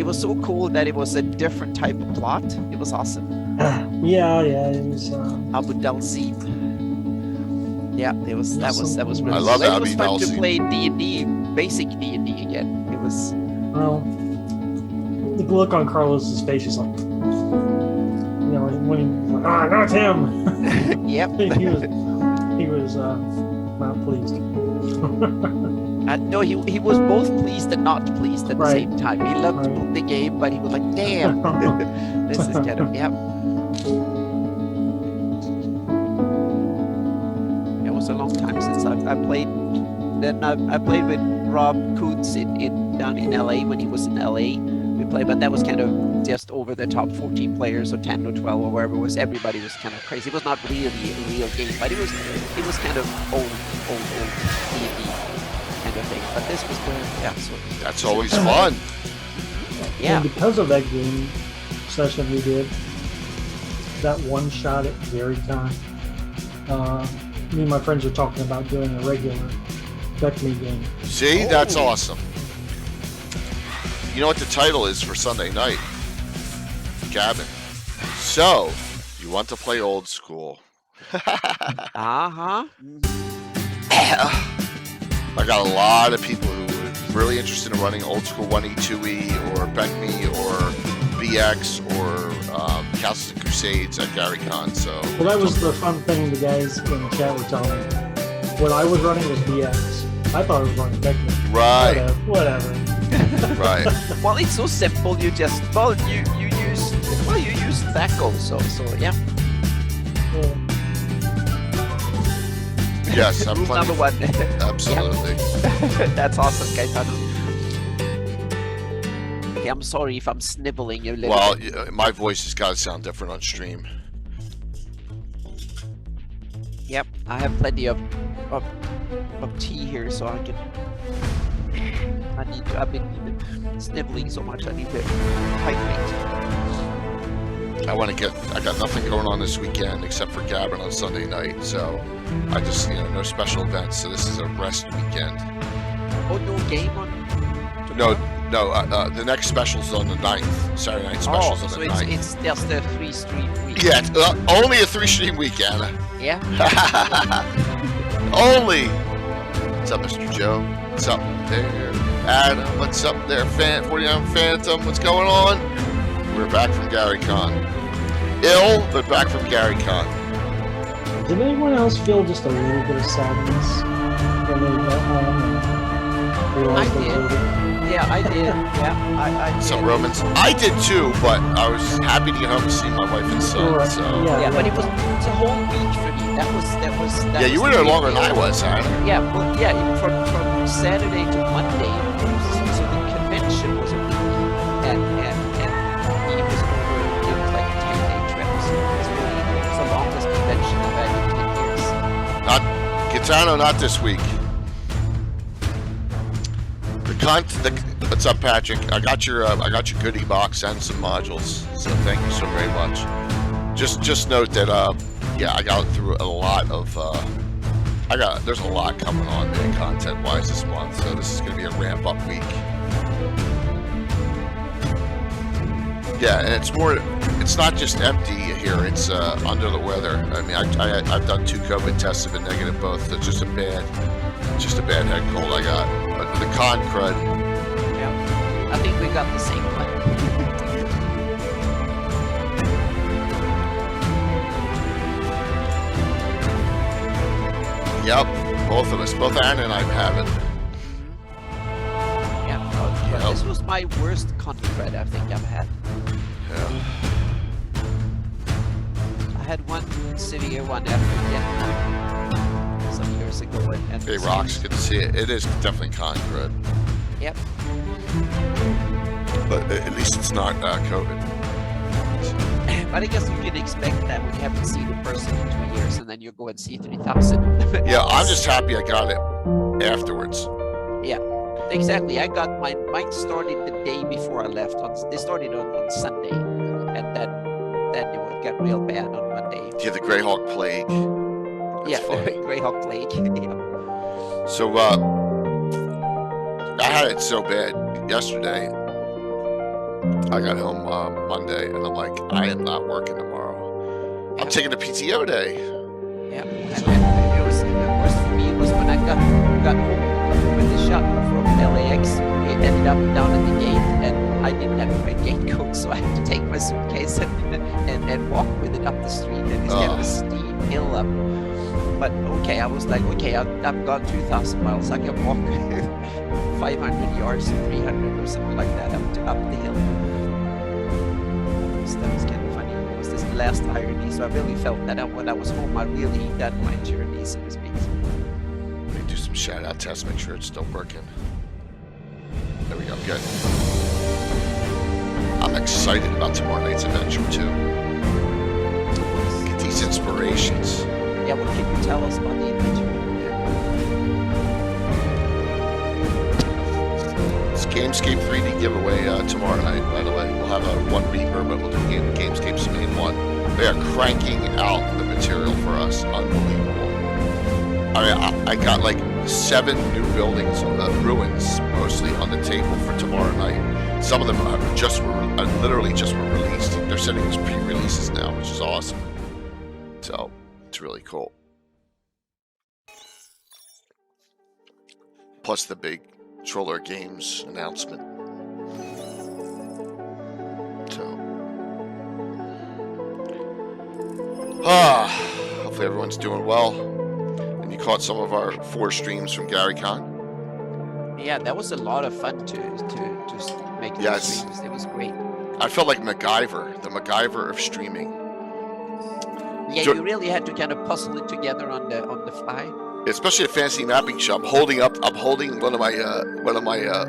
it was so cool that it was a different type of plot. It was awesome. Yeah, it was. Abu Dalzib. Yeah, that was really I love cool. It Abu was fun to Dalzib. play D&D, basic D&D again. It was. Well, the look on Carlos's face is like, when he was like, not him. Yep. he was not pleased. No, he was both pleased and not pleased at the Right. same time. He loved the game, but he was like, damn, this is kind of, yeah. It was a long time since I played. Then I played with Rob Coates down in LA when he was in LA. We played, but that was kind of just over the top 14 players or 10 or 12 or wherever it was. Everybody was kind of crazy. It was not really a real game, but it was kind of old D&D kind of thing. But this was good. Yeah, so That's always fun. yeah. And because of that game session we did, that one shot at GaryCon, me and my friends are talking about doing a regular Beckme game. See, that's awesome. You know what the title is for Sunday night? Gavin. So, you want to play old school? Uh-huh. I got a lot of people who are really interested in running old school 1E, 2E, or Beckme, or BX, or Castles and Crusades at GaryCon. So, Well, that was the fun thing the guys in the chat were telling me. What I was running was BX. I thought I was running Beckme. right, Whatever. right. Well, it's so simple. You just you use Thaco, so yeah. Yeah. Yes, I'm Rule playing. number one. Absolutely. That's awesome, Gaetano. Okay, I'm sorry if I'm sniveling a little Well, bit. my voice has got to sound different on stream. Yep, I have plenty of tea here, so I can. I've been sniveling so much. I need to hydrate. I got nothing going on this weekend except for Gavin on Sunday night, so I just, no special events, so this is a rest weekend. Oh, no game on. No, the next special's on the 9th. Saturday night special's on so the 9th. it's just a 3-stream week. Yeah, it's, only a 3-stream weekend. Yeah. Only. What's up, Mr. Joe? What's up there? Adam, what's up there? 49 Phantom, what's going on? We're back from GaryCon. Ill, but back from GaryCon. Did anyone else feel just a little bit of sadness when they got home and realized I they did. were leaving? Yeah, I did. Yeah, I did. What's up, Romans? I did too, but I was happy to get home to see my wife and son. Right. So Yeah, but it's a whole week for me. That was. yeah, you were there longer than I was, huh? Yeah, well, yeah, from Saturday to Monday. So the convention was a week, and he was over. It was like a 10-day trip. So it was the longest convention I've had in 10 years. Gitano, not this week. What's up, Patrick? I got your goodie box and some modules, so thank you so very much. Just note that yeah, I got through a lot of there's a lot coming on there content wise this month, so this is gonna be a ramp up week. Yeah, and it's not just empty here, it's under the weather. I mean, I've done 2 COVID tests, have been negative both. It's just a bad head cold I got. But the con crud. Yeah, I think we got the same one. Yep, both of us, both Aaron and I have it. Yeah, but this was my worst con crud I think I've had. Yeah. I had one severe one after Vietnam some years ago. And Hey, Rocks, good to see it. It is definitely con crud. Yep. But at least it's not COVID. But I guess you can expect that when you haven't seen a person in 2 years and then you go and see 3,000. Yeah, I'm just happy I got it afterwards. Yeah, exactly. I got mine started the day before I left. They started on Sunday, and then it would get real bad on Monday. Yeah, the Greyhawk plague. That's funny. Greyhawk plague. Yeah. So I had it so bad yesterday. I got home Monday, and I'm like, I am not working tomorrow. I'm taking a PTO day. Yeah, and it was the worst for me was when I got home with the shot from LAX. It ended up down at the gate, and I didn't have my gate code, so I had to take my suitcase and walk with it up the street, and it's kind of a steep hill up. But okay, I was like, okay, I've gone 2,000 miles. I can walk 500 yards, 300 or something like that up the hill. So that was kind of funny. It was this last irony, so I really felt that when I was home, I really done my journey, so to speak. Let me do some shout out tests, make sure it's still working. There we go, good. I'm excited about tomorrow night's adventure too. Get these inspirations. Yeah, what can you tell us about the adventure? It's Gamescape 3D giveaway tomorrow night, by the way. We'll have a one Reaper, but we'll do Gamescape's main one. They are cranking out the material for us. Unbelievable. I mean, I got like 7 new buildings, ruins mostly, on the table for tomorrow night. Some of them literally just were released. They're sending us pre-releases now, which is awesome. So, it's really cool. Plus the big Troller Games announcement. So, hopefully everyone's doing well. And you caught some of our 4 streams from GaryCon. Yeah, that was a lot of fun to make those streams. It was great. I felt like MacGyver, the MacGyver of streaming. Yeah, you really had to kind of puzzle it together on the fly. Especially a fantasy mapping show. I'm holding one of my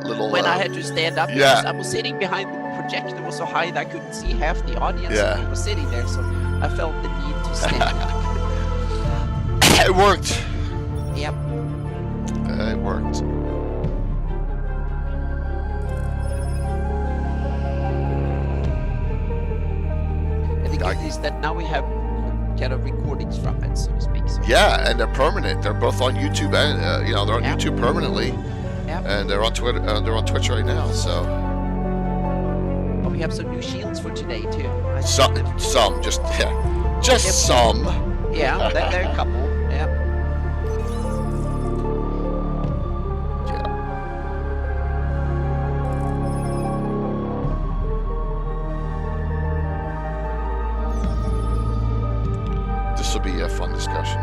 little. When I had to stand up, yeah, I was sitting behind the projector. It was so high that I couldn't see half the audience. Yeah, when I was sitting there, so I felt the need to stand up. It worked. Yep. It worked. And the good is that now we have kind of recordings from it, so to speak. So. Yeah, and they're permanent. They're both on YouTube, and they're on YouTube permanently. Yep. And they're on Twitter. They're on Twitch right now. So. Oh, we have some new shields for today too. Some, just some. Yeah, there are a couple. Yeah. This will be a fun discussion.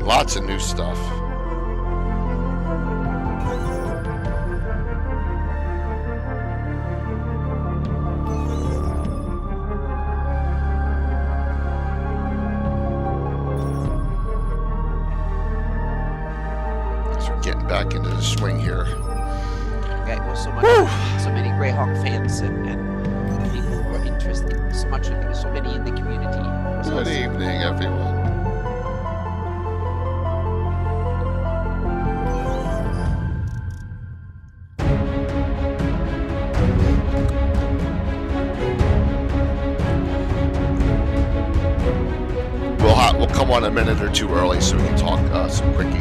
Lots of new stuff. So we're getting back into the swing here. Yeah, it was so many Greyhawk fans and people who are interested. So many in the community. Good evening, everyone. We'll come on a minute or two early so we can talk some quickie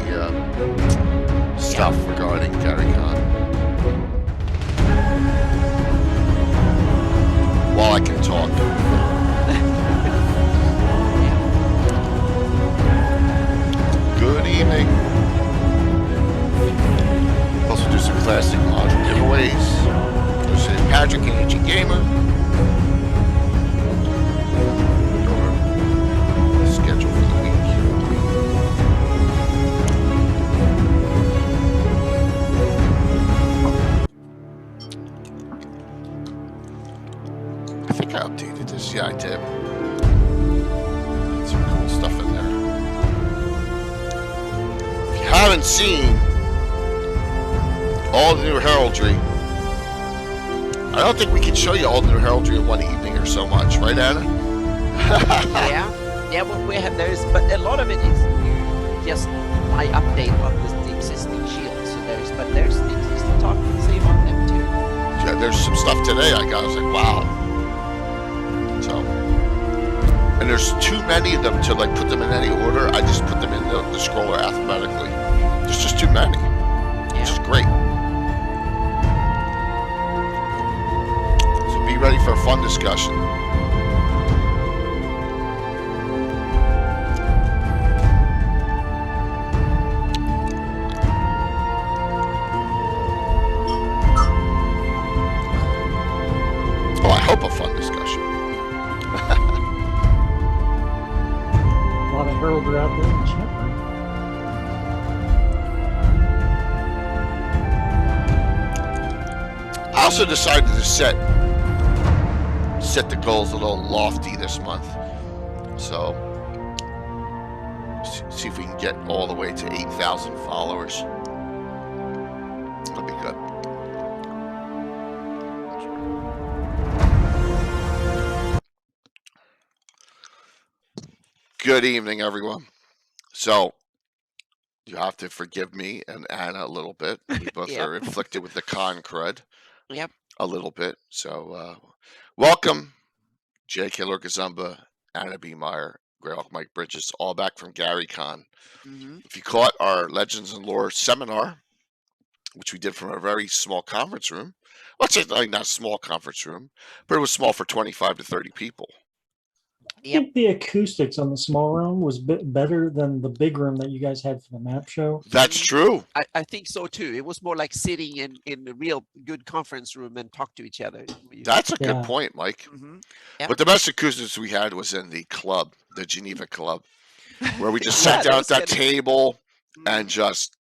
stuff regarding GaryCon. While I can talk. Good evening. Also do some classic module giveaways. We'll see Patrick and Ancient Gamer. Schedule for the week. I think I updated this. Yeah, I did. Some cool stuff in there. If you haven't seen all the new Heraldry, I don't think we can show you all the new Heraldry in one evening or so much, right, Anna? Yeah, well, but a lot of it is just my update on the existing shields. So there's things to talk and save on them too. Yeah, there's some stuff today I got. I was like, wow. So, and there's too many of them to like put them in any order. I just put them in the scroller alphabetically. There's just too many, which is great. So be ready for a fun discussion. Oh, I hope a fun discussion. A lot of Heraldry out there in the chat room. I also decided to set the goals a little lofty this month. So see if we can get all the way to 8,000 followers. That'll be good. Good evening, everyone. So you have to forgive me and Anna a little bit. We both Yep. are inflicted with the con crud. Yep. A little bit. So welcome, J.K. Lorgazumba, Anna B. Meyer, Greyhawk Mike Bridges, all back from Gary Con. Mm-hmm. If you caught our Legends and Lore seminar, which we did from a very small conference room, well, it's like not a small conference room, but it was small for 25 to 30 people. I think the acoustics on the small room was better than the big room that you guys had for the map show. That's true. I think so too. It was more like sitting in a real good conference room and talk to each other. That's a Yeah. good point, Mike. Mm-hmm. But the best acoustics we had was in the club, the Geneva Club, where we just Yeah, sat down at that was table and just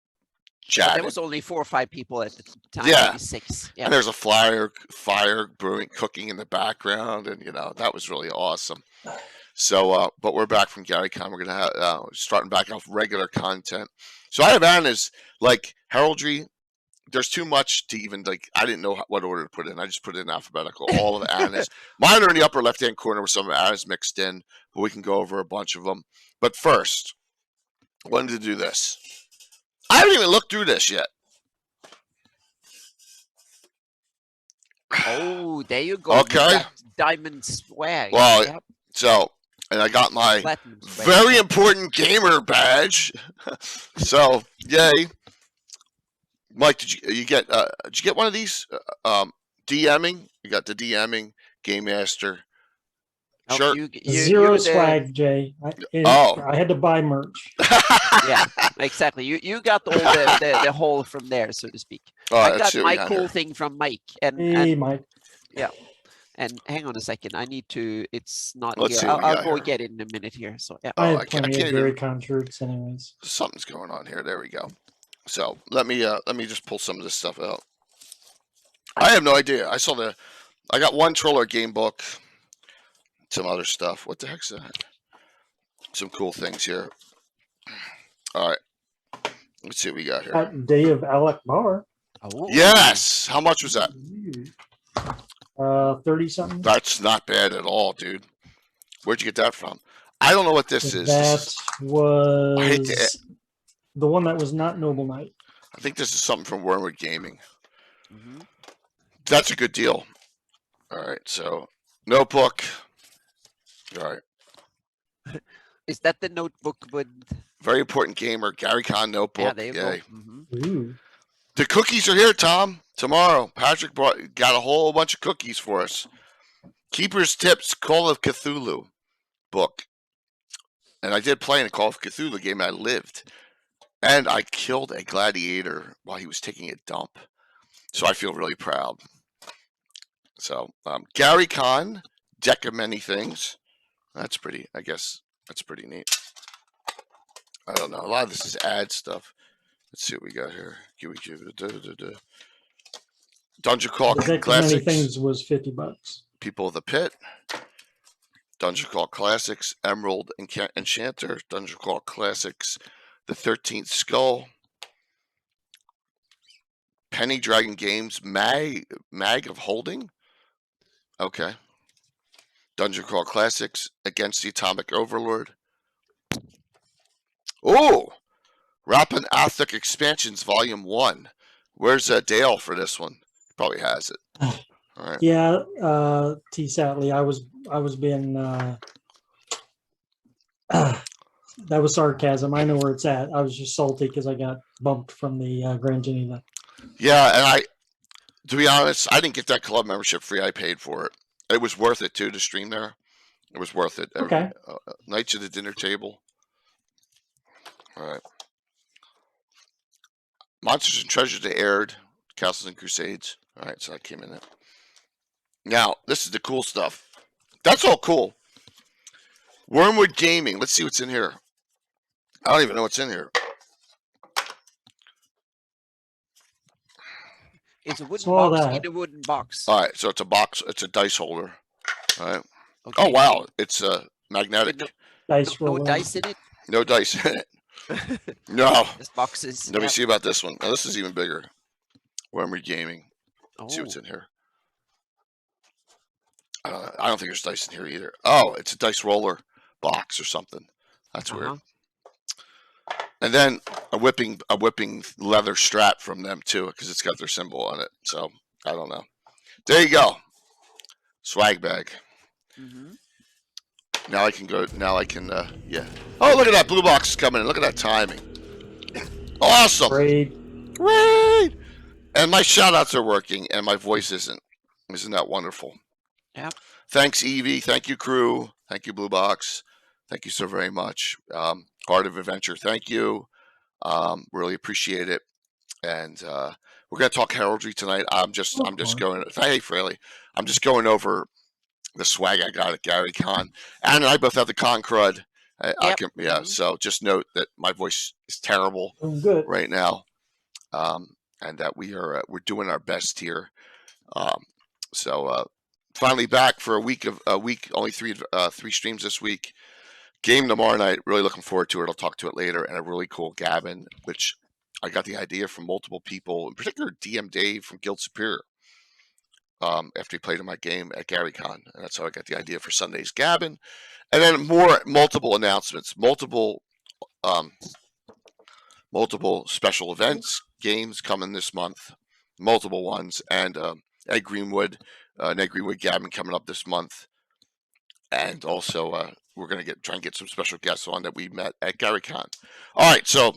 chatted. There was only 4 or 5 people at the time. Yeah. Maybe 6. Yeah. And there's a fire brewing, cooking in the background, and that was really awesome. So, but we're back from Gary Con. We're gonna have starting back off regular content. So I have Anna's like heraldry. There's too much to even like. I didn't know what order to put in. I just put it in alphabetical. All of Anna's. Mine are in the upper left-hand corner with some of Anna's mixed in, but we can go over a bunch of them. But first, I wanted to do this. I haven't even looked through this yet. Oh, there you go. Okay. You got diamond swag. Well, Yep. So, and I got my Platinum swag. very important gamer badge. So, yay. Mike, did you get one of these? DMing? You got the DMing Game Master Oh, shirt. Zero you're swag, Jay. Oh. I had to buy merch. Yeah, exactly. You got all the whole from there, so to speak. All I right, let's got see what my we got cool here. thing from Mike, Hey, Mike. and hang on a second. I need to. It's not Let's see here. what we I'll got go here. get it in a minute here. So yeah. I Oh, have I can't plenty of even- Gary Con shirts anyways. Something's going on here. There we go. So let me just pull some of this stuff out. I have no idea. I got one Troller game book, some other stuff. What the heck's that? Some cool things here. All right. Let's see what we got here. At Day of Alec Bar. Oh. Yes. How much was that? 30 something. That's not bad at all, dude. Where'd you get that from? I don't know what this is. That I hate to- was the one that was not Noble Knight. I think this is something from Wormwood Gaming. Mhm. That's a good deal. All right. So, notebook. All right. Is that the notebook with? Very important gamer. Gary Con notebook. Yeah, there you Yay. go. Mhm. Ooh. The cookies are here, Tom. Tomorrow, Patrick got a whole bunch of cookies for us. Keeper's Tips Call of Cthulhu book. And I did play in a Call of Cthulhu game. I lived. And I killed a gladiator while he was taking a dump. So I feel really proud. So, Gary Con, deck of many things. That's pretty, I guess, that's pretty neat. I don't know. A lot of this is ad stuff. Let's see what we got here. Dungeon Call The deck of many Classics. things was $50. People of the Pit. Dungeon Call Classics. Emerald Enchanter. Dungeon Call Classics. The 13th Skull. Penny Dragon Games. Mag of Holding. Okay. Dungeon Crawl Classics Against the Atomic Overlord. Oh! Rampant Lion Expansions Volume 1. Where's Dale for this one? He probably has it. All right. Yeah, T. Satley, I was being That was sarcasm. I know where it's at. I was just salty because I got bumped from the Grand Geneva. Yeah, and to be honest, I didn't get that club membership free. I paid for it. It was worth it too to stream there. It was worth it. Okay. Nights at the dinner table. All right. Monsters and Treasures they aired. Castles and Crusades. All right, so that came in there. Now, this is the cool stuff. That's all cool. Wormwood Gaming. Let's see what's in here. I don't even know what's in here. It's a wooden Swallow box that. in a wooden box. All right, so it's a box. It's a dice holder. All right. Okay. Oh wow, it's magnetic. Dice No roller. dice in it. No dice in it. No. This box is. Let me see about this one. Now, this is even bigger. Wormwood Gaming. Let's see what's in here. I don't think there's dice in here either. Oh, it's a dice roller box or something. That's weird. And then a whipping leather strap from them too, because it's got their symbol on it. So I don't know. There you go. Swag bag. Now I can go. Now I can. Yeah. Oh, look at that blue box is coming in. Look at that timing. Awesome. Great. And my shout outs are working, and my voice isn't. Isn't that wonderful? Yeah. Thanks, Evie. Thank you, crew. Thank you, Blue Box. Thank you so very much. Heart of Adventure. Thank you. Really appreciate it. And we're gonna talk heraldry tonight. I'm just going. Hey, Fraley. I'm just going over the swag I got at Gary Con. Ann and I both have the con crud. So just note that my voice is terrible right now, and that we're doing our best here. Finally back for a week, only three streams this week. Game tomorrow night. Really looking forward to it. I'll talk to it later. And a really cool Gavin, which I got the idea from multiple people, in particular DM Dave from Guild Superior. After he played in my game at GaryCon, and that's how I got the idea for Sunday's Gavin. And then multiple announcements, multiple special events, games coming this month, multiple ones, and Ned Greenwood Gavin coming up this month, and also we're gonna try and get some special guests on that we met at GaryCon. All right, so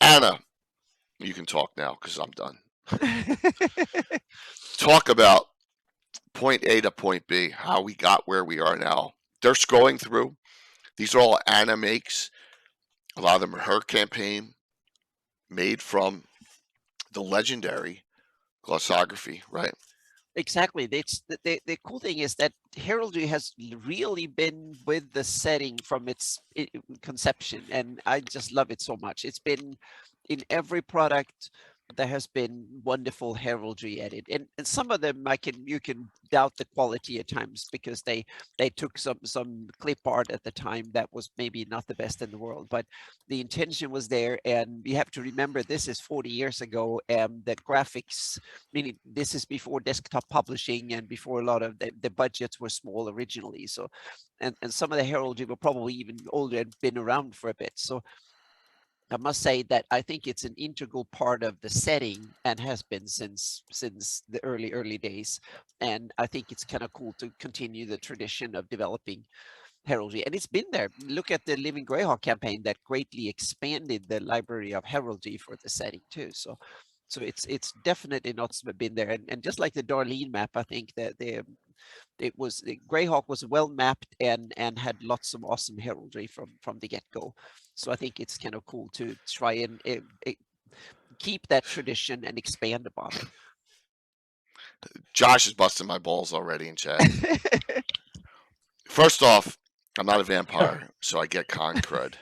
Anna, you can talk now because I'm done. Talk about point A to point B, how we got where we are now. They're scrolling through. These are all Anna makes. A lot of them are her campaign, made from the legendary glossography, right? Exactly. The cool thing is that heraldry has really been with the setting from its conception, and I just love it so much. It's been in every product. There has been wonderful heraldry added, and some of them you can doubt the quality at times because they took some clip art at the time that was maybe not the best in the world, but the intention was there. And you have to remember, this is 40 years ago, and the graphics, meaning this is before desktop publishing and before a lot of the budgets were small originally. So and some of the heraldry were probably even older and been around for a bit. So I must say that I think it's an integral part of the setting and has been since the early days. And I think it's kind of cool to continue the tradition of developing heraldry. And it's been there. Look at the Living Greyhawk campaign that greatly expanded the library of heraldry for the setting too. So it's definitely not been there. And just like the Darlene map, I think that Greyhawk was well mapped and had lots of awesome heraldry from the get-go. So I think it's kind of cool to try and keep that tradition and expand upon it. Josh is busting my balls already in chat. First off, I'm not a vampire, so I get con crud.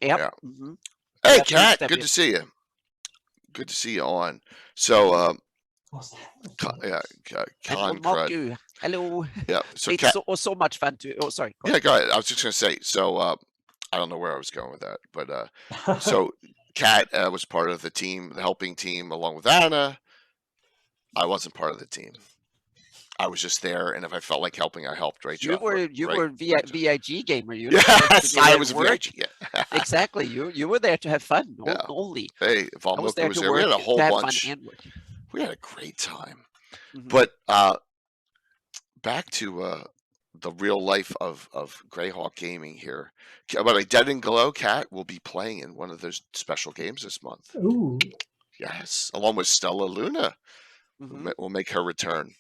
Yep. Yeah. Mm-hmm. Hey, That's Kat, good good to see you. Good to see you on. So, con crud. Hello. Yeah. So it's so much fun to. Oh, sorry. Yeah, go ahead. I was just gonna say. So, I don't know where I was going with that, but so Kat was part of the team, the helping team, along with Anna. I wasn't part of the team. I was just there, and if I felt like helping, I helped. Right? You were VIG gamer. Yes, I was VIG. Yeah. Exactly. You were there to have fun only. Hey, if I'm was there, we had a whole bunch. We had a great time. Mm-hmm. But back to the real life of Greyhawk Gaming here. But a Dead and Glow Cat will be playing in one of those special games this month. Ooh. Yes, along with Stella Luna, Hmm. will make her return.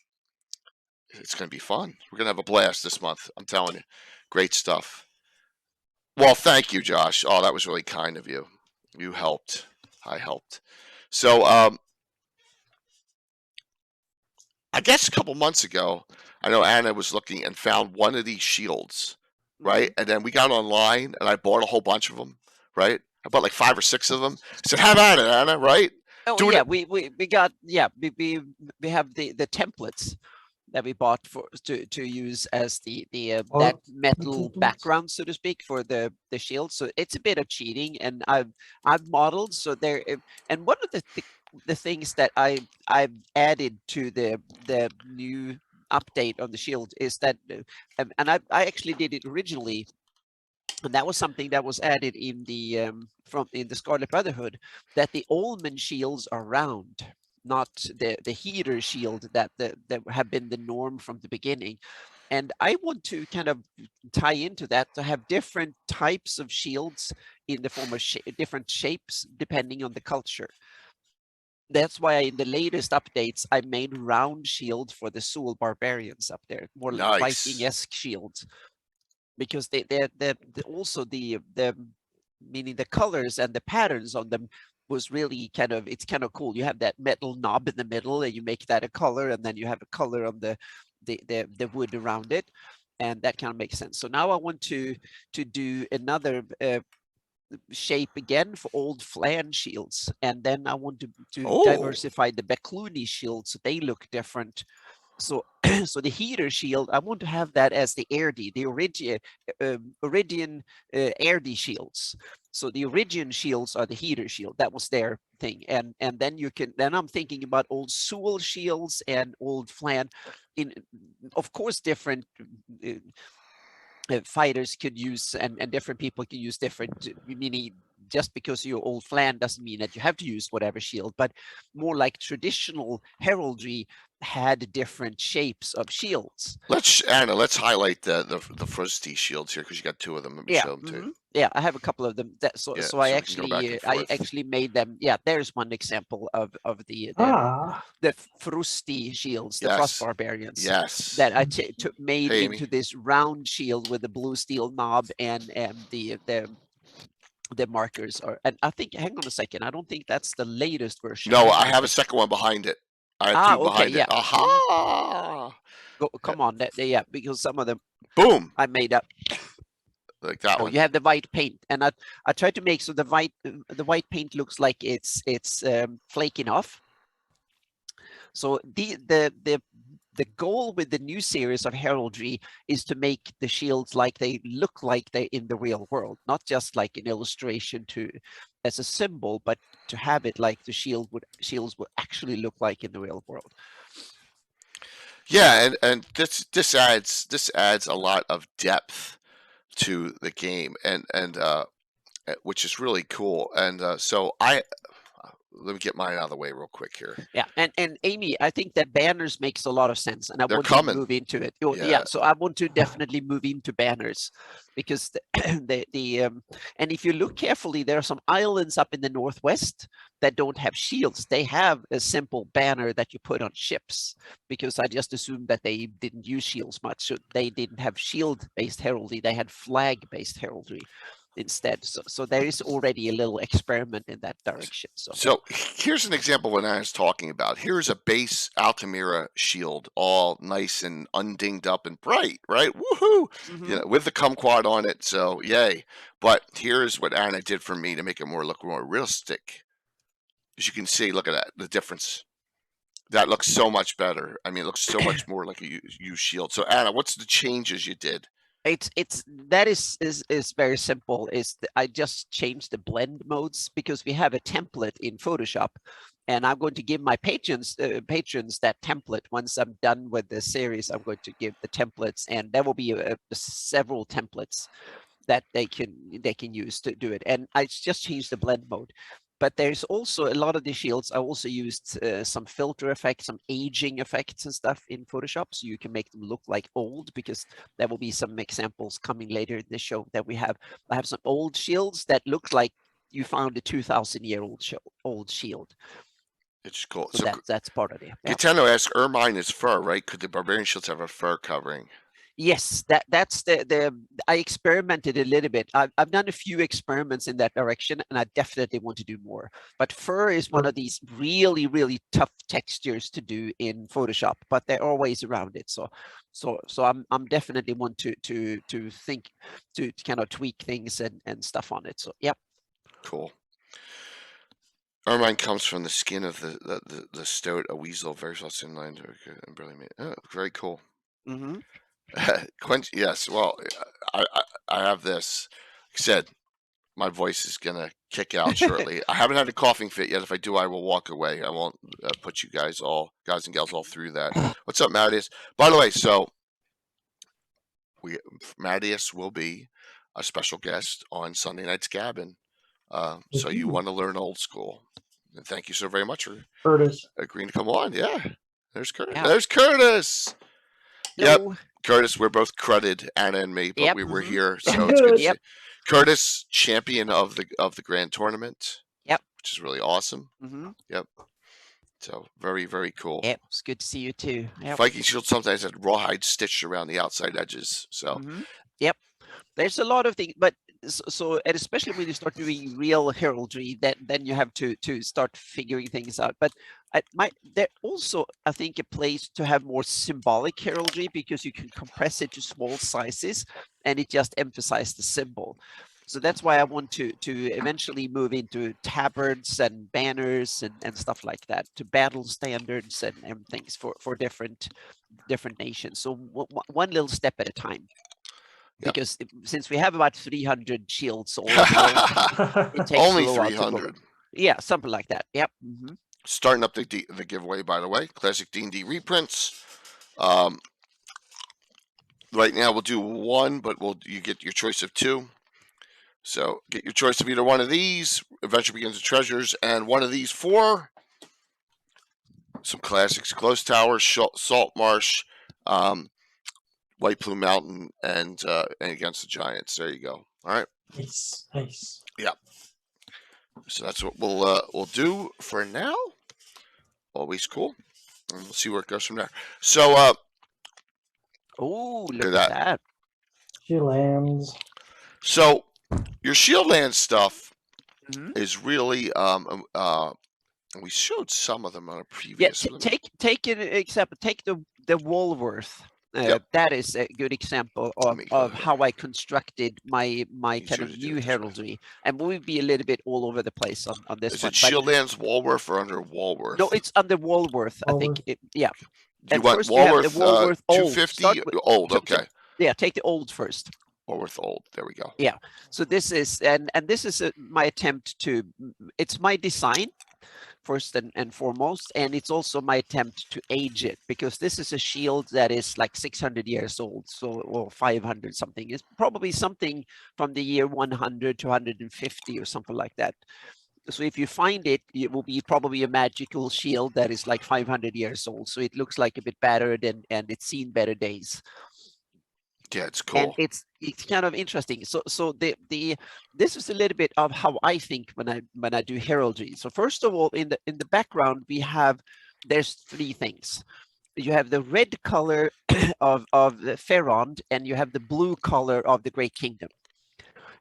It's going to be fun. We're going to have a blast this month. I'm telling you, great stuff. Well, thank you, Josh. Oh, that was really kind of you. You helped. I helped. So, I guess a couple months ago, I know Anna was looking and found one of these shields, right? And then we got online and I bought a whole bunch of them, right? I bought like 5 or 6 of them. I said, "Have at it, Anna!" Right? Oh Doing yeah, it. we got we have the templates that we bought for to use as the Oh, that the metal templates? background, so to speak, for the shield. So it's a bit of cheating, and I've modeled so there. And one of the things that I've added to the new update on the shield is that, and I actually did it originally, and that was something that was added in the from in the Scarlet Brotherhood, that the Almond Shields are round, not the heater shield that that have been the norm from the beginning. And I want to kind of tie into that to have different types of shields in the form of different shapes depending on the culture. That's why in the latest updates I made round shield for the Soul Barbarians up there, more Nice. Viking-esque shields, because they're also the meaning the colors and the patterns on them was really kind of, it's kind of cool. You have that metal knob in the middle and you make that a color, and then you have a color on the wood around it, and that kind of makes sense. So now I want to do another shape again for old flan shields, and then I want to diversify the Becluni shields so they look different. So so the heater shield, I want to have that as the Erdi, the Iridian Erdi shields. So the Iridian shields are the heater shield. That was their thing. And then you can, then I'm thinking about old Sewell shields and old Flan. In, of course, different fighters could use, and different people can use different, meaning just because you're old Flan doesn't mean that you have to use whatever shield, but more like traditional heraldry had different shapes of shields. Anna, let's highlight the Frosty Shields here because you got 2 of them. Let me show them to you. Yeah, I have a couple of them. That so Yeah, so I so we can go back and I forth. actually made them. Yeah, there's one example of the Frosty Shields, the Frost Yes. Barbarians. Yes. That I made Hey, into this round shield with the blue steel knob and the markers are. And I think, hang on a second, I don't think that's the latest version. No, Hang I on have a second one behind it. I have 2 okay, behind yeah. it. Aha! Go, come on, yeah, because some of them Boom! I made up. Like that Oh, one. you have the white paint, and I tried to make so the white paint looks like it's flaking off. So the goal with the new series of heraldry is to make the shields like they look like they're in the real world, not just like an illustration to as a symbol, but to have it like the shields would actually look like in the real world. Yeah, and this adds a lot of depth to the game, and which is really cool. And so let me get mine out of the way real quick here. Yeah, and Amy, I think that banners makes a lot of sense, and I They're want coming. to move into it. Oh, yeah, so I want to definitely move into banners, because and if you look carefully, there are some islands up in the northwest that don't have shields. They have a simple banner that you put on ships, because I just assumed that they didn't use shields much. So they didn't have shield-based heraldry; they had flag-based heraldry instead. So there is already a little experiment in that direction. So here's an example of what I was talking about. Here's a base Altamira shield, all nice and undinged up and bright, right? Woohoo! You know, with the kumquat on it, so yay. But here's what Anna did for me to make it look more realistic. As you can see, look at that, the difference. That looks so much better. I mean, it looks so much more like a used shield. So Anna, what's the changes you did? That is very simple. I just changed the blend modes because we have a template in Photoshop, and I'm going to give my patrons that template. Once I'm done with the series, I'm going to give the templates, and there will be several templates that they can use to do it. And I just changed the blend mode. But there's also a lot of the shields. I also used some filter effects, some aging effects and stuff in Photoshop, so you can make them look like old, because there will be some examples coming later in the show that we have. I have some old shields that look like you found a 2,000-year-old shield. It's cool. So that's part of it. Yeah. Gitano asks, ermine is fur, right? Could the barbarian shields have a fur covering? Yes, that's the I experimented a little bit. I've done a few experiments in that direction, and I definitely want to do more. But fur is one of these really, really tough textures to do in Photoshop, but there are ways around it. So I'm definitely want to think to kind of tweak things and stuff on it. So yeah. Cool. Ermine comes from the skin of the stoat, a weasel, very well streamlined and barely made. Oh, very cool. Mm-hmm. Quench, yes. Well, I have this. Like I said, my voice is gonna kick out shortly. I haven't had a coughing fit yet. If I do, I will walk away. I won't put you guys and gals, all through that. What's up, Mattias? By the way, so Mattias will be a special guest on Sunday Night's Gabbin'. So you want to learn old school. And thank you so very much for Curtis agreeing to come on. Yeah. There's Curtis. Yeah. There's Curtis. Hello. Yep. Curtis, we're both credited, Anna and me, but Yep. we were here, so it's good to Yep. see. Curtis, champion of the grand tournament. Yep. Which is really awesome. Mm-hmm. Yep. So very, very cool. Yep. It's good to see you too. Yep. Viking shield sometimes had rawhide stitched around the outside edges. So Mm-hmm. Yep. There's a lot of things, but and especially when you start doing real heraldry, then you have to start figuring things out. But there also, I think, a place to have more symbolic heraldry, because you can compress it to small sizes and it just emphasizes the symbol. So that's why I want to eventually move into tabards and banners and stuff like that, to battle standards and things for different nations. So one little step at a time. Yep. Because since we have about 300 shields all in all, it takes only a little while to 300. go. Yeah, something like that. Yep. Mm-hmm. Starting up the giveaway, by the way, classic D&D reprints. Right now we'll do one, but you get your choice of two. So get your choice of either one of these, Adventure Begins with Treasures, and one of these for some classics: Close Tower, Salt Marsh, White Plume Mountain, and Against the Giants. There you go. All right. Nice. Yeah. So that's what we'll do for now. Always cool. And we'll see where it goes from there. So Oh, look at that. She lands. So your Shieldland stuff Mhm. is really we showed some of them on a Yeah, previous. take an example. Take the Walworth. Yep. That is a good example of how I constructed my kind of new heraldry, and we'll be a little bit all over the place on this Is one. it Shieldlands Walworth or under Walworth? No, it's under Walworth. I think. Yeah. You And want first you have Walworth, the Walworth old. 250 Start with- old? Okay. Yeah, take the old first. Walworth old. There we go. Yeah. So this is and this is my attempt to. It's my design first and foremost, and it's also my attempt to age it, because this is a shield that is like 600 years old, or 500 something. It's probably something from the year 100 to 150 or something like that. So if you find it, it will be probably a magical shield that is like 500 years old. So it looks like a bit battered and it's seen better days. Yeah, it's cool. And it's kind of interesting. So this is a little bit of how I think when I do heraldry. So first of all, in the background there's three things. You have the red color of the Ferrond, and you have the blue color of the Great Kingdom.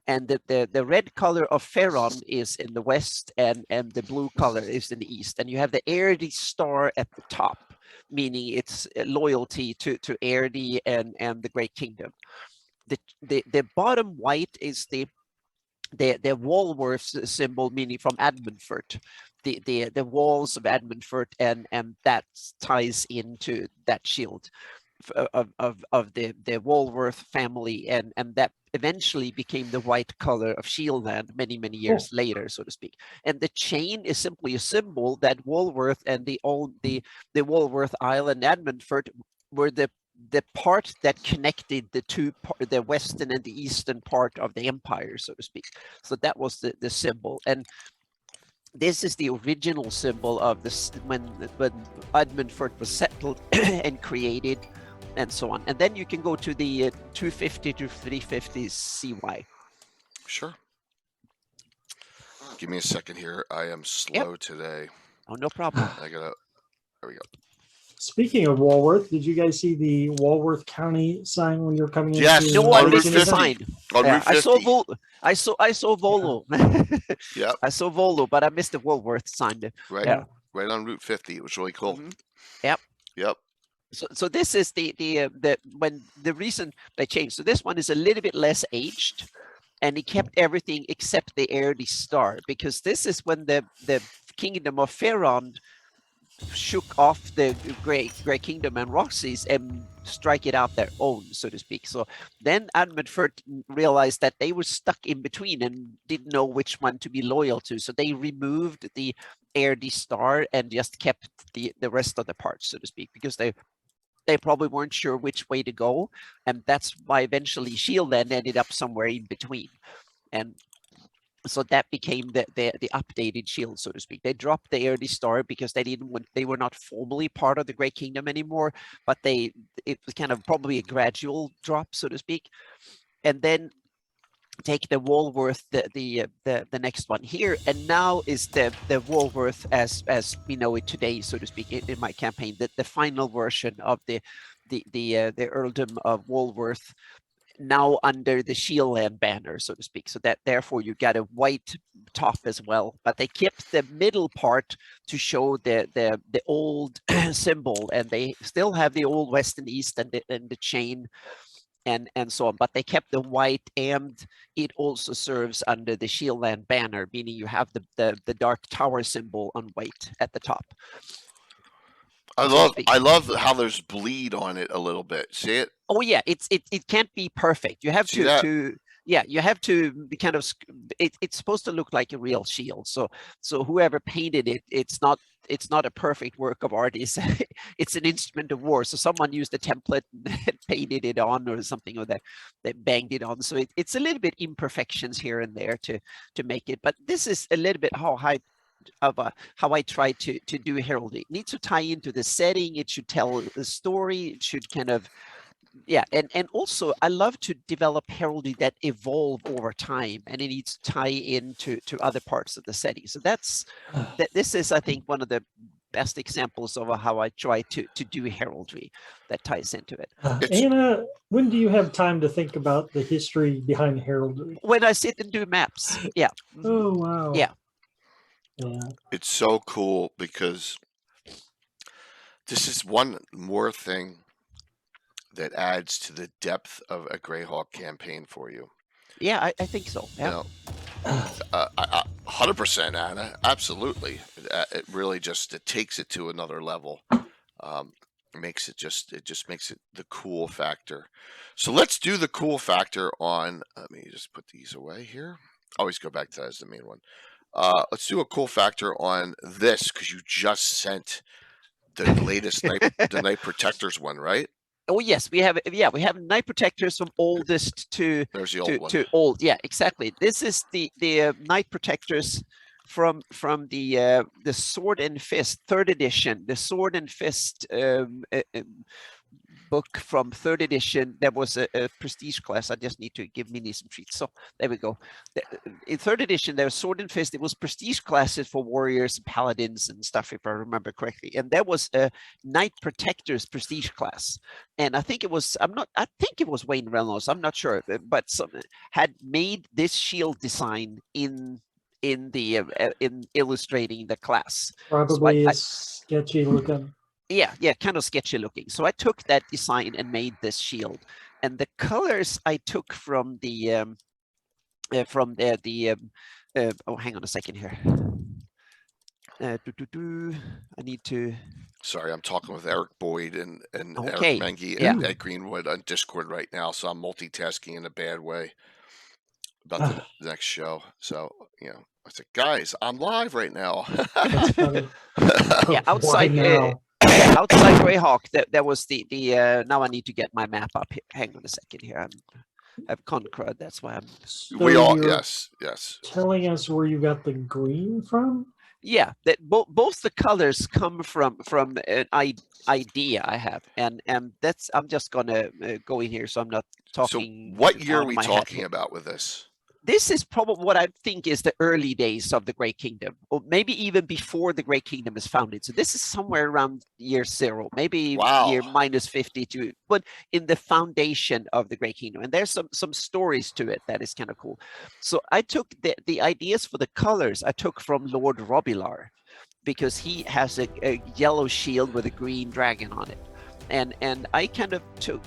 And the red color of Ferrond is in the west, and the blue color is in the east. And you have the Heraldry star at the top, meaning it's loyalty to Heraldry and the Great Kingdom. The bottom white is the Walworth symbol, meaning from Admundfort, the walls of Admundfort, and that ties into that shield of the Walworth family, and that eventually became the white color of Shieldland many years later, so to speak. And the chain is simply a symbol that Walworth and the Walworth Island, Admundfort, were the part that connected the western and the eastern part of the empire, so to speak. So that was the symbol. And This is the original symbol of this when Edmundford was settled and created, and so on. And then you can go to the 250 to 350 CY. Sure. Give me a second here. I am slow today. Oh, no problem. I gotta. There we go. Speaking of Walworth, did you guys see the Walworth County sign when you're coming in? Yes, No, I on Route missed the 50. sign. On Yeah, Route 50. I saw Volo. Yep. I saw Volo, but I missed the Woolworth sign. Right. Yeah. Right on Route 50. It was really cool. Mhm. Yep. Yep. So this is the when the reason they changed. So this one is a little bit less aged, and he kept everything except the Heraldry Star, because this is when the Kingdom of Ferond shook off the Grey Kingdom and Roxy's and strike it out their own, so to speak. So then Admundford realized that they were stuck in between and didn't know which one to be loyal to. So they removed the Heraldry Star and just kept the rest of the parts, so to speak, because they probably weren't sure which way to go. And that's why eventually Shield then ended up somewhere in between. And so that became the updated Shield, so to speak. They dropped the Heraldry Star because they were not formally part of the Great Kingdom anymore, but it was kind of probably a gradual drop, so to speak. And then take the Walworth, the next one here, and now is the Walworth as we know it today, so to speak, in my campaign, the final version of the earldom of Walworth, now under the Shieldland banner, so to speak. So that therefore you got a white top as well, but they kept the middle part to show the old symbol, and they still have the old west and east and the chain and so on, but they kept the white, and it also serves under the Shieldland banner, meaning you have the dark tower symbol on white at the top. I love how there's bleed on it a little bit. See it? Oh yeah, it can't be perfect. You have to you have to be kind of it's supposed to look like a real shield. So whoever painted it, it's not a perfect work of art. It's an instrument of war. So someone used a template and painted it on or something, or that they banged it on. So it's a little bit imperfections here and there to make it. But this is a little bit how I try to do heraldry. It needs to tie into the setting. It should tell the story. It should kind of, yeah, and also I love to develop heraldry that evolve over time, and it needs to tie into other parts of the setting. So this is, I think, one of the best examples of how I try to do heraldry that ties into it. Anna, when do you have time to think about the history behind heraldry? When I sit and do maps, yeah. Oh wow. Yeah. Yeah. It's so cool because this is one more thing that adds to the depth of a Greyhawk campaign for you. Yeah, I think so. Yeah. You know, 100%, Anna. Absolutely. It really just takes it to another level. It just makes it the cool factor. So let's do the cool factor on. Let me just put these away here. Always go back to that as the main one. Let's do a cool factor on this, because you just sent the latest the Night Protectors one, right? Oh yes, we have Night Protectors from oldest to There's the old one. to old. Yeah, exactly. This is the Night Protectors from the Sword and Fist 3rd edition, the Sword and Fist book from 3rd edition. There was a prestige class. I just need to give Minnie some treats. So there we go. In 3rd edition, there was Sword and Fist. It was prestige classes for warriors and paladins and stuff, if I remember correctly. And there was a Night Protectors prestige class. And I think it was Wayne Reynolds. I'm not sure, but some had made this shield design in illustrating the class. Probably sketchy looking. Yeah, kind of sketchy looking. So I took that design and made this shield, and the colors I took from the oh, hang on a second here. I need to. Sorry, I'm talking with Eric Boyd and Okay. Eric Mengi Yeah. and Ed Greenwood on Discord right now, so I'm multitasking in a bad way about the next show. So, you know, I said, guys, I'm live right now. That's funny. Yeah, outside. Why now? Outside Greyhawk, that was the now I need to get my map up here. Hang on a second here. have conquered. That's why I'm. So We all you're yes. telling us where you got the green from? Yeah, that both the colors come from an idea I have, and that's I'm just gonna go in here, so I'm not So talking what year out are of we my head talking here. about with this? This is probably what I think is the early days of the Great Kingdom, or maybe even before the Great Kingdom is founded. So this is somewhere around year 0, maybe year Wow. minus 52, but in the foundation of the Great Kingdom. And there's some stories to it that is kind of cool. So I took the ideas for the colors I took from Lord Robilar, because he has a yellow shield with a green dragon on it. And I kind of took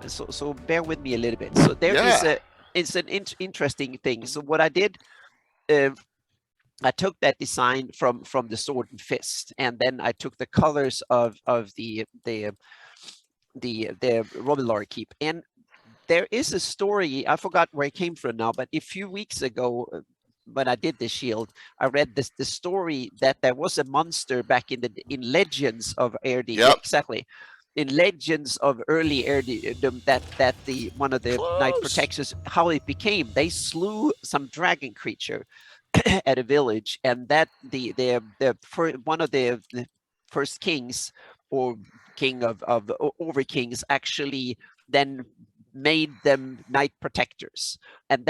so bear with me a little bit. So there is Yeah. it's an interesting thing. So what I did, uh, I took that design from the sword and fist, and then I took the colors of the Robilar keep. And there is a story, I forgot where it came from now, but a few weeks ago, when I did the shield, I read the story that there was a monster back in Legends of AirD. Yeah, Yep. exactly. In Legends of early AirD, that the one of the Night Close. Protectors, how it became, they slew some dragon creature at a village, and that one of the first kings, or king of over kings, actually then made them Night Protectors. And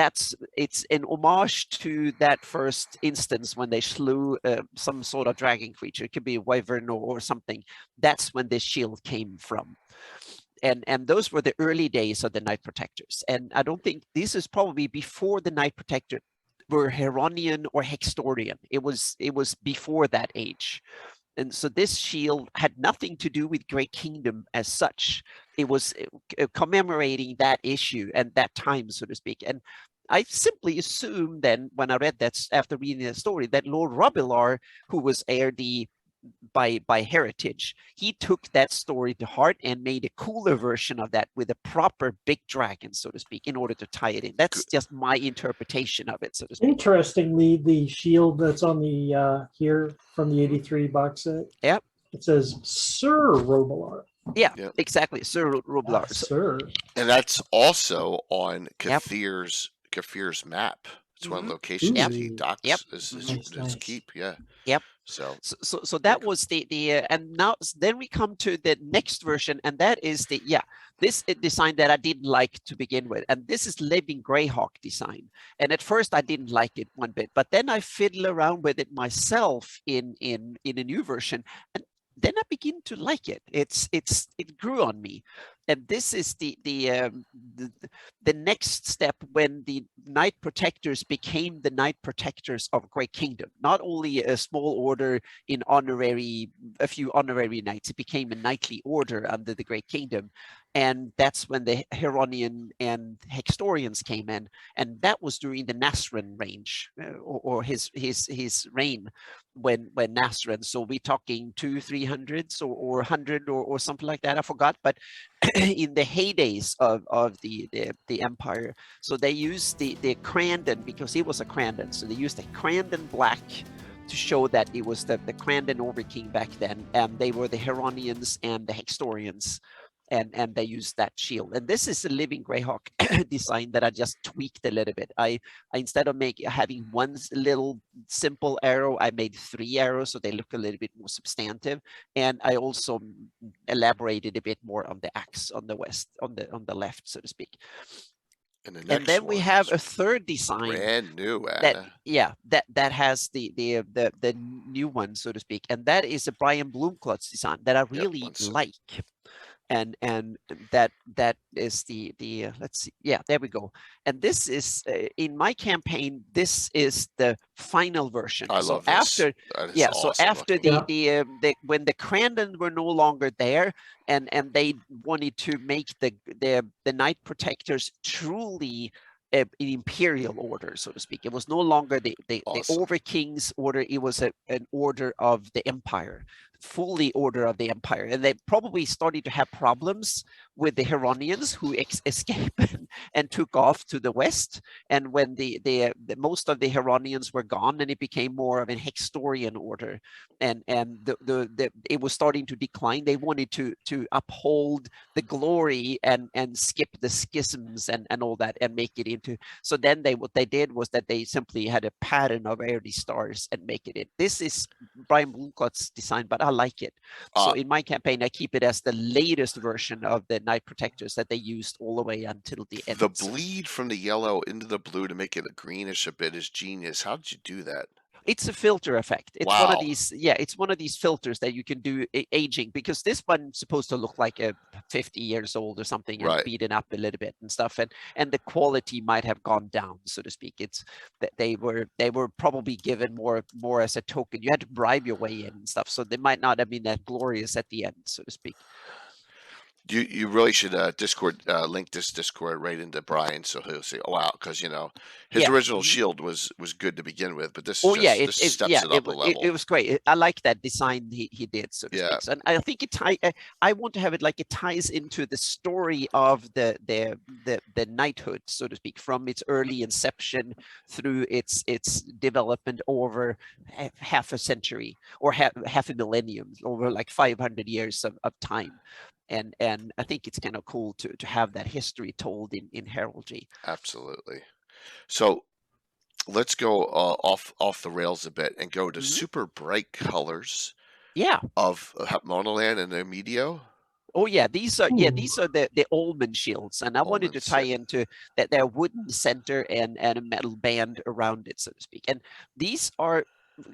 it's an homage to that first instance when they slew some sort of dragon creature. It could be a wyvern or something. That's when this shield came from. And those were the early days of the Night Protectors. And I don't think this is probably before the Night Protector were Heronian or Hextorian. It was before that age. And so this shield had nothing to do with Great Kingdom as such. It was commemorating that issue and that time, so to speak. And I simply assumed then, when I read that after reading the story, that Lord Robilar, who was AirD by heritage, he took that story to heart and made a cooler version of that with a proper big dragon, so to speak, in order to tie it in. That's just my interpretation of it, so to speak. Interestingly, the shield that's on the here from the 83 box set, Yep. it says Sir Robilar. Yeah, Yep. exactly. Sir Robilar. Ah, Sir. And that's also on Yep. Kathir's map. It's one of the locations Ooh. that he docks Yep. his keep. Yeah. Yep. So So that was the and now then we come to the next version, and that is this design that I didn't like to begin with, and this is Living Greyhawk design. And at first I didn't like it one bit, but then I fiddle around with it myself in a new version, and then I begin to like it. It grew on me, and this is the next step when the Night Protectors became the Night Protectors of Great Kingdom. Not only a small order in a few honorary knights, it became a knightly order under the Great Kingdom. And that's when the Heronian and Hextorians came in, and that was during the Nasran range, or his reign, when Nasran. So we're talking 200-300s or 100 or something like that. I forgot, but in the heydays of the empire. So they used the Crandon, because he was a Crandon. So they used the Crandon black to show that it was the Crandon Overking back then, and they were the Heronians and the Hextorians. And they used that shield. And this is a Living Greyhawk design that I just tweaked a little bit. I instead of having one little simple arrow, I made 3 arrows, so they look a little bit more substantive. And I also elaborated a bit more on the axe on the left, so to speak. and then we have a third design, brand new, that has the new one, so to speak, and that is a Brian Bloomcloth's design that I really like. And that is the let's see, there we go. And this is in my campaign, this is the final version. I love this. After awesome so after looking. when the Crandon were no longer there, and they wanted to make the Night Protectors truly an imperial order, so to speak. It was no longer the Awesome. Overking's order. It was an order of the empire. fully Order of the Empire, and they probably started to have problems with the Heronians who escaped and took off to the west. And when the most of the Heronians were gone, and it became more of an Hextorian order, and it was starting to decline. They wanted to uphold the glory and skip the schisms and all that and make it into. So then what they did was that they simply had a pattern of early stars and make it in. This is Brian Blomkloth's design, but I like it. So in my campaign, I keep it as the latest version of the Knight Protectors that they used all the way until the end. The bleed from the yellow into the blue to make it a greenish a bit is genius. How did you do that? It's a filter effect. It's Wow. one of these, it's one of these filters that you can do aging, because this one's supposed to look like a 50 years old or something, and Right. beaten up a little bit and stuff, and the quality might have gone down, so to speak. It's that they were probably given more as a token. You had to bribe your way in and stuff, so they might not have been that glorious at the end, so to speak. You really should Discord link this Discord right into Brian, so he'll say, "Oh wow," because his original shield was good to begin with, but this this steps it up a level. It was great. I like that design he did, so to speak. So, and I think I want to have it like it ties into the story of the knighthood, so to speak, from its early inception through its development over half a century or half a millennium, over like 500 years of time. And I think it's kind of cool to have that history told in heraldry. Absolutely. So let's go off the rails a bit and go to super bright colors. Yeah. Of Monoland and Medio. Oh yeah, these are the Almond Shields, and I wanted to tie into that their wooden center and a metal band around it, so to speak. And these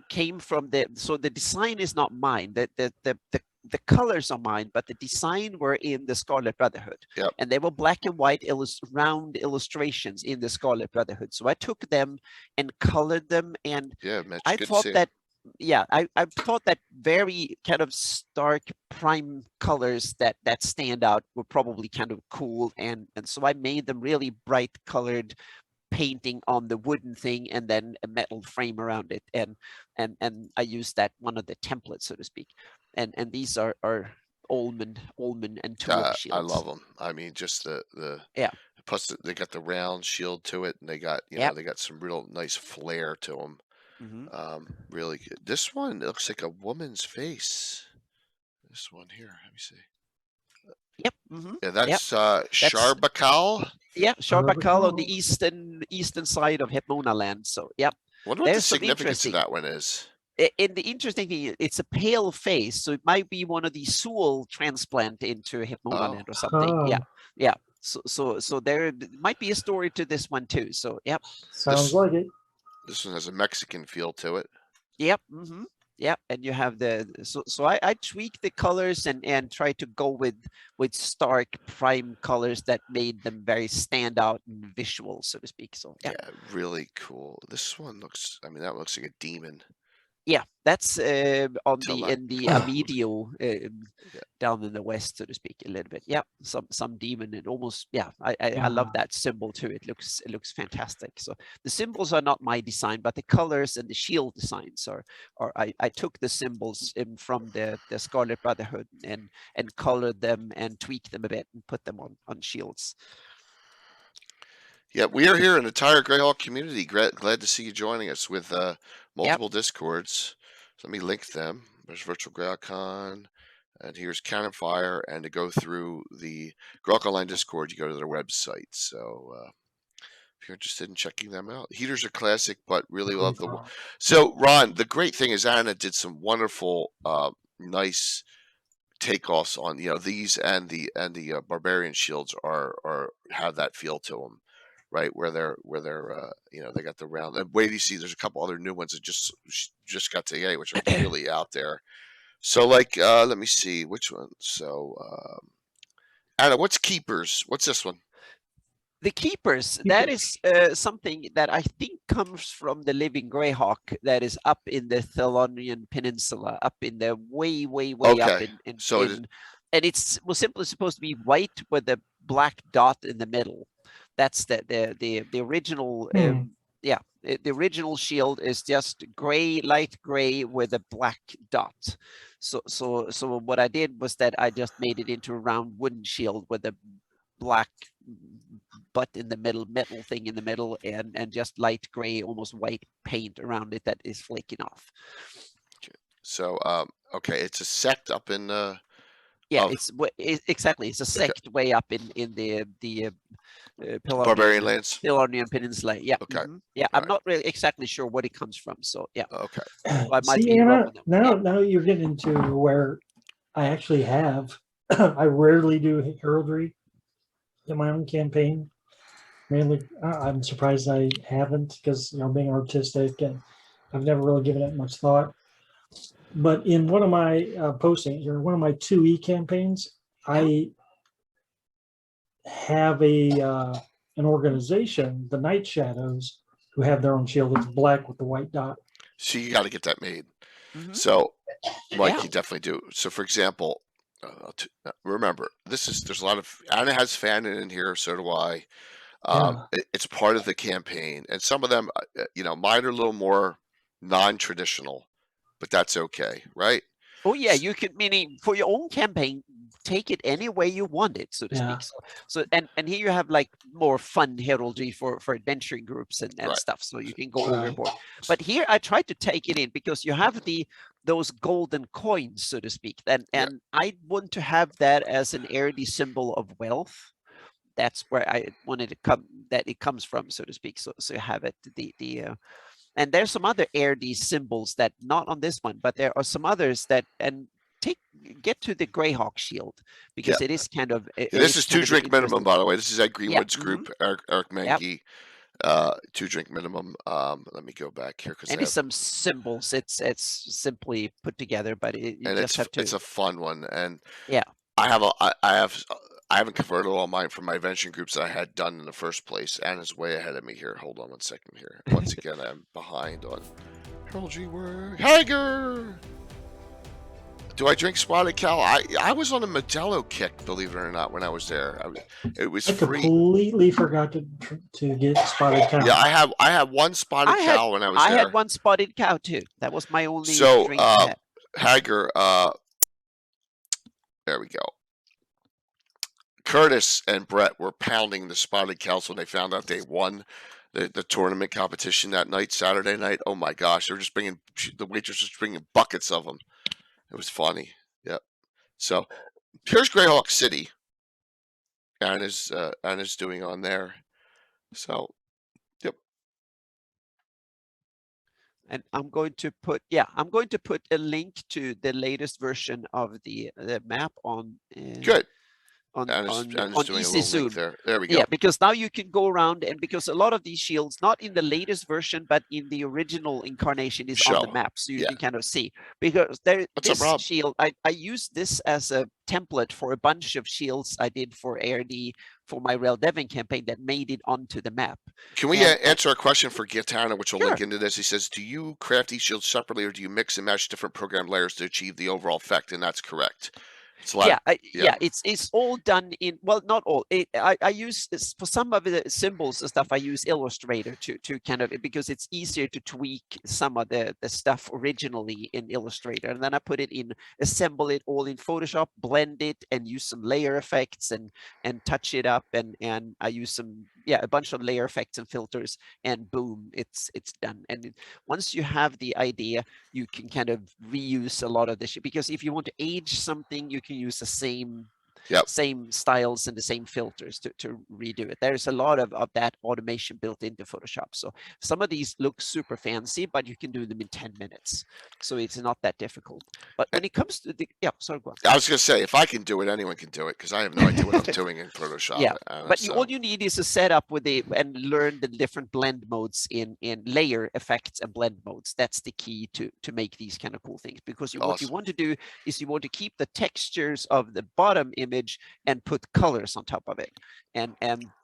came from the design is not mine. The colors are mine, but the design were in the Scarlet Brotherhood. Yep. And they were black and white round illustrations in the Scarlet Brotherhood. So I took them and colored them, and I thought that I thought that very kind of stark prime colors that stand out were probably kind of cool, and so I made them really bright colored painting on the wooden thing and then a metal frame around it, and I used that one of the templates, so to speak, and these are almond and tulip shields. I love them. I mean, just the plus they got the round shield to it, and they got they got some real nice flair to them. Really good. This one looks like a woman's face. This one here, let me see. Yep. Yeah, that's Sharbakal. Yeah, Sharbakal on the eastern side of Hepmona land. So, yep. Wonder what the significance of that one is. And the interesting thing, it's a pale face, so it might be one of the Sewell transplant into Hepmona land or something. Yeah. So there might be a story to this one too. So, yep. Sounds like it. This one has a Mexican feel to it. Yep. Yeah, and you have so I tweaked the colors and tried to go with stark prime colors that made them very stand out and visual, so to speak. So yeah, really cool. This one looks, I mean, that looks like a demon. Yeah, that's in the Amedio down in the west, so to speak, a little bit. Yeah, some demon and almost I love that symbol too. It looks fantastic. So the symbols are not my design, but the colors and the shield designs are I took the symbols from the Scarlet Brotherhood and colored them and tweaked them a bit and put them on shields. Yeah, we are here in the entire Greyhawk community. Glad to see you joining us with multiple Discords. So let me link them. There's Virtual Greyhawk Con, and here's Cannon Fire. And to go through the Greyhawk Online Discord, you go to their website. So if you're interested in checking them out, heaters are classic, but really love the. So Ron, the great thing is Anna did some wonderful, nice takeoffs on these and the Barbarian Shields are have that feel to them. Right, where they're they got the round. And wait, you see, there's a couple other new ones that just got today, which are really out there. So, like, let me see which one. So, Anna, what's Keepers? What's this one? The Keepers. That is something that I think comes from the Living Greyhawk that is up in the Thelonian Peninsula, up in the way up in. So and it's simply supposed to be white with a black dot in the middle. That's the original yeah, the original shield is just gray, light gray with a black dot. So what I did was that I just made it into a round wooden shield with a black butt in the middle, metal thing in the middle, and just light gray, almost white paint around it that is flaking off. So, okay, it's a sect up in Yeah, of exactly. It's a sect way up in the Barbarian Lands. Pelornian Peninsula. Yeah. Okay. Yeah, All I'm not really exactly sure what it comes from. So yeah. Okay. So I might See, be Anna, wrong on that. Yeah. now you're getting into where I actually have. I rarely do heraldry in my own campaign. Mainly, I'm surprised I haven't because being artistic and I've never really given it much thought. But in one of my postings or one of my 2E campaigns, I have an organization, the Night Shadows, who have their own shield. It's black with the white dot. So you got to get that made. Mhm. So, Mike, Yeah. you definitely do. So, for example, remember there's a lot of Anna has Fannin in here, so do I. It's part of the campaign, and some of them, mine are a little more non-traditional, but that's okay, right? Oh yeah, you could, meaning for your own campaign, take it any way you want it, so to Yeah. speak. So and here you have like more fun heraldry for adventuring groups and Right. stuff, so you can go Right. overboard. But here I tried to take it in because you have those golden coins, so to speak, and I want to have that as an Erdi symbol of wealth. That's where I wanted to come, that it comes from, so to speak. So you have it, and there's some other Erdi symbols that not on this one, but there are some others that, and get to the Greyhawk shield because it is kind of. This is 2 drink minimum, by the way. This is Ed Greenwood's group, Eric Menke. 2 drink minimum. Let me go back here because and some symbols. It's simply put together, but you just have to. It's a fun one, and yeah, I haven't converted all mine from my venture groups that I had done in the first place. Anna's way ahead of me here. Hold on one second here. Once again, I'm behind on heraldry work. Hager! Do I drink Spotted Cow? I was on a Modelo kick, believe it or not, when I was there. It was free. Completely forgot to get Spotted Cow. Yeah, I had one Spotted Cow when I was there. I had one Spotted Cow too. That was my only drink. Hager, there we go. Curtis and Brett were pounding the Spotted Cows when they found out they won the tournament competition that night, Saturday night. Oh my gosh, the waitress was bringing buckets of them. It was funny. Yep. So here's Greyhawk City. Anna's doing on there. So, yep. And I'm going to put a link to the latest version of the map on. Good. On doing Easy Soon. There we go. Yeah, because now you can go around, and because a lot of these shields, not in the latest version, but in the original incarnation, is on the map, so you can kind of see. Because this shield, I use this as a template for a bunch of shields I did for ARD for my Rel Devon campaign that made it onto the map. Can we answer a question for Gitana, which will link into this? He says, do you craft these shields separately, or do you mix and match different program layers to achieve the overall effect? And that's correct. It's all done in, well, not all. I use this for some of the symbols and stuff. I use Illustrator to kind of, because it's easier to tweak some of the stuff originally in Illustrator, and then I put it in, assemble it all in Photoshop, blend it, and use some layer effects and touch it up, and I use some a bunch of layer effects and filters, and boom, it's done. And once you have the idea, you can kind of reuse a lot of this, because if you want to age something, you can use the same styles and the same filters to redo it. There's a lot of that automation built into Photoshop. So some of these look super fancy, but you can do them in 10 minutes. So it's not that difficult. But when it comes to the, sorry, go on. I was going to say, if I can do it, anyone can do it, because I have no idea what I'm doing in Photoshop. But all you need is a setup with and learn the different blend modes in layer effects and blend modes. That's the key to make these kind of cool things, because what you want to do is you want to keep the textures of the bottom image and put colors on top of it, and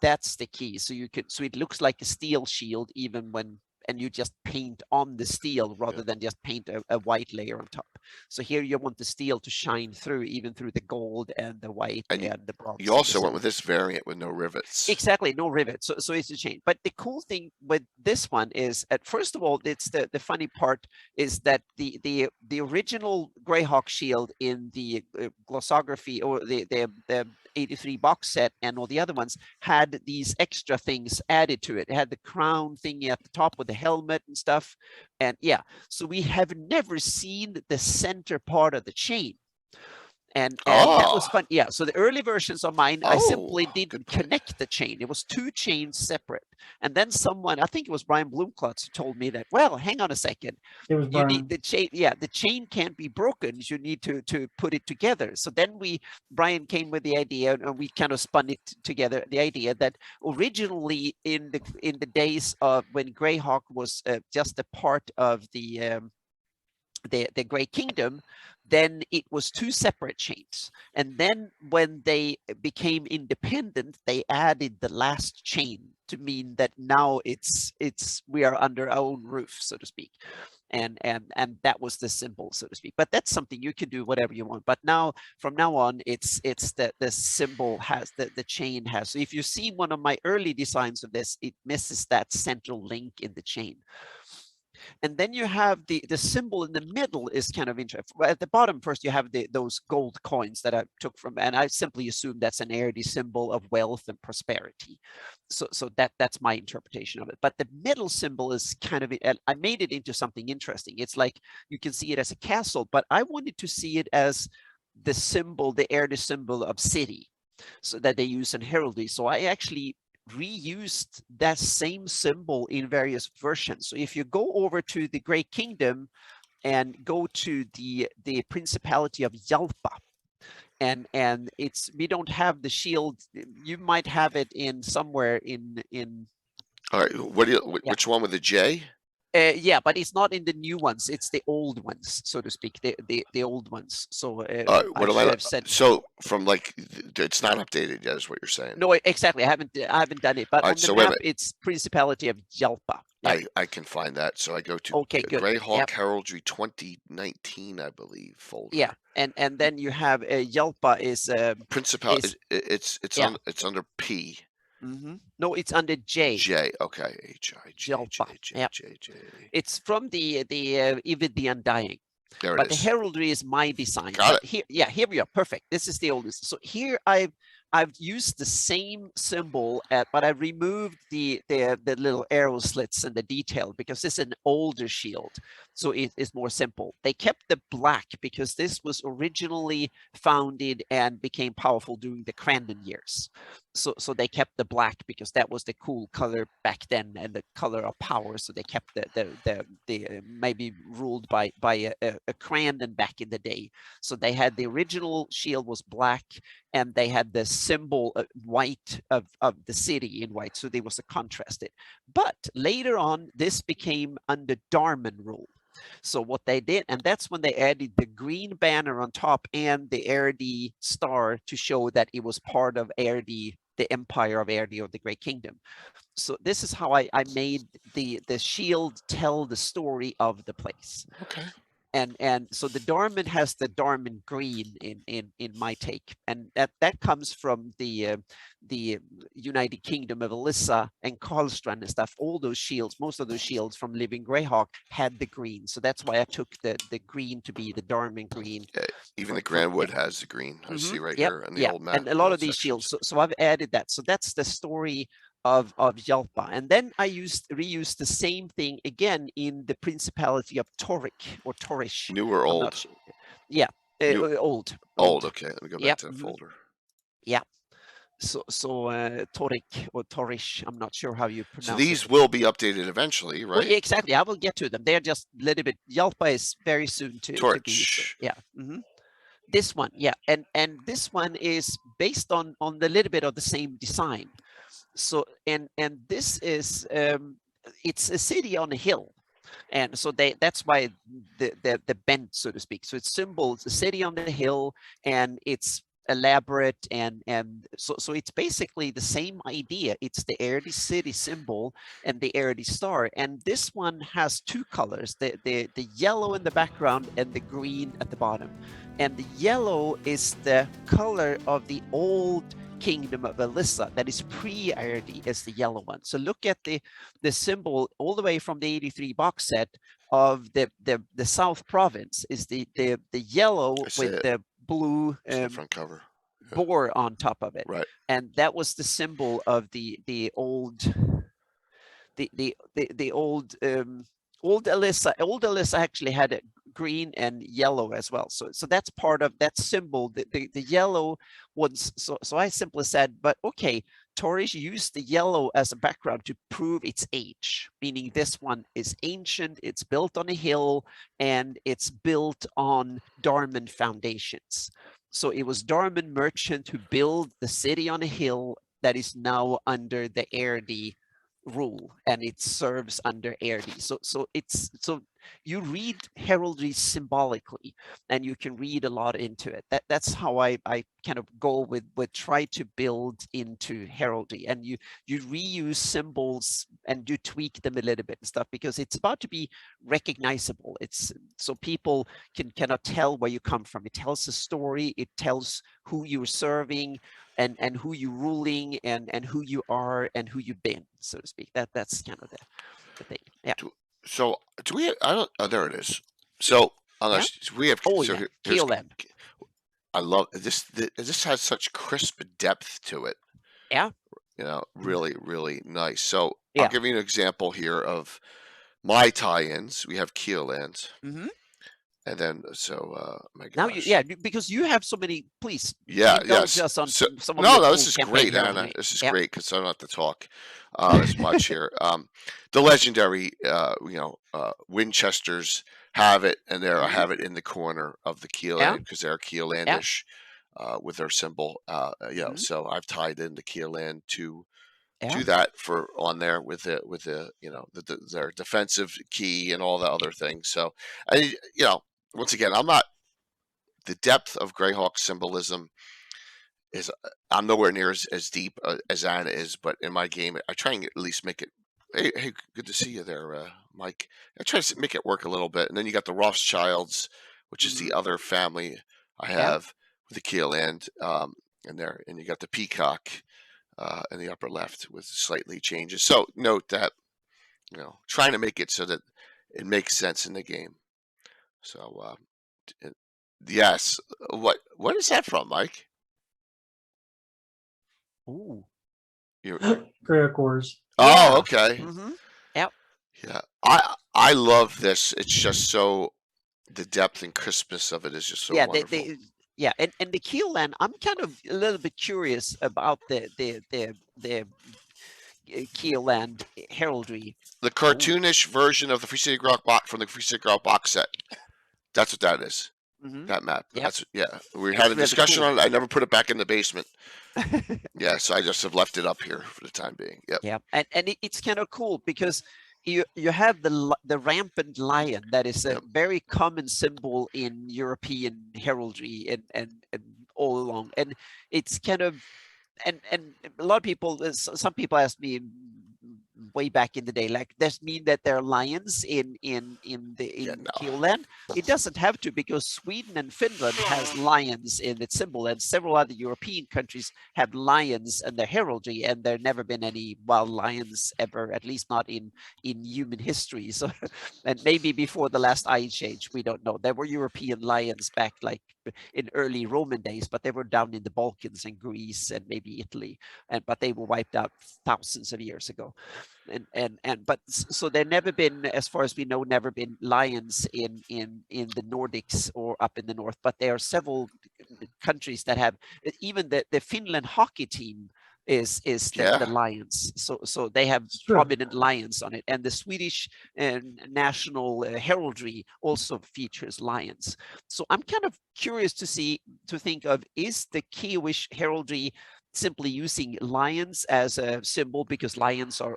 that's the key. So it looks like a steel shield even when, and you just paint on the steel rather than just paint a white layer on top. So here you want the steel to shine through, even through the gold and the white And and the bronze. You also went with this variant with no rivets. Exactly, no rivets. So it's a chain. But the cool thing with this one is, at first of all, it's the funny part is that the original Greyhawk shield in the glossography, or the 83 box set and all the other ones, had these extra things added to it. It had the crown thingy at the top with the helmet and stuff. And yeah, so we have never seen the center part of the chain. And that was fun. Yeah, so the early versions of mine, I simply didn't connect the chain. It was two chains separate. And then someone, I think it was Brian Bloomklotz, told me that, well, hang on a second. It was You Brian. need the chain. Yeah, the chain can't be broken. You need to put it together. So then Brian came with the idea, and we kind of spun it together. The idea that originally in the days of when Greyhawk was just a part of the Grey Kingdom, then it was two separate chains. And then when they became independent, they added the last chain to mean that now we are under our own roof, so to speak. And that was the symbol, so to speak. But that's something you can do whatever you want. But now, from now on, it's the symbol has the chain has. So if you see one of my early designs of this, it misses that central link in the chain. And then you have the symbol in the middle is kind of interesting. At the bottom, first you have those gold coins that I took from, and I simply assume that's an Airdrie symbol of wealth and prosperity. So that's my interpretation of it. But the middle symbol is kind of, I made it into something interesting. It's like you can see it as a castle, but I wanted to see it as the symbol, the Airdrie symbol of city, so that they use in heraldry. So I actually reused that same symbol in various versions. So if you go over to the Grey Kingdom and go to the Principality of Yalpa, and we don't have the shield. You might have it in somewhere in. All right, which one with the J? Yeah, but it's not in the new ones. It's the old ones, so to speak. The old ones. So What I am should have said. So from like it's not updated yet, is what you're saying? No, exactly. I haven't done it. But on the map, it's Principality of Yalpa. Yeah. I can find that. So I go to Greyhawk Heraldry 2019, I believe, folder. Yeah, and then you have Yalpa is Principality. It's under P. Mm-hmm. No, it's under J. J. Okay. J. It's from the Even the Undying. There it is. But the heraldry is my design. Got it. Here we are. Perfect. This is the oldest. So here I've used the same symbol, but I removed the little arrow slits and the detail because this is an older shield, so it is more simple. They kept the black because this was originally founded and became powerful during the Crandon years. So they kept the black because that was the cool color back then and the color of power. So they kept the maybe ruled by a Crandon back in the day. So they had the original shield was black, and they had the symbol white of the city in white. So there was a contrasted. But later on, this became under Darman rule. So what they did, and that's when they added the green banner on top and the Airdrie star to show that it was part of Airdrie, the Empire of Airdrie, or the Great Kingdom. So this is how I made the shield tell the story of the place. Okay. And so the Darman has the Darman green in my take, and that comes from the United Kingdom of Alyssa and Karlstrand and stuff. All those shields, most of those shields from Living Greyhawk had the green, so that's why I took the green to be the Darman green. Yeah, even the Grandwood has the green. I see right here on the old map. And a lot of these shields. So I've added that. So that's the story of Yalpa. And then I reused the same thing again in the Principality of Toric or Torish. New or old? Sure. Yeah, old. Old, okay. Let me go back to the folder. Yeah. So Toric or Torish, I'm not sure how you pronounce it. So these will be updated eventually, right? Well, exactly. I will get to them. They're just a little bit, Yalpa is very soon to be. Yeah. Mm-hmm. This one, yeah. And this one is based on the little bit of the same design. So and this is it's a city on a hill, and so that's why the bend, so to speak. So it's symbols, a city on the hill, and it's elaborate, and so it's basically the same idea. It's the Erdi city symbol and the Erdi star, and this one has two colors: the yellow in the background and the green at the bottom. And the yellow is the color of the old kingdom of Elissa, that is pre-Erdi, is the yellow one. So look at the symbol all the way from the 83 box set of the South Province is the yellow I see with it. the blue It's the front cover. boar on top of it. Right. And that was the symbol of the old old Elissa. Old Elissa actually had a green and yellow as well. So that's part of that symbol. The yellow ones. So I simply said, but okay, Torish used the yellow as a background to prove its age, meaning this one is ancient, it's built on a hill, and it's built on Darman foundations. So it was Darman merchant who built the city on a hill that is now under the Erdi rule, and it serves under Erdi. So you read heraldry symbolically, and you can read a lot into it. That's how I kind of go with try to build into heraldry, and you reuse symbols and you tweak them a little bit and stuff, because it's about to be recognizable. It's so people can cannot tell where you come from. It tells a story, it tells who you're serving, and who you're ruling, and who you are and who you've been, so to speak. That's kind of the thing. Yeah. So do we? I don't. Oh, there it is. So unless we have. Oh so yeah. here's, KLM. I love this. This has such crisp depth to it. Yeah. You know, really, really nice. So Yeah. I'll give you an example here of my tie-ins. We have Keeland, Mm-hmm. and then so my gosh. Now because you have so many. Please. Yeah. Indulge Yes. us on So, some of no, your no. cool This is campaign great, Anna. heraldry. This is Yeah. great because I don't have to talk as much here. The legendary, Winchesters have it, and there I Mhm. have it in the corner of the Keeland because they're Keelandish with their symbol. Mhm. So I've tied in the Keeland to Yeah. that for on there with the their defensive key and all the other things. So once again, I'm not the depth of Greyhawk symbolism is I'm nowhere near as deep as Anna is, but in my game, I try and at least make it. Hey, good to see you there, Mike. I try to make it work a little bit, and then you got the Rothschilds, which is the other family I have with the Keeland, and there, and you got the Peacock in the upper left with slightly changes. So note that trying to make it so that it makes sense in the game. So yes, what is that from, Mike? Ooh. Greyhawk Wars. Oh, okay. Mm-hmm. Yep. Yeah, I love this. It's just so the depth and crispness of it is just so wonderful. And the Keeland, I'm kind of a little bit curious about the Keeland heraldry. The cartoonish version of the Free City Grok box from the Free City Grok box set. That's what that is. Mm-hmm. That map. Yep. That's we That's had a really discussion cool. on it. I never put it back in the basement. Yeah, so I just have left it up here for the time being. Yep. Yeah, and it's kind of cool because you have the Rampant Lion, that is a very common symbol in European heraldry and all along, and it's kind of and a lot of people, some people ask me way back in the day, like, does it mean that there are lions in Keeland? It doesn't have to, because Sweden and Finland has lions in its symbol, and several other European countries have lions in their heraldry, and there never been any wild lions ever, at least not in human history. So, and maybe before the last ice age, we don't know. There were European lions back like in early Roman days, but they were down in the Balkans and Greece and maybe Italy, but they were wiped out thousands of years ago. But so there never been, as far as we know, never been lions in the Nordics or up in the north. But there are several countries that have, even the Finland hockey team is the lions. So they have prominent lions on it, and the Swedish national heraldry also features lions. So I'm kind of curious to think of, is the Kiewish heraldry simply using lions as a symbol because lions are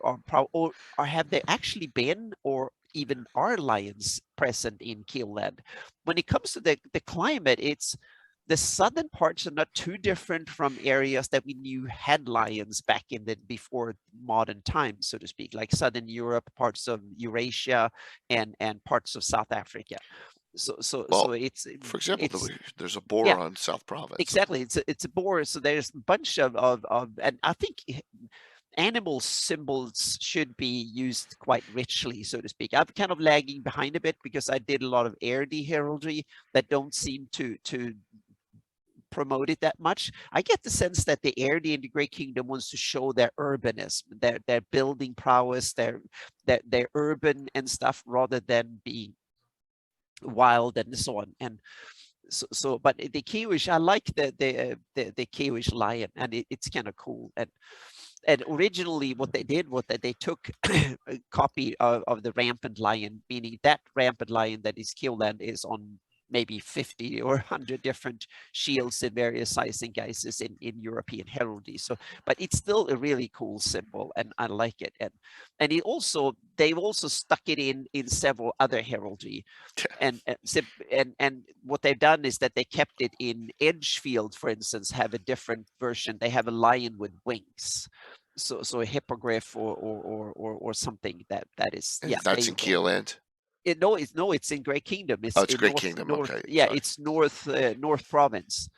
or have they actually been, or even are lions present in Keeland? When it comes to the climate, it's the southern parts are not too different from areas that we knew had lions back in the before modern times, so to speak, like southern Europe, parts of Eurasia, and parts of South Africa. So Well, it's For example, it's there's a boar yeah, on South Province. exactly. It's a boar. So there's a bunch of and I think animal symbols should be used quite richly, so to speak. I'm kind of lagging behind a bit because I did a lot of AirD heraldry that don't seem to promote it that much. I get the sense that the AirD in the Great Kingdom wants to show their urbanism, their building prowess, their urban and stuff, rather than being wild and so on. And but the Kiwish, I like the Kiwish lion, and it's kind of cool. And originally what they did was that they took a copy of the Rampant Lion, meaning that Rampant Lion that is killed and is on maybe 50 or 100 different shields in various sizes and guises in European heraldry. So, but it's still a really cool symbol, and I like it. And they've also stuck it in several other heraldry. And what they've done is that they kept it in Edgefield, for instance, have a different version. They have a lion with wings. So a hippogriff or something that is, yeah. That's in Keeland. It's in Great Kingdom. Oh, it's Great Kingdom. Okay. Yeah, Sorry. it's North Province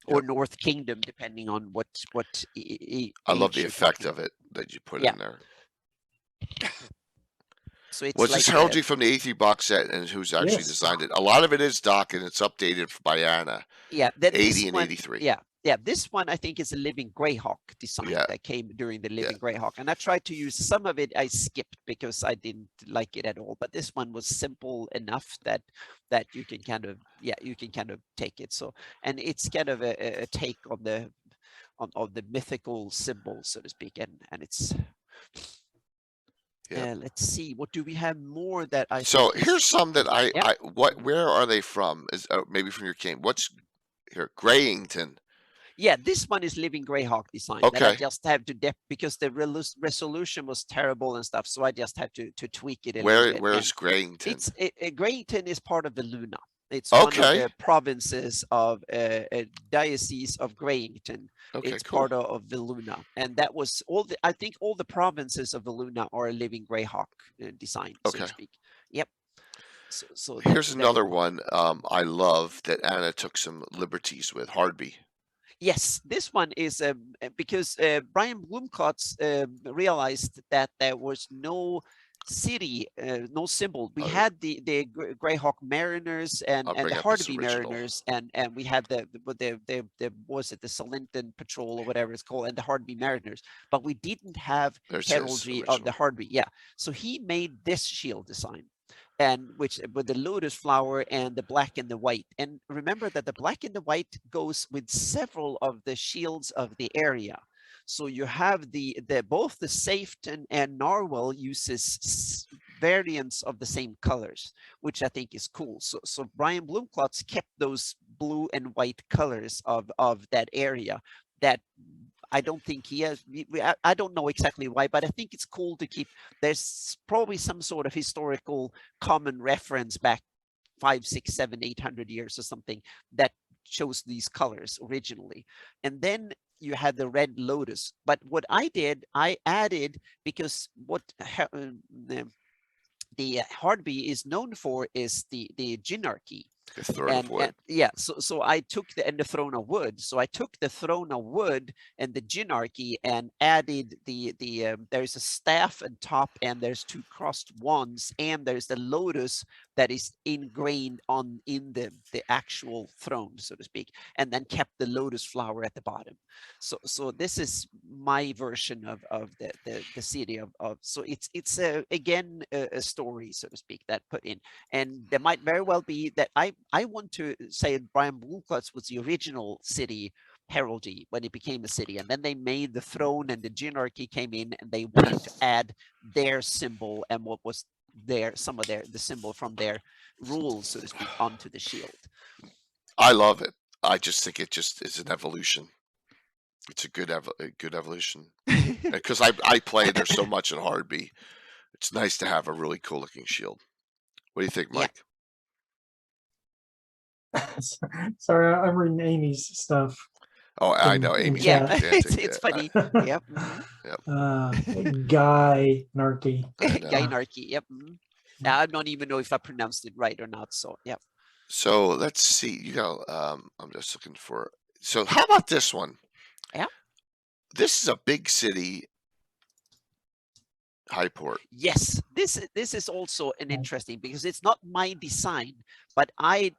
or Yep. North Kingdom, depending on what. I love the effect of it that you put in there. So it's Was like this heraldry from the 83 box set, and who's actually Yes. designed it? A lot of it is Doc, and it's updated by Anna. Yeah, 80 and 83. Yeah, this one I think is a living Greyhawk design that came during the living Greyhawk, and I tried to use some of it. I skipped because I didn't like it at all. But this one was simple enough that you can kind of take it. So, and it's kind of a take on the mythical symbol, so to speak, and it's. Let's see. What do we have more that I? So here's some that where are they from? Is maybe from your game? What's here? Greyington. Yeah, this one is living Greyhawk design. Okay. That I just have to because the resolution was terrible and stuff, so I just have to tweak it a little bit. Where is Greyington? It's Greyington is part of the Luna. It's one of the provinces of a diocese of Greyington. It's part of Viluna, and that was I think all the provinces of Viluna are a living Greyhawk design, so to speak. Yep. So here's another one I love that Anna took some liberties with. Hardby. Yes, this one is because Brian Blumklotz realized that there was no city, no symbol. We had the Greyhawk Mariners and the Hardby Mariners, and we had the was it the Salinton Patrol or whatever it's called, and the Hardby Mariners, but we didn't have heraldry of the Hardby. Yeah, so he made this shield design. And which with the lotus flower and the black and the white. And remember that the black and the white goes with several of the shields of the area. So you have both the Safeton and Narwhal uses variants of the same colors, which I think is cool. So Brian Blumklotz kept those blue and white colors of that area that I don't think he has. I don't know exactly why, but I think it's cool to keep. There's probably some sort of historical common reference back 5, 6, 7, 800 years or something that shows these colors originally. And then you had the red lotus. But what I did, I added, because what the Hardby is known for is the Ginarchy. The throne of wood. So I took the throne of wood. So I took the throne of wood and the Ginarchy and added there's a staff on top, and there's 2 crossed wands, and there's the lotus that is ingrained in the actual throne, so to speak, and then kept the lotus flower at the bottom. So this is my version of the city of so it's again a story, so to speak, that put in. And there might very well be that I want to say Brian Blumklotz was the original city heraldry when it became a city, and then they made the throne and the Ginarchy came in, and they wanted to add their symbol and what was the symbol from their rules, so to speak, onto the shield. I love it. I just think it just is an evolution. It's a good evolution. Because I play there so much in Hardby. It's nice to have a really cool looking shield. What do you think, Mike? Sorry, I'm reading Amy's stuff. Oh, I In- know in Amy's Yeah, chat. fantastic. it's Yeah, funny. Yep. Guy Narky. I know. Gainarchy. Yep. I don't even know if I pronounced it right or not. So yeah. So let's see. You got. I'm just looking for. So how about this one? Yeah. This is a big city. Highport. Yes, this is also an interesting because it's not my design, but I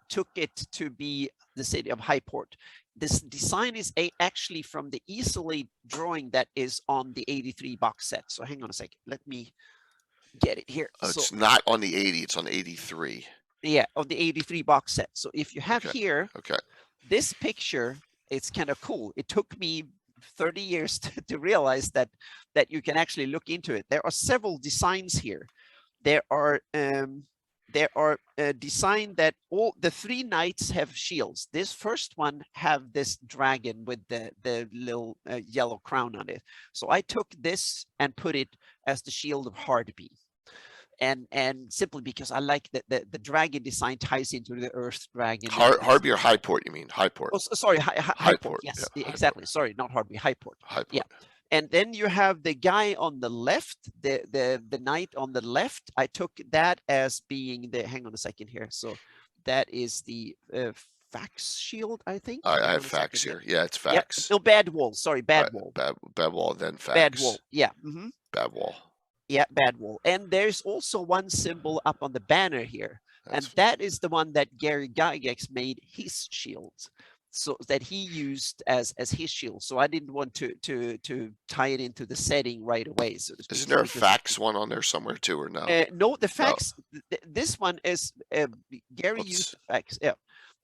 took it to be the city of Highport. This design is actually from the easily drawing that is on the 83 box set. So hang on a second, let me get it here. So It's not on the 80. It's on 83. yeah, on the 83 box set. So if you have Okay. here Okay. this picture, it's kind of cool. It took me 30 years to realize that you can actually look into it. There are several designs here. There are design that all the 3 knights have shields. This first one have this dragon with the little yellow crown on it. So I took this and put it as the shield of Hardby. And simply because I like that the dragon design ties into the earth dragon. Hardby or Highport? You mean Highport? Oh, sorry, Highport. Highport, Yes, yeah, exactly. Sorry, not Hardby, Highport. Highport. Yeah. And then you have the guy on the left, the knight on the left. I took that as being the. Hang on a second here. So that is the fax shield, I think. I have fax here. Yeah, it's fax. No, bad wall. Sorry, bad wall. Bad wall, then fax. Bad wall. Yeah. Bad wall. Yeah, bad wall. And there's also one symbol up on the banner here. And that is the one that Gary Gygax made his shield. So that he used as his shield. So I didn't want to tie it into the setting right away. So Isn't there a fax one on there somewhere too, or no? No, the fax. This one is Gary used fax. Yeah.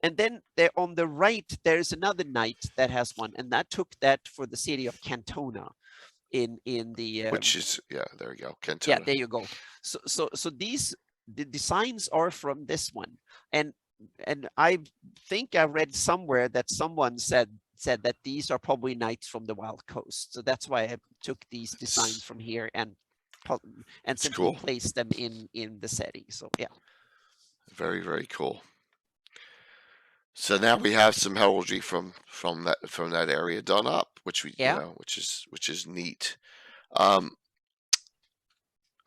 And then there on the right, there's another knight that has one, and that took that for the city of Cantona. In the Which is there you go, Cantona. Yeah, there you go. So the designs are from this one, and I think I read somewhere that someone said that these are probably knights from the Wild Coast. So that's why I took these designs from here and simply placed them in the setting. So yeah, very, very cool. So now we have some heraldry from that area done up, which we which is neat. I'm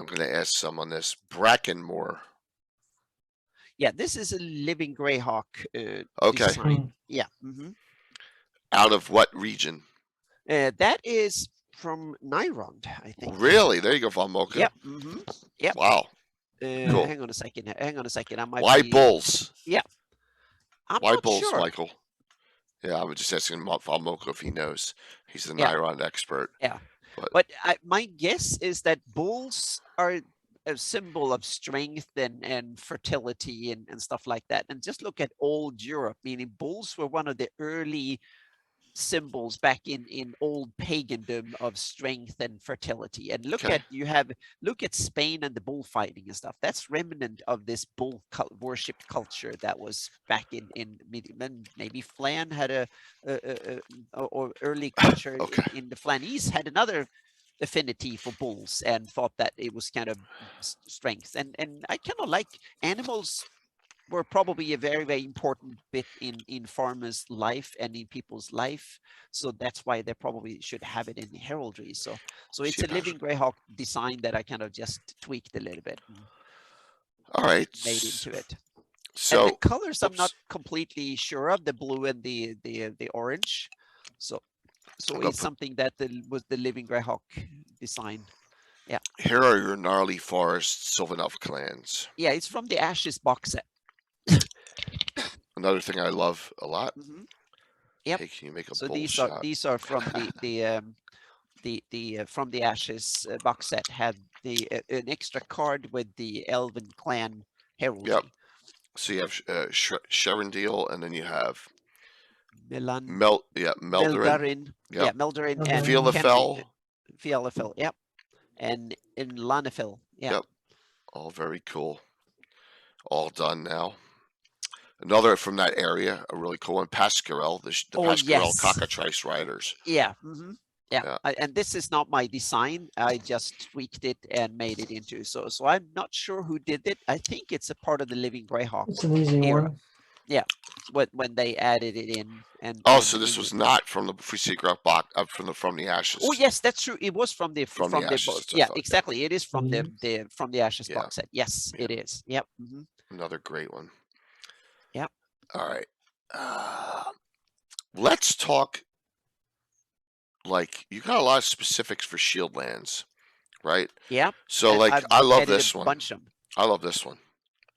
going to ask someone this. Brackenmore. Yeah, this is a living Greyhawk Okay. design. Yeah. Out of what region? That is from Nyrond, I think. Really? There you go, Von Mocha. Yep. Yep. Wow. Cool. Hang on a second. I might. Why bulls? Yeah. Why bulls, sure. Michael? Yeah, I was just asking Von Mocha if he knows. He's the Nyrond expert. Yeah. But my guess is that bulls are a symbol of strength and fertility and stuff like that. And just look at old Europe, meaning bulls were one of the early symbols back in old pagandom of strength and fertility. And look at Spain and the bullfighting and stuff. That's remnant of this bull worship culture that was back in maybe Flan had or early culture in the Flanese had another affinity for bulls and thought that it was kind of strength. And I kind of like animals were probably a very, very important bit in farmers' life and in people's life. So that's why they probably should have it in the heraldry. So it's a living Greyhawk design that I kind of just tweaked a little bit. All right. Made into it. So and the colors I'm not completely sure of, the blue and the orange. So it's something that was the living Greyhawk design. Yeah. Here are your gnarly forest Sylvanelf clans. Yeah, it's from the Ashes box set. Another thing I love a lot. Yep. Hey, can you make a so bull these shot? are from the from the Ashes box set had an extra card with the Elven clan heraldry. Yep. So you have Sherendil, and then you have Meldurin. Meldurin. Yeah, Meldurin and Fialafel. Yep. And in Lanafel. Yeah. Yep. All very cool. All done now. Another from that area, a really cool one, Pasquerel, the Pasquerel Cockatrice Riders. Yeah. Yeah. And this is not my design. I just tweaked it and made it into. So I'm not sure who did it. I think it's a part of the living Greyhawk. It's an easy one. when they added it in. And Oh, and so this in was the, not from the Free Rock box, from the ashes. oh yes, that's true. It was from the From the ashes. Stuff yeah, like exactly. It is from Mhm. the Ashes Yeah. box set. Yes, Yeah. it is. Yep. that. Another great one. Yep. All right. Let's talk. Like, you got a lot of specifics for Shield lands, right? Yep. So, And like, I've I love added a this one. bunch of them. I love this one.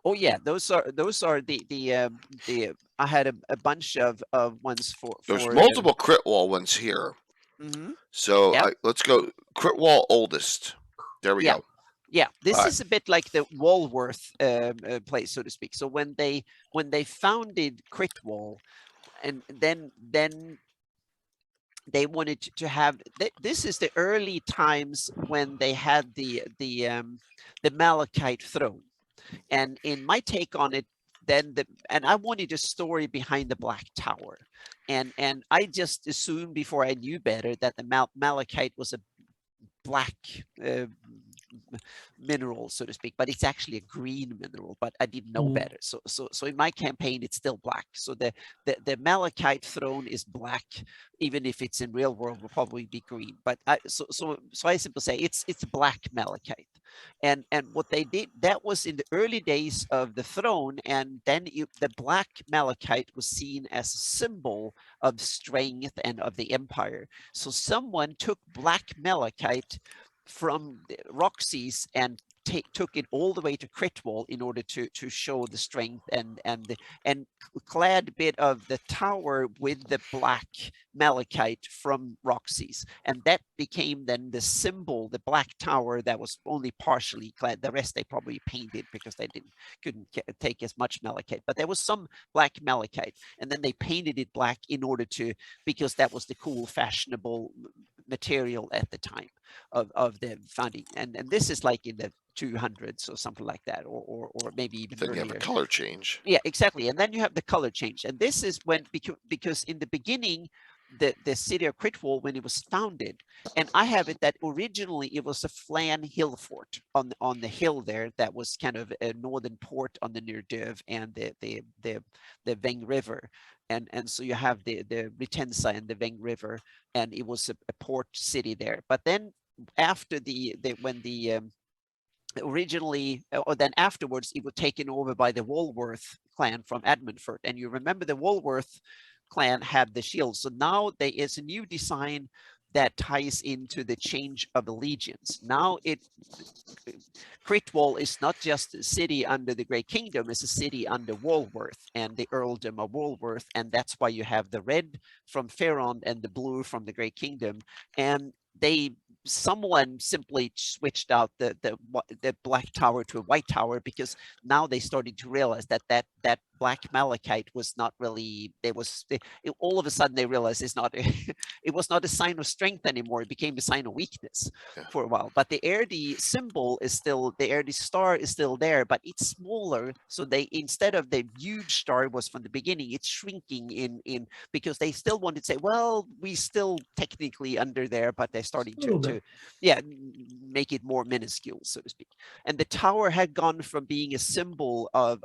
Oh yeah, those are the I had a bunch of ones There's for multiple crit wall ones here. mhm. So Yep. let's go crit wall oldest. There we Yeah. go. Yeah, this Alright. is a bit like the Walworth place, so to speak. So when they founded Critwall, and then they wanted to have this is the early times when they had the Malachite throne, and in my take on it, and I wanted a story behind the Black Tower, and I just assumed before I knew better that the Malachite was a black mineral, so to speak, but it's actually a green mineral. But I didn't know Mhm. better. So in my campaign, it's still black. So the Malachite throne is black, even if it's in real world, will probably be green. But so I simply say it's black Malachite, and what they did, that was in the early days of the throne, and then the black Malachite was seen as a symbol of strength and of the empire. So someone took black Malachite from the Roxy's and took it all the way to Critwall in order to show the strength and clad a bit of the tower with the black Malachite from Roxy's, and that became then the symbol, the black tower that was only partially clad. The rest they probably painted because they couldn't take as much Malachite, but there was some black Malachite, and then they painted it black in order to, because that was the cool fashionable material at the time of the founding, and this is like in the 200s or something like that, or maybe even Then you have a earlier. color change. Yeah, exactly. And then you have the color change, and this is when, because in the beginning, the city of Critwall, when it was founded, and I have it that originally it was a Flan hill fort on the hill there, that was kind of a northern port on the near Dove and the Veng River, and so you have the Ritensa and the Veng River, and it was a port city there. But then after when the originally, or then afterwards, it was taken over by the Walworth clan from Edmundford. And you remember the Walworth clan had the shield. So now there is a new design that ties into the change of allegiance. Now Critwall is not just a city under the Great Kingdom, it's a city under Walworth and the earldom of Walworth. And that's why you have the red from Ferron and the blue from the Great Kingdom. And someone simply switched out the black tower to a white tower, because now they started to realize that black Malachite was not really, all of a sudden they realized it was not a sign of strength anymore. It became a sign of weakness for a while. But the Erdi symbol is still, the Erdi star is still there, but it's smaller. So they, instead of the huge star was from the beginning, it's shrinking in because they still wanted to say, well, we still technically under there, but they're starting to make it more minuscule, so to speak. And the tower had gone from being a symbol of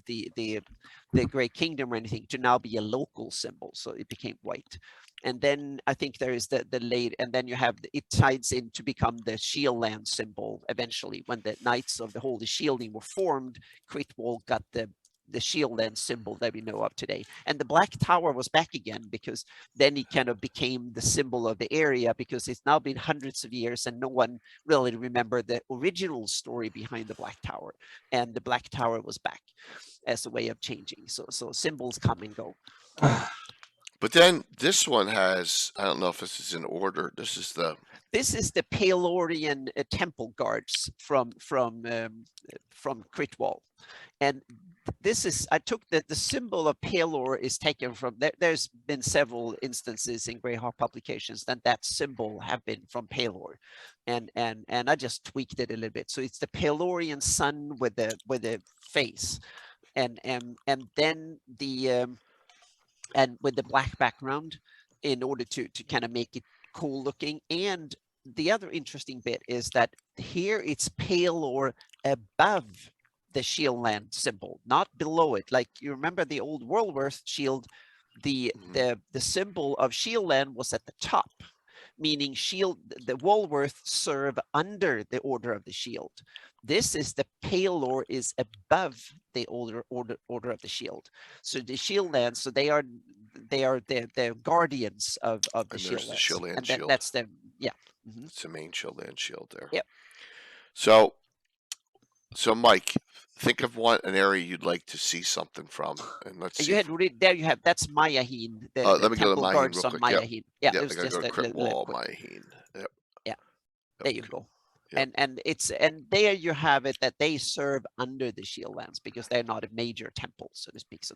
the Great Kingdom or anything to now be a local symbol. So it became white. And then I think there is the late, and then you have it ties in to become the shield land symbol eventually. When the Knights of the Holy Shielding were formed, Critwall got the shield land symbol that we know of today. And the Black Tower was back again, because then it kind of became the symbol of the area, because it's now been hundreds of years and no one really remembered the original story behind the Black Tower. And the Black Tower was back as a way of changing. So symbols come and go. But then this one has, I don't know if this is in order. This is the Palorian temple guards from Critwall. And this is, I took the symbol of Palor is taken from, there's been several instances in Greyhawk publications that symbol have been from Palor. And I just tweaked it a little bit. So it's the Palorian sun with the face. And then and with the black background, in order to kind of make it cool looking. And the other interesting bit is that here it's Palor above the shield land symbol, not below it. Like you remember the old Worldworth shield, the symbol of shield land was at the top, meaning the Walworth serve under the Order of the Shield. This is the Palor is above the order of the Shield. So the shield lands, so they are the guardians of the And shield there's the lands. shield land And shield. that's the It's the main shield land shield there. Yep. So Mike, think of an area you'd like to see something from, and let's see. You had there you have that's Mayaheen. The Let me go to temple Mayaheen guards real on quick. Yep. Mayaheen. Yeah, Yep, it was I gotta just go to a Crypt little Wall, quick. Mayaheen. Yep. Yeah. Yep, There you cool. go. Yep. And there you have it, that they serve under the shield lands because they're not a major temple, so to speak. So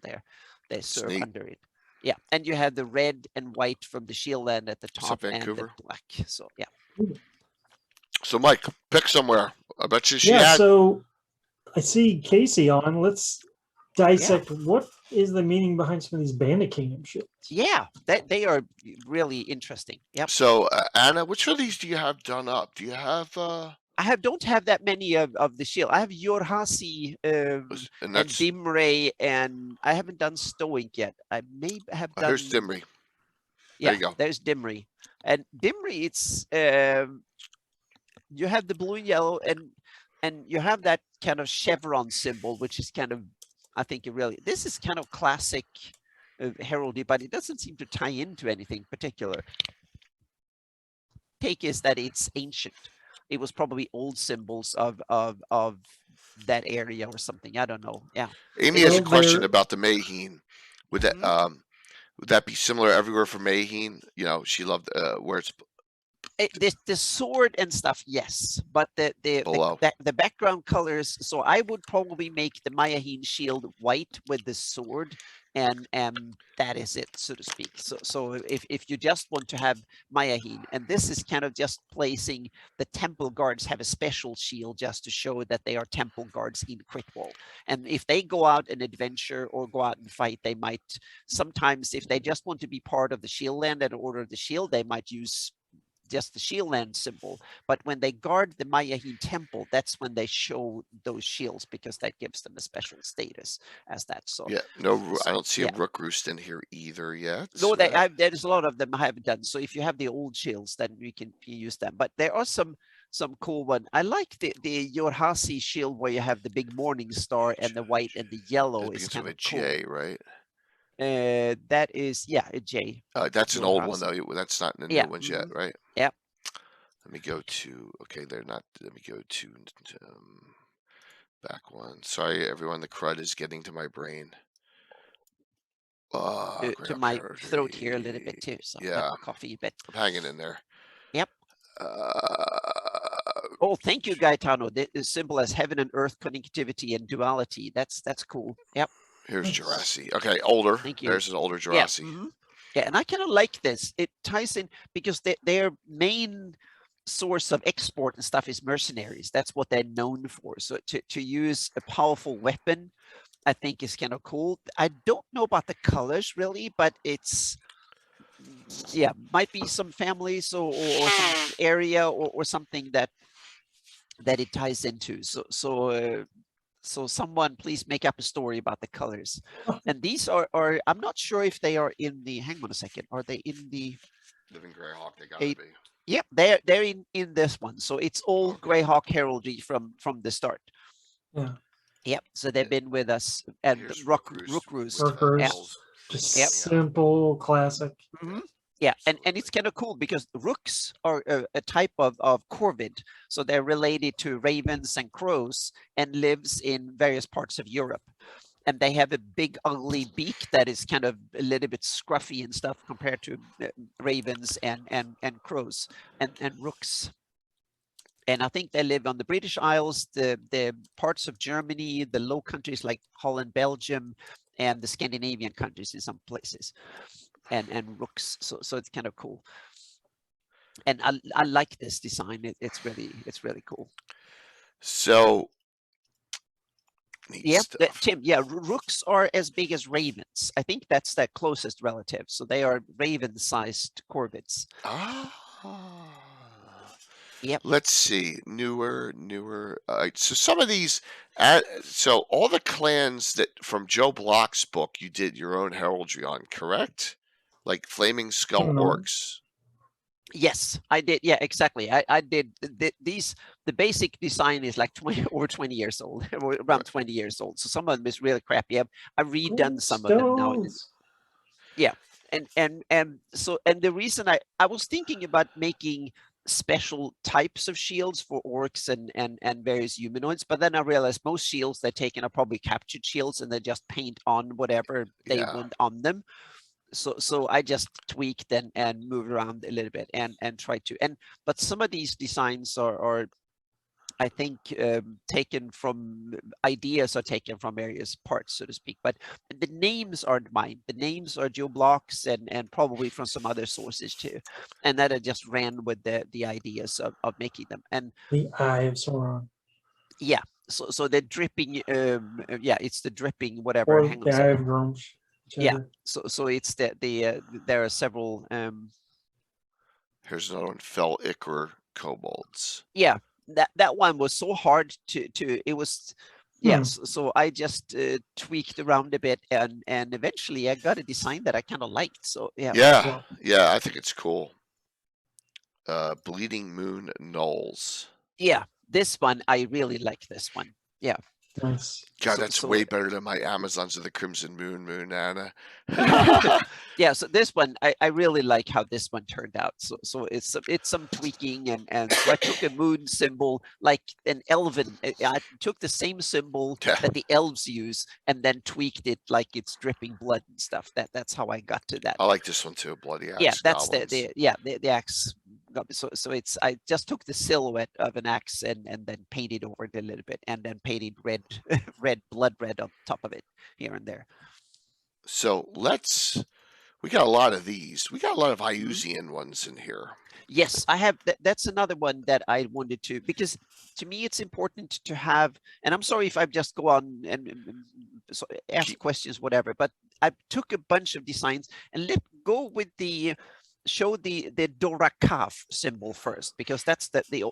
they serve neat. under it. Yeah, and you have the red and white from the shield land at the What's up, top and the Vancouver? black. So yeah. So Mike, pick somewhere. I bet you she Yeah, had. so I see Casey on. Let's dissect what is the meaning behind some of these Bandit Kingdom shields. Yeah, they are really interesting. Yep. So Anna, which of these do you have done up? Do you have? Don't have that many of the shield. I have Yorhasi And and that's Dimray, and I haven't done Stoic yet. I may have done. here's Dimry. Yeah, There you go. There's Dimry, and Dimry. It's you have the blue and yellow, and you have that kind of chevron symbol, which is kind of, I think, this is kind of classic heraldry, but it doesn't seem to tie into anything particular. Take is that it's ancient. It was probably old symbols of that area or something. I don't know. Yeah. Amy has a Well, question there- about the Mayheen. Would that be similar everywhere for Mayheen? You know, she loved where it's The sword and stuff, yes, but below. the background colors. So I would probably make the Mayaheen shield white with the sword, and that is it, so to speak. So if you just want to have Mayaheen, and this is kind of just placing the temple guards have a special shield just to show that they are temple guards in Critwall, and if they go out and adventure or go out and fight, they might sometimes, if they just want to be part of the shield land and Order of the Shield, they might use just the shield land symbol. But when they guard the Mayaheen temple, that's when they show those shields, because that gives them a special status as that. So Yeah, no, I don't see yeah. a Rook Roost in here either yet. No, right? there's a lot of them I haven't done. So if you have the old shields, then you can use them. But there are some cool one. I like the Yorhasi shield where you have the big morning star and the white and the yellow. It Is begins kind with of a cool. J, right? That is a J. That's an old one Yorhasi. though. That's not in the Yeah, new ones yet, right? Yep. Let me go to. Okay, they're not. Let me go to back one. Sorry, everyone. The crud is getting to my brain. To Greyhawk my Heraldry. throat here a little bit too. So Yeah. coffee a bit. I'm hanging in there. Yep. Oh, thank you, Gaetano. The symbol as heaven and earth connectivity and duality. That's cool. Yep. Here's Nice. Jurassic. Okay, older. Thank you. There's an older Yeah. Jurassic. Yeah, and I kind of like this. It ties in because their main source of export and stuff is mercenaries. That's what they're known for. So to use a powerful weapon, I think is kind of cool. I don't know about the colors really, but it's might be some families or some area or something that it ties into. So someone please make up a story about the colors. And these are I'm not sure if they are in the, hang on a second, are they in the Living Greyhawk, they gotta Eight. be. Yep, they're in this one. So it's all Okay. Greyhawk heraldry from the start. Yeah. Yep, so they've been with us, and Here's Rook Roost Roost. with Rook Roost. temples Just Yep. hanging out. simple, classic. Yeah, and Absolutely. it's kind of cool because rooks are a type of corvid, so they're related to ravens and crows and lives in various parts of Europe. And they have a big ugly beak that is kind of a little bit scruffy and stuff compared to ravens and crows and rooks. And I think they live on the British Isles, the parts of Germany, the Low Countries like Holland, Belgium, and the Scandinavian countries in some places. And rooks, so it's kind of cool. And I like this design. It's really cool. So neat Yeah, stuff. Tim. Yeah, rooks are as big as ravens. I think that's their closest relative. So they are raven-sized corvids. Ah. Yep. Let's see, newer. All right, so some of these, so all the clans that from Joe Block's book, you did your own heraldry on, correct? Like Flaming Skull No. Orcs. Yes, I did. Yeah, exactly. I did these. The basic design is like 20 over 20 years old, or around 20 years old. So some of them is really crappy. I've redone some of them now. Yeah, and so the reason I was thinking about making special types of shields for orcs and various humanoids, but then I realized most shields they're taken are probably captured shields, and they just paint on whatever they Yeah. want on them. So I just tweaked and moved around a little bit and tried to but some of these designs are I think taken from ideas are taken from various parts, so to speak. But the names aren't mine. The names are Joe Block's and probably from some other sources too. And that I just ran with the ideas of making them. And The Eye of Sauron. yeah, so the dripping yeah, it's the dripping whatever. Or Hang on the a Eye second. of Grunge. Yeah. Whichever. So it's the there are several Here's another one, Fell Ichor Kobolds. yeah, that one was so hard to it was yes, so I just tweaked around a bit and eventually I got a design that I kind of liked. So yeah. Yeah, I think it's cool. Bleeding Moon Knolls. Yeah, this one I really like this one. Yeah. Nice. God, So- that's so- way better than my Amazons of the Crimson Moon, Anna. Yeah, so this one I really like how this one turned out. So it's some tweaking and so I took a moon symbol like an elven. I took the same symbol Yeah. that the elves use and then tweaked it like it's dripping blood and stuff. That's how I got to that. I like this one too, Bloody Axe Yeah, that's Goblins. the axe. So it's I just took the silhouette of an axe and then painted over it a little bit and then painted red blood red on top of it here and there. So we got a lot of these. We got a lot of Iusian ones in here. Yes, I have. That's another one that I wanted to, because to me it's important to have. And I'm sorry if I just go on and so ask questions, whatever. But I took a bunch of designs and let go with show the Dorakaf symbol first, because that's the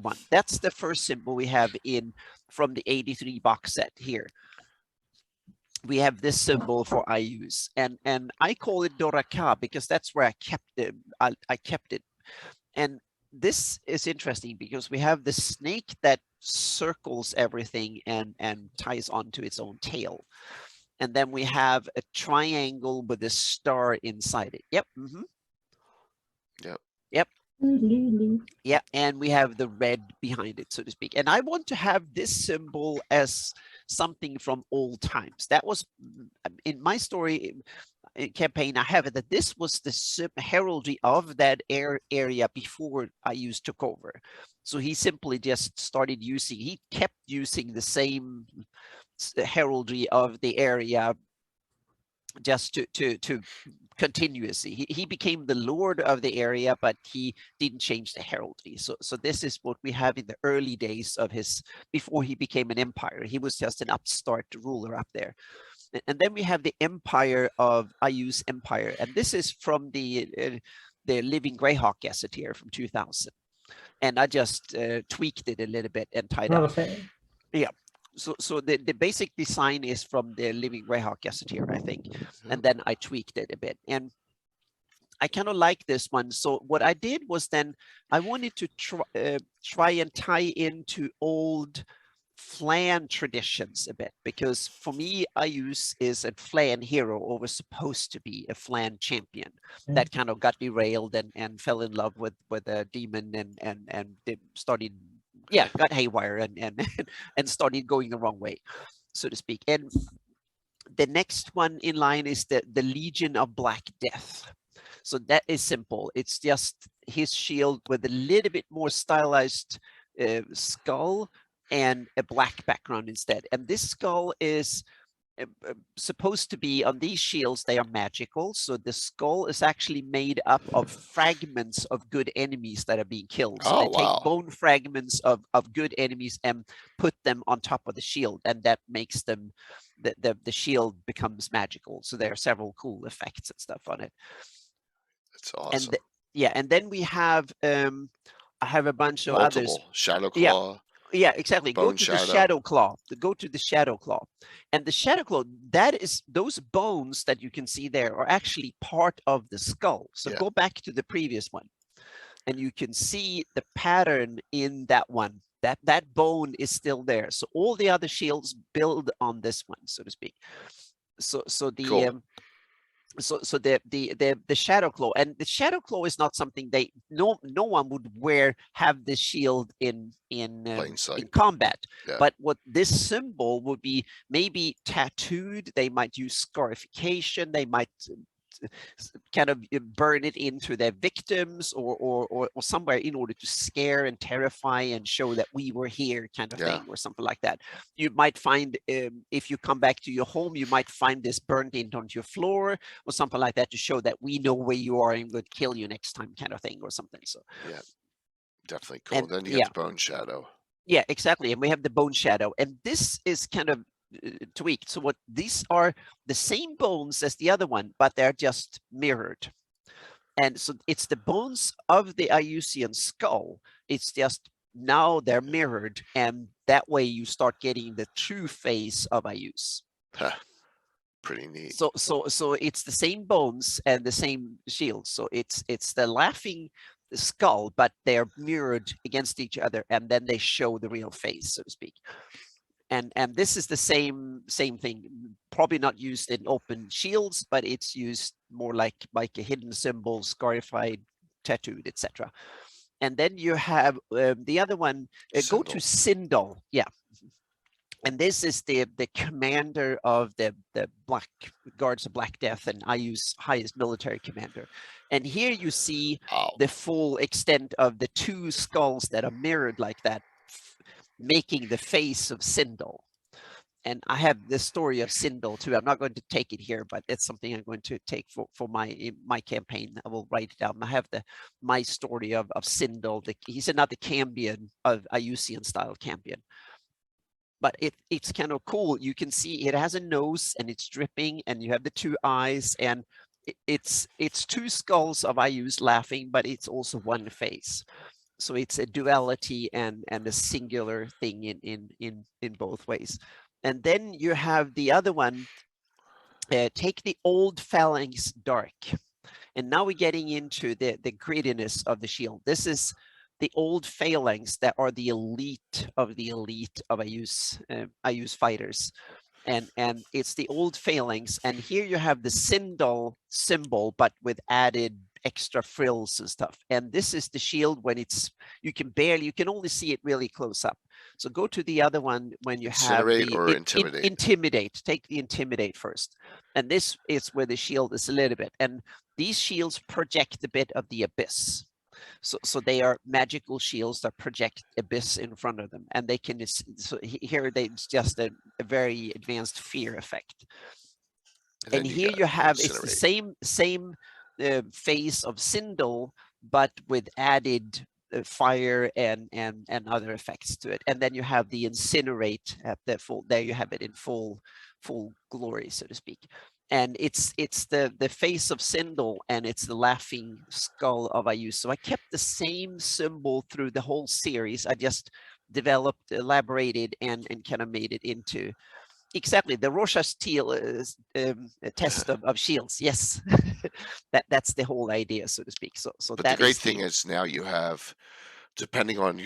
one. That's the first symbol we have from the 83 box set here. We have this symbol for I use, and I call it Doraka because that's where I kept it. I kept it, and this is interesting because we have the snake that circles everything and ties onto its own tail, and then we have a triangle with a star inside it. Yep. Mm-hmm. Yep. Yeah, and we have the red behind it, so to speak. And I want to have this symbol as something from old times. That was in my story campaign. I have it that this was the heraldry of that area before I took over. So he simply just started using. He kept using the same heraldry of the area, just to continuously. He became the lord of the area, but he didn't change the heraldry. So this is what we have in the early days of before he became an empire. He was just an upstart ruler up there. And then we have the empire of Ayu's empire, and this is from the Living Greyhawk Gazetteer from 2000. And I just tweaked it a little bit and tied Not up. a fan. Yeah. So the basic design is from the Living Greyhawk Gazetteer, I think, and then I tweaked it a bit, and I kind of like this one. So what I did was then I wanted to try and tie into old flan traditions a bit, because for me, Ayus is a flan hero, or was supposed to be a flan champion that kind of got derailed and fell in love with a demon and started. Yeah, got haywire and started going the wrong way, so to speak. And the next one in line is the Legion of Black Death. So that is simple. It's just his shield with a little bit more stylized skull and a black background instead. And this skull is supposed to be, on these shields, they are magical. So the skull is actually made up of fragments of good enemies that are being killed. So they take bone fragments of good enemies and put them on top of the shield, and that makes them the shield becomes magical. So there are several cool effects and stuff on it. That's awesome. And and then we have I have a bunch of others. Multiple. Shadow Yeah. Claw. Yeah, exactly. Go Bone to the Shadow. Shadow Claw. Go to the Shadow Claw. And the Shadow Claw, that is those bones that you can see there are actually part of the skull. So Yeah. go back to the previous one. And you can see the pattern in that one. That bone is still there. So all the other shields build on this one, so to speak. So the Cool. so the Shadow Claw, and the Shadow Claw is not something no one would have this shield in Plain sight. combat. Yeah. But what this symbol would be maybe tattooed. They might use scarification. They might kind of burn it into their victims or somewhere in order to scare and terrify and show that we were here, kind of Yeah. thing, or something like that. You might find if you come back to your home, you might find this burnt in onto your floor or something like that to show that we know where you are and would kill you next time, kind of thing, or something. So Yeah, definitely cool. and Then you have the Bone Shadow. yeah, exactly. And we have the Bone Shadow, and this is kind of tweaked. So what these are the same bones as the other one, but they're just mirrored. And so it's the bones of the Ayusian skull. It's just now they're mirrored, and that way you start getting the true face of Ayus. Pretty neat. So it's the same bones and the same shields. So it's the laughing skull, but they're mirrored against each other, and then they show the real face, so to speak. And this is the same thing, probably not used in open shields, but it's used more like a hidden symbol, scarified, tattooed, etc. And then you have the other one. Go to Sindel. Yeah. And this is the commander of the Black Guards of Black Death, and Ayu's highest military commander. And here you see the full extent of the two skulls that are mirrored like that, making the face of Sindel. And I have the story of Sindel too. I'm not going to take it here, but it's something I'm going to take for my campaign. I will write it down. I have my story of Sindel. He's another campion of Ayusian style campion. But it's kind of cool. You can see it has a nose and it's dripping, and you have the two eyes, and it's two skulls of Ayus laughing, but it's also one face. So it's a duality and a singular thing in both ways. And then you have the other one. Take the old phalanx dark, and now we're getting into the grittiness of the shield. This is the old phalanx that are the elite of Ayus fighters. And it's the old phalanx, and here you have the Sindel symbol, but with added extra frills and stuff. And this is the shield when you can only see it really close up. So go to the other one when you Incinerate have or Intimidate? Intimidate. Take the Intimidate first. And this is where the shield is a little bit. And these shields project a bit of the abyss. So they are magical shields that project abyss in front of them, and they can. So here it's just a very advanced fear effect. And here you have it's the same phase of Sindel, but with added fire and other effects to it. And then you have the Incinerate at the full. There you have it in full glory, so to speak. And it's the face of Sindel, and it's the laughing skull of Ayus. So I kept the same symbol through the whole series. I just developed, elaborated, and kind of made it into exactly the Rorschach's test of shields. Yes, that's the whole idea, so to speak. So but the great thing is now you have, depending on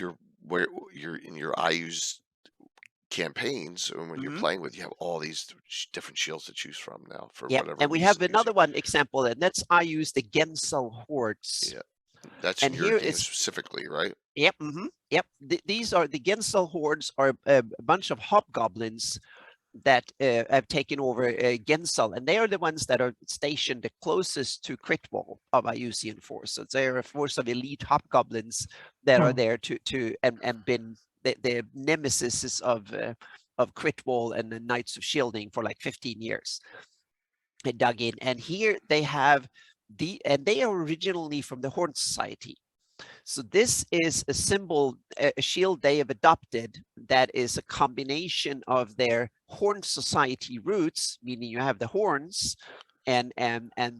where you're in your Ayus campaigns, and when you're playing with, you have all these different shields to choose from now for whatever. And we have another one example, and that's I use the Gensel hordes. Yeah, that's in your game specifically, right? Yep. Yep. These are the Gensel hordes, are a bunch of hobgoblins that have taken over Gensel, and they are the ones that are stationed the closest to Critwall of Ayusian force. So they're a force of elite hobgoblins that are there and been the nemesis of Critwall and the Knights of Shielding for like 15 years. They dug in, and here they have and they are originally from the Horn Society. So this is a symbol, a shield they have adopted that is a combination of their Horn Society roots, meaning you have the horns, and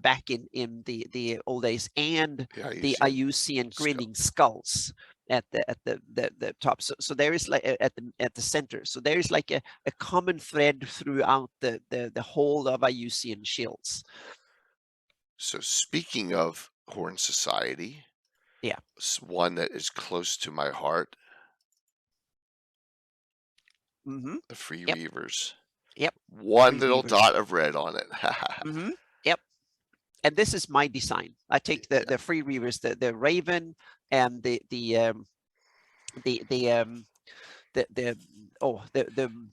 back in the old days, and the Ayusian grinning skulls. at the top. So there is like at the center. So there is like a common thread throughout the whole of Ayusian shields. So speaking of Horn Society, Yeah. one that is close to my heart, Mm-hmm. the Free Yep. Reavers. Yep. One Free little Reavers. dot of red on it. Mm-hmm. Yep. And this is my design. I take the Free Reavers, the Raven, and the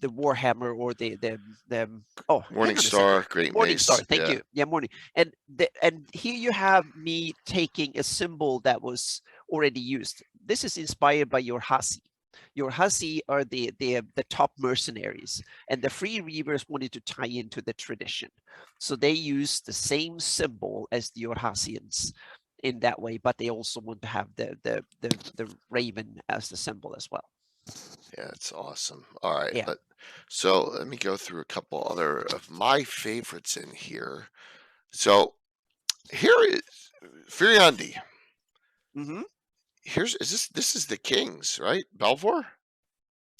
Warhammer, or the Morning hang on a Star, second. Great Morning Mace. Star, thank you. Yeah, Morning. And here you have me taking a symbol that was already used. This is inspired by your Hasi. Your Hasi are the top mercenaries, and the Free Reavers wanted to tie into the tradition, so they used the same symbol as the Orhasians in that way, but they also want to have the raven as the symbol as well. Yeah, it's awesome. All right, Yeah. so let me go through a couple other of my favorites in here. So here is Furiandi. Mm-hmm. This is the Kings, right? Belvoir?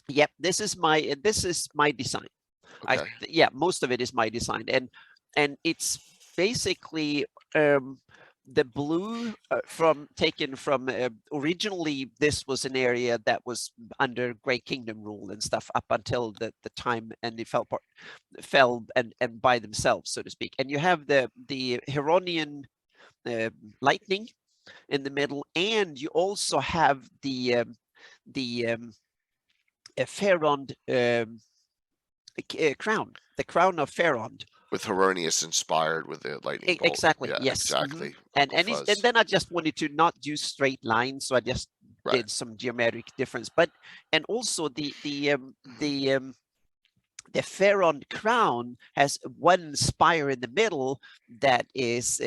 Yep, this is my design. Okay. Yeah, most of it is my design, and it's basically the blue taken from originally this was an area that was under Great Kingdom rule and stuff up until the time, and it fell and by themselves, so to speak. And you have the Heronian lightning in the middle, and you also have the Ferond crown, the crown of Ferond. With Heronius inspired with the lightning bolt. Exactly. Yeah, Yes. exactly. And then I just wanted to not use straight lines, so I just did some geometric difference. But and also the Ferond crown has one spire in the middle that is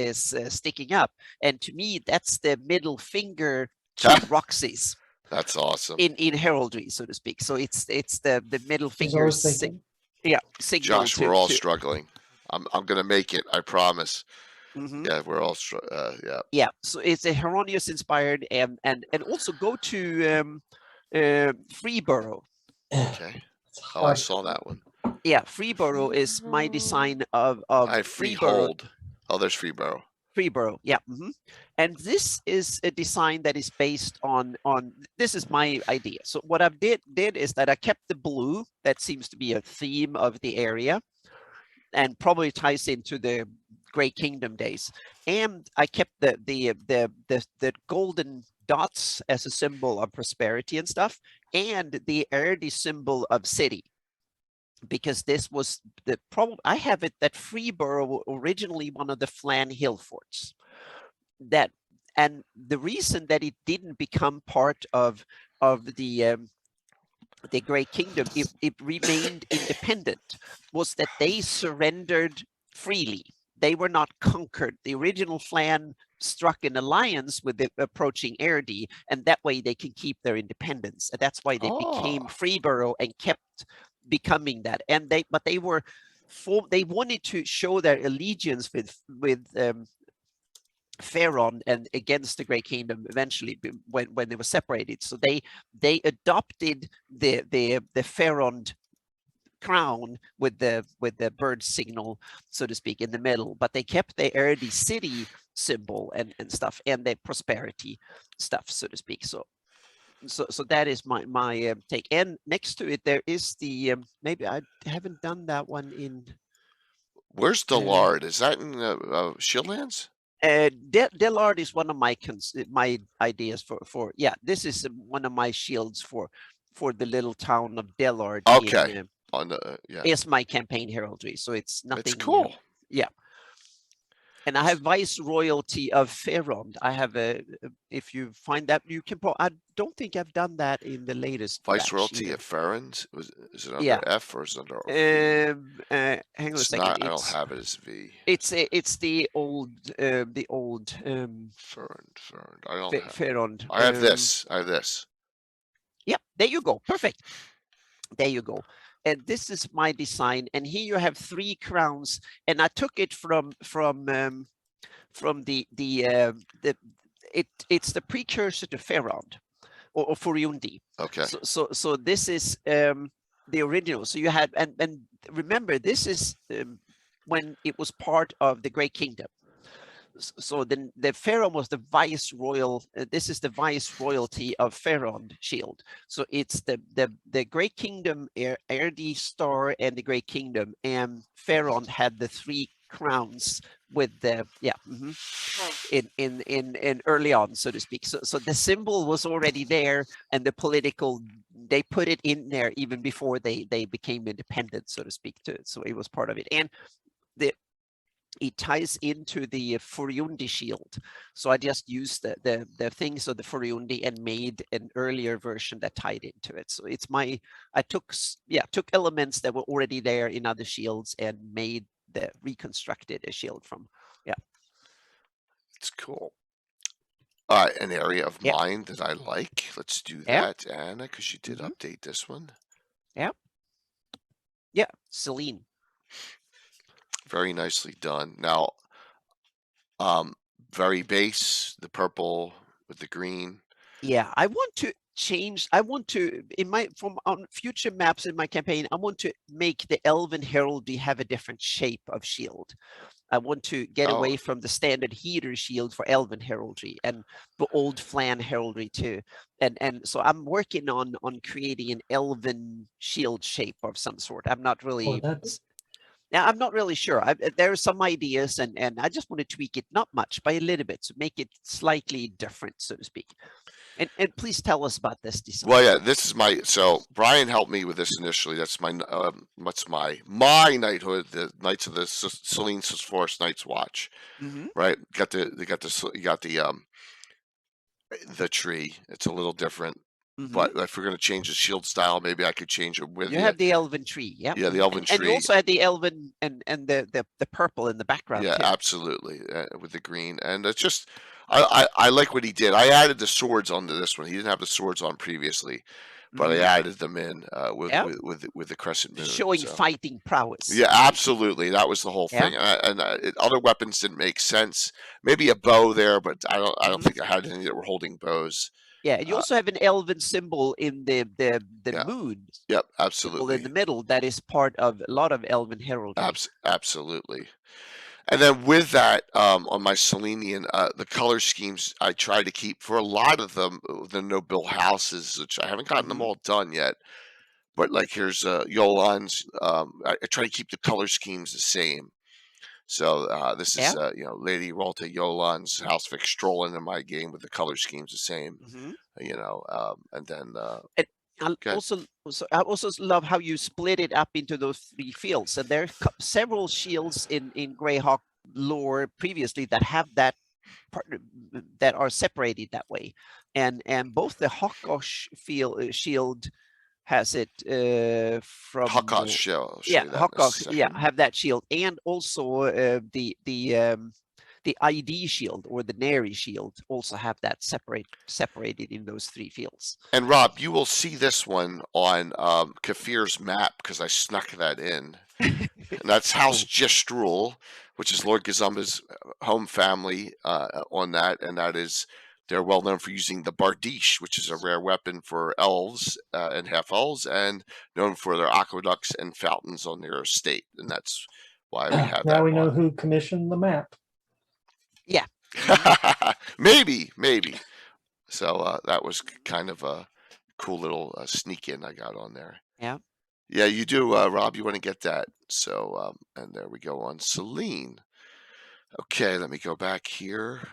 sticking up, and to me that's the middle finger to Roxy's. That's awesome. In heraldry, so to speak. So it's the middle finger. Yeah, signal. Josh, we're all struggling. I'm gonna make it. I promise. Mm-hmm. Yeah, we're all yeah. Yeah, so it's a Heronius inspired, and also go to Freeborough. Okay. Oh, I saw that one. Yeah, Freeborough is my design of I Freehold. Oh, there's Freeborough. Freeborough, yeah. Mm-hmm. And this is a design that is based on this is my idea. So what I did is that I kept the blue. That seems to be a theme of the area, and probably ties into the Great Kingdom days. And I kept the golden dots as a symbol of prosperity and stuff, and the Erdi symbol of city, because this was the problem. I have it that Freeborough originally one of the Flan Hill forts. And the reason that it didn't become part of the Great Kingdom, it remained independent, was that they surrendered freely. They were not conquered. The original Flan struck an alliance with the approaching Erdi, and that way they can keep their independence. And that's why they became Freeborough and kept becoming that. And they wanted to show their allegiance with Ferond and against the Great Kingdom eventually when they were separated. So they adopted the Ferond crown with the bird signal, so to speak, in the middle, but they kept the Erdi city symbol and stuff, and the prosperity stuff, so to speak. So that is my take. And next to it there is the maybe I haven't done that one in. Where's Delard? Is that in Shieldlands? Delard is one of my ideas for this is one of my shields for the little town of Delard. Okay. It's my campaign heraldry, so it's nothing. It's cool. Yeah. And I have Vice Royalty of Ferond. I have if you find that, you can. I don't think I've done that in the latest. Vice Royalty of Ferond. Is it under F or is it under? Hang on a second. I don't have it as V. It's the old Ferond. I don't have Ferond. I have this. Yep. There you go. Perfect. There you go. And this is my design, and here you have 3 crowns, and I took it from it's the precursor to Ferond, or Furyundi. Okay. So this is the original. So you had, and remember, this is when it was part of the Great Kingdom. So then the Pharaon was the viceroyal. This is the viceroyalty of Pharaon shield. So it's the Great Kingdom, Erdi Star, and the Great Kingdom, and Pharaon had the three crowns with the in early on, so to speak. So the symbol was already there, and the political, they put it in there even before they became independent, so to speak. So it was part of it, and it ties into the Furyundi shield. So I just used the things of the Furyundi and made an earlier version that tied into it. So it's I took elements that were already there in other shields and reconstructed a shield from. It's cool. All right, an area of Yeah. mine that I like. Let's do Yeah. that, Anna, because you did update this one. Yeah, Celine. Very nicely done. Now, very base, the purple with the green. Yeah, I want to change. I want to, on future maps in my campaign, I want to make the Elven Heraldry have a different shape of shield. I want to get away from the standard heater shield for Elven Heraldry and the old Flan Heraldry too. And so I'm working on creating an Elven shield shape of some sort. I'm not really. Now, I'm not really sure. There are some ideas, and I just want to tweak it, not much, by a little bit, to make it slightly different, so to speak. And please tell us about this design. Well, yeah, this is so Brian helped me with this initially. That's my knighthood, the Knights of the Celine Forest Knights Watch. Right? You got the tree. It's a little different. But if we're going to change the shield style, maybe I could change it with you. Have the Elven tree, yeah. Yeah, the Elven tree. And you also had the Elven and the purple in the background. Yeah, too. Absolutely, with the green. And it's just, I like what he did. I added the swords onto this one. He didn't have the swords on previously, but I added them in with the crescent moon, showing fighting prowess. Yeah, absolutely. That was the whole thing. And other weapons didn't make sense. Maybe a bow there, but I don't think I had any that were holding bows. Yeah, and you also have an Elven symbol in the moon. Yep, absolutely. In the middle, that is part of a lot of Elven heraldry. Absolutely. And then with that, on my Selenian, the color schemes I try to keep for a lot of them, the noble houses, which I haven't gotten them all done yet. But like here's Yolan's. I try to keep the color schemes the same. So this is Lady Ralta Yolan's house fix strolling in my game with the color schemes the same. And then I also love how you split it up into those three fields. And there are several shields in Greyhawk lore previously that have that that are separated that way, and both the Hawkosh shield has it from Hawkosh shield. Hawkosh, have that shield, and also the ID shield or the Neri shield also have that separated in those three fields. And Rob, you will see this one on Kafir's map because I snuck that in. And that's House Gestrul, which is Lord Gazumba's home family on that, and that is they're well known for using the Bardiche, which is a rare weapon for elves and half elves, and known for their aqueducts and fountains on their estate, and that's why we have that. Now we know who commissioned the map. Yeah. maybe. So that was kind of a cool little sneak in I got on there. Yeah. Yeah, you do, Rob. You want to get that. So, and there we go on Celine. Okay, let me go back here.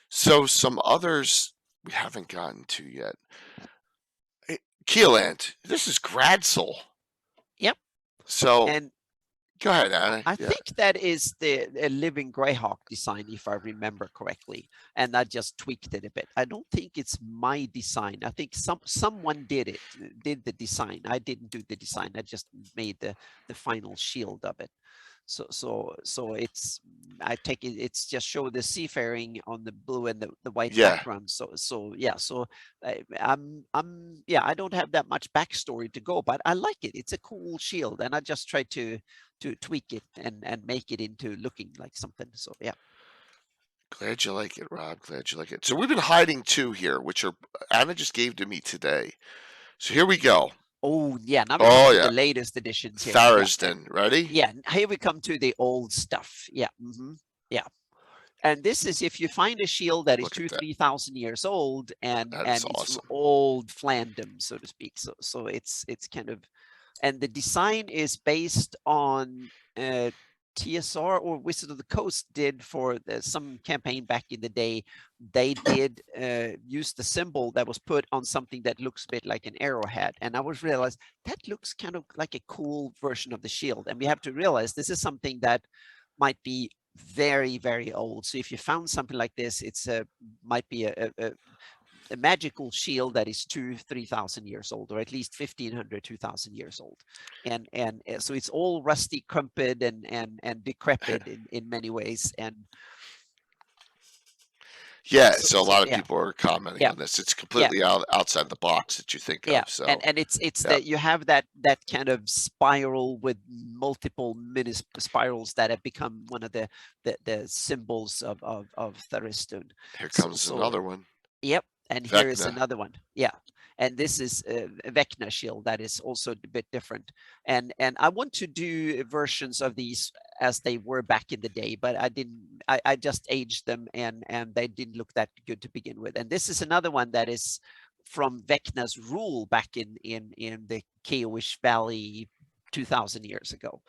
So some others we haven't gotten to yet. Keelant, this is Gradsel. Yep. So, and go ahead, Anna. I think that is the living Greyhawk design, if I remember correctly, and I just tweaked it a bit. I don't think it's my design. I think someone did the design. I didn't do the design. I just made the final shield of it. So it's, I take it, it's just show the seafaring on the blue and the white background. So I don't have that much backstory to go, but I like it. It's a cool shield, and I just try to tweak it and make it into looking like something. So yeah. Glad you like it, Rob. Glad you like it. So we've been hiding two here, which are Anna just gave to me today. So here we go. Oh yeah, now we come Oh to yeah, the latest editions here. Tharisden. Ready? Yeah, here we come to the old stuff. Yeah, yeah. And this is if you find a shield that is Look at that. 3,000 years old, and That is it's from awesome. old Flandom, so to speak. So it's kind of, and the design is based on TSR or Wizard of the Coast did for some campaign back in the day. They did use the symbol that was put on something that looks a bit like an arrowhead, and I was realized that looks kind of like a cool version of the shield. And we have to realize this is something that might be very, very old. So if you found something like this, it's might be a magical shield that is 3,000 years old, or at least 1,500, 2,000 years old. And so it's all rusty, crumpled, and decrepit in many ways. And Yeah, so a lot of yeah. people are commenting Yeah. on this. It's completely outside the box that you think Yeah, of. So and it's that you have that kind of spiral with multiple mini spirals that have become one of the symbols of Thariston. here comes another one. Yep, and here is Vecna. another one. Yeah, and this is a Vecna shield that is also a bit different. And I want to do versions of these as they were back in the day, but I didn't. I just aged them, and they didn't look that good to begin with. And this is another one that is from Vecna's rule back in the Keowish Valley 2,000 years ago.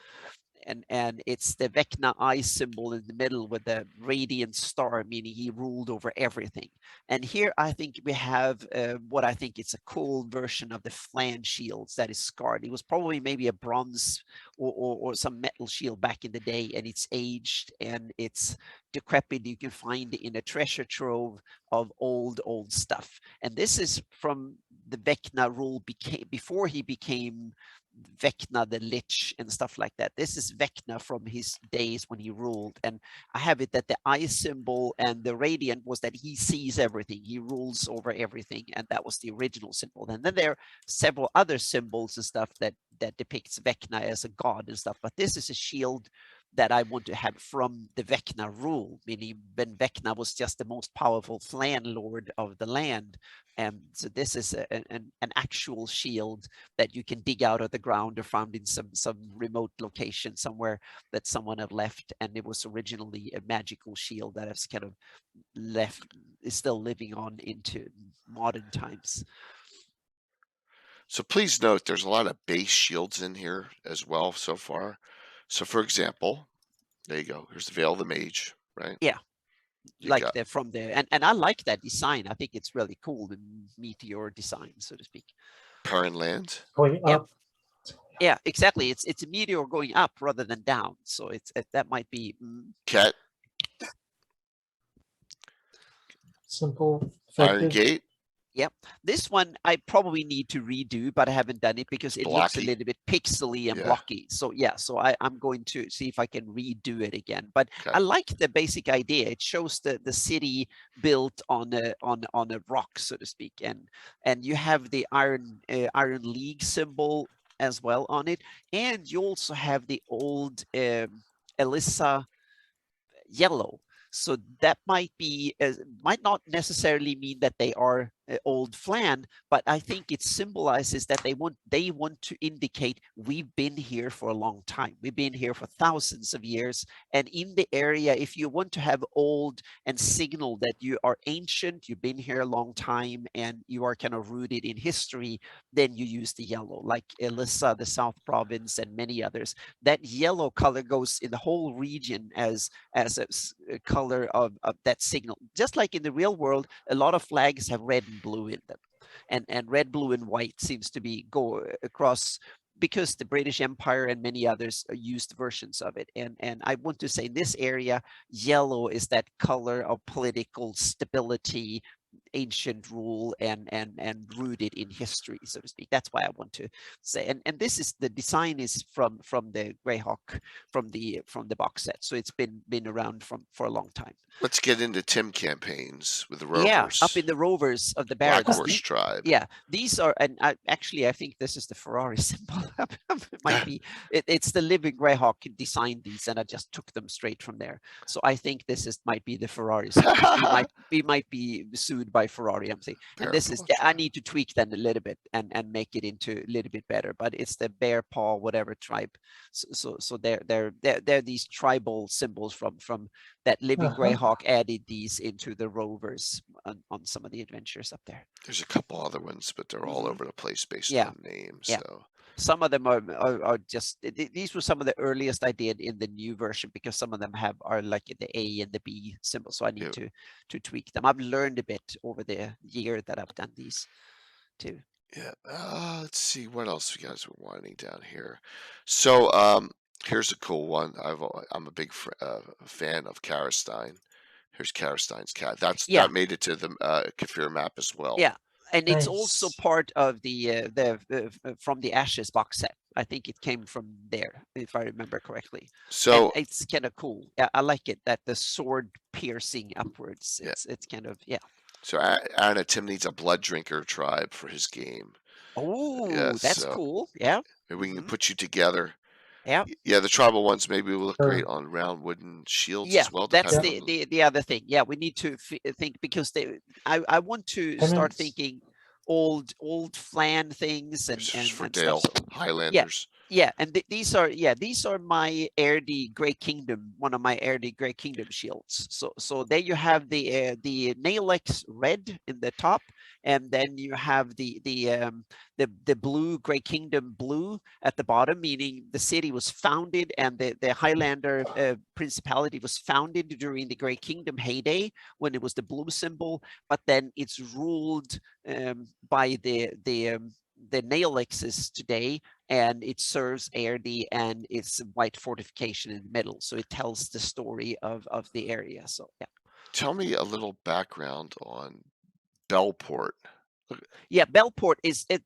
And it's the Vecna eye symbol in the middle with the radiant star, meaning he ruled over everything. And here I think we have what I think it's a cool version of the Flan shields that is scarred. It was probably maybe a bronze or some metal shield back in the day, and it's aged and it's decrepit. You can find it in a treasure trove of old stuff. And this is from the Vecna rule before he became Vecna the Lich and stuff like that. This is Vecna from his days when he ruled. And I have it that the eye symbol and the radiant was that he sees everything. He rules over everything. And that was the original symbol. And then there are several other symbols and stuff that depicts Vecna as a god and stuff. But this is a shield that I want to have from the Vecna rule, meaning when Vecna was just the most powerful Flan lord of the land. And so this is an actual shield that you can dig out of the ground or found in some remote location somewhere that someone had left. And it was originally a magical shield that has kind of is still living on into modern times. So please note there's a lot of base shields in here as well so far. So for example, there you go. Here's the Veil of the Mage, right? Yeah. Like from there, and I like that design. I think it's really cool, the meteor design, so to speak. Perrin Land going up. Yeah, exactly. It's a meteor going up rather than down. So that might be Ket. Simple, Iron effective. Gate. Yep. This one I probably need to redo, but I haven't done it because it looks a little bit pixely and blocky. So yeah, so I'm going to see if I can redo it again. But I like the basic idea. It shows the city built on a rock, so to speak, and you have the Iron League symbol as well on it, and you also have the old Elissa yellow. So that might not necessarily mean that they are old Flan, but I think it symbolizes that they want to indicate we've been here for a long time. We've been here for thousands of years, and in the area, if you want to have old and signal that you are ancient, you've been here a long time, and you are kind of rooted in history, then you use the yellow, like Elissa, the South Province, and many others. That yellow color goes in the whole region as a color of that signal. Just like in the real world, a lot of flags have red and blue in them, and red, blue, and white seems to be go across because the British Empire and many others used versions of it. And I want to say in this area, yellow is that color of political stability, ancient rule and rooted in history, so to speak. That's why I want to say. And this is the design is from the Greyhawk from the box set, so it's been around for a long time. Let's get into Tim campaigns with the Yeah, Rovers. up in the Rovers of the Black Barrens. Horse Tribe. Yeah, these are, and I think this is the Ferrari symbol. It might be. It's the living Greyhawk designed these, and I just took them straight from there. So I think this might be the Ferrari symbol. we might be sued by Ferrari. I'm saying, and this is. I need to tweak them a little bit and make it into a little bit better. But it's the bear paw whatever tribe. So they're these tribal symbols from that living Greyhawk added these into the Rovers on some of the adventures up there. There's a couple other ones, but they're all over the place based on names. Yeah. So some of them are just, these were some of the earliest I did in the new version, because some of them are like the A and the B symbol. So I need to tweak them. I've learned a bit over the year that I've done these too. Yeah. Let's see what else you guys were winding down here. So here's a cool one. I'm a big fan of Karstein. Here's Karstein's cat. That made it to the Kefir map as well. Yeah, and it's Nice. also part of the from the Ashes box set. I think it came from there, if I remember correctly. So and it's kind of cool. Yeah, I like it that the sword piercing upwards. It's kind of So Anna, Tim needs a blood drinker tribe for his game. Oh, that's cool. Yeah. Maybe we can put you together. Yeah. Yeah, the tribal ones maybe will look great on round wooden shields as well. That's the other thing. Yeah, we need to think, because I want to start thinking old flan things and for and Dale stuff. Highlanders. Yeah, and these are my Airdie Grey Kingdom, one of my Airdie Grey Kingdom shields. So there you have the Nail-X red in the top, and then you have the blue Grey Kingdom blue at the bottom, meaning the city was founded and the Highlander principality was founded during the Grey Kingdom heyday when it was the blue symbol, but then it's ruled by the Nail-X's today, and it serves Airdie, and it's white fortification in the middle, so it tells the story of the area. So yeah. Tell me a little background on Bellport. Yeah, Bellport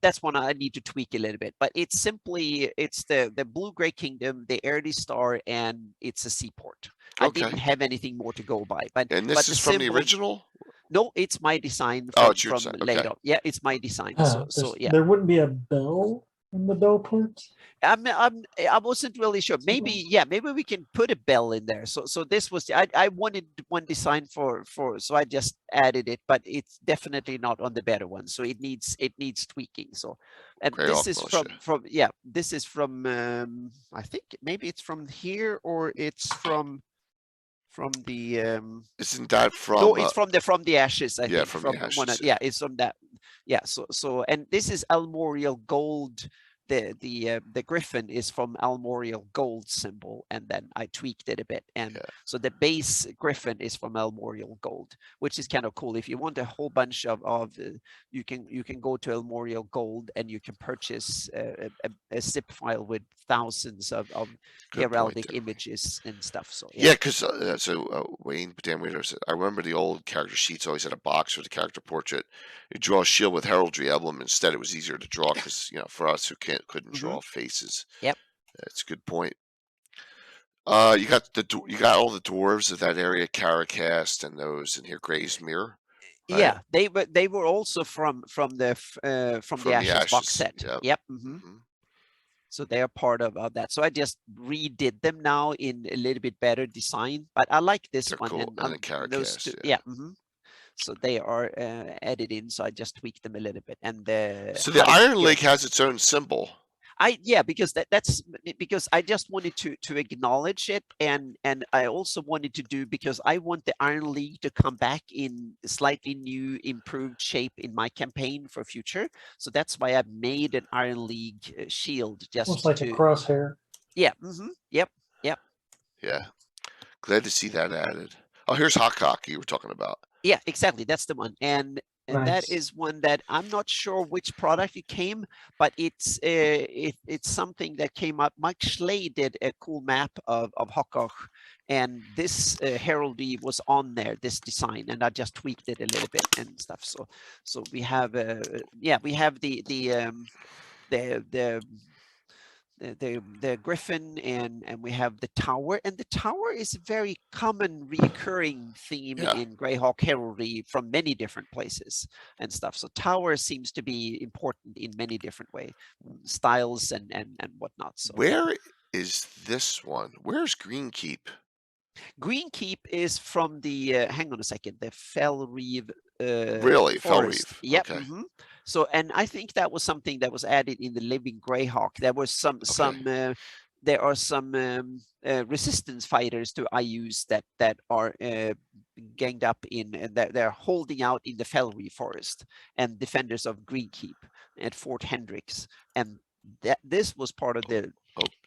that's one I need to tweak a little bit, but it's the blue Grey Kingdom, the Airdie star, and it's a seaport. I didn't have anything more to go by, but this is from the original. No, it's my design from it's your design. Later. Yeah, it's my design. So yeah. There wouldn't be a bell in the Bellport? I wasn't really sure. Maybe we can put a bell in there. So this was I wanted one design for so I just added it, but it's definitely not on the better one. So it needs tweaking. So and this is this is from I think maybe it's from here, or it's from the isn't that from no, it's from the Ashes, I think. From the Ashes. It's from that. Yeah, so and this is Almorial Gold. The griffin is from Almorial Gold symbol, and then I tweaked it a bit, and so the base griffin is from Almorial Gold, which is kind of cool. If you want a whole bunch of you can go to Almorial Gold and you can purchase a zip file with thousands of heraldic images and stuff. So because Wayne Damwaiter said, I remember the old character sheets always had a box with the character portrait. You draw a shield with heraldry emblem instead. It was easier to draw because for us who couldn't draw faces. Yep, that's a good point. You got all the dwarves of that area, Caracast and those in here, Gray's Mirror. Right? Yeah, they were also from the Ashes box set. Yep. So they are part of that. So I just redid them now in a little bit better design, but I like this one. Cool. And those two, So they are added in. So I just tweaked them a little bit. And so the Iron Lake has its own symbol. Because that's because I just wanted to acknowledge it, and I also wanted to do, because I want the Iron League to come back in slightly new, improved shape in my campaign for future. So that's why I made an Iron League shield, just almost like a crosshair. Yeah. Yep. Yeah. Glad to see that added. Oh, here's Hawkcock you were talking about. Yeah, exactly. That's the one. And And that Nice. is one that I'm not sure which product it came, but it's it's something that came up. Mike Schley did a cool map of Hokoch, and this heraldry was on there, this design, and I just tweaked it a little bit and stuff. So we have we have the griffin, and we have the tower, and the tower is a very common reoccurring theme Yeah. in Greyhawk heraldry from many different places and stuff. So tower seems to be important in many different styles and whatnot. So Where is this one? Where's Greenkeep? Greenkeep is from the hang on a second, the Fellreeve Really? forest. Fellreeve. Yep. Okay. So, and I think that was something that was added in the Living Greyhawk. There was some there are some resistance fighters to IUs that are ganged up in, and they're holding out in the Fellreeve forest, and defenders of Greenkeep at Fort Hendricks, and this was part of the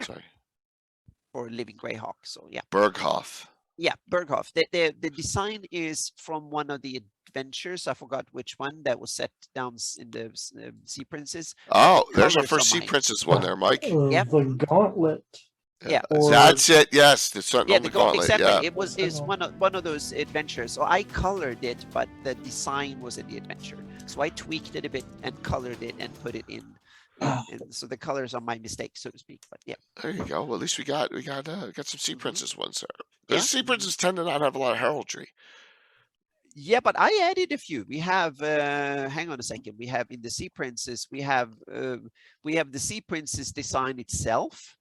Sorry. for Living Greyhawk. So yeah. Berghoff. Yeah, Berghoff. The design is from one of the adventures. I forgot which one that was set down in the Sea Princess. Oh, there's our colors first on Sea mine. Princess one there, Mike. Yep. The gauntlet. Yeah. Or- That's it. Yes, the Sentinel Yeah, on the Gauntlet. exactly. Yeah. It was is one of those adventures. So I colored it, but the design was in the adventure. So I tweaked it a bit and colored it and put it in. And so the colors are my mistake, so to speak. But yeah. There you go. Well, at least we got some Sea Princess ones there. Yeah. The Sea Princess tend to not have a lot of heraldry. Yeah, but I added a few. We have hang on a second. We have in the Sea Princess, we have the Sea Princess design itself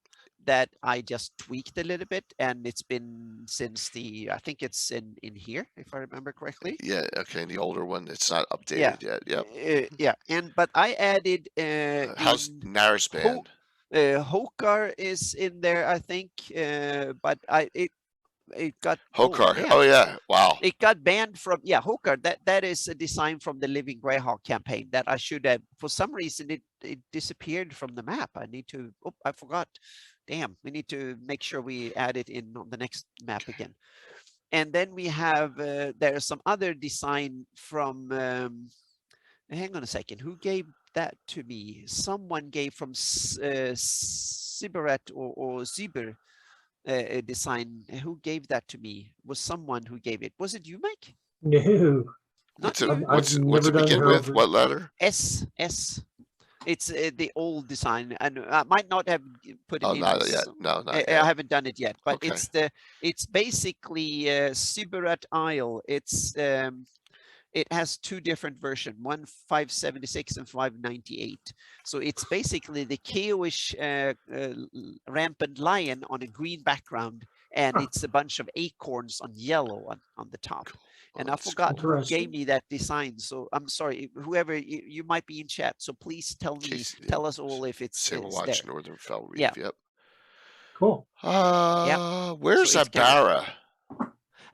that I just tweaked a little bit, and it's been since I think it's in here, if I remember correctly. Yeah, okay, the older one, it's not updated yet. Yep. Yeah, but I added How's Narisban? Hokar is in there, I think, but it got Hokar. Oh yeah, wow. It got banned from Hokar. That is a design from the Living Greyhawk campaign that I should have. For some reason, it disappeared from the map. I need to. Oh, I forgot. Damn, we need to make sure we add it in on the next map again. And then we have there's some other design from. Hang on a second. Who gave that to me? Someone gave from Sibaret or Ziber. A design. Who gave that to me? Was someone who gave it? Was it you, Mike? No. What's Not it? you? What's it never done begin with? heraldry. What letter? S. It's the old design, and I might not have put it Oh, in. not yet. No, not I yet. haven't done it yet, but Okay. it's basically Sibaret Isle. It has two different versions, one 576 and 598. So it's basically the KO-ish Rampant Lion on a green background, and it's a bunch of acorns on yellow on the top. And I forgot who gave me that design. So I'm sorry, whoever you might be in chat. So please tell us all if it's Watch there. Northern Fellreeve. Yeah. Yep. Cool. Where's So it's Abara?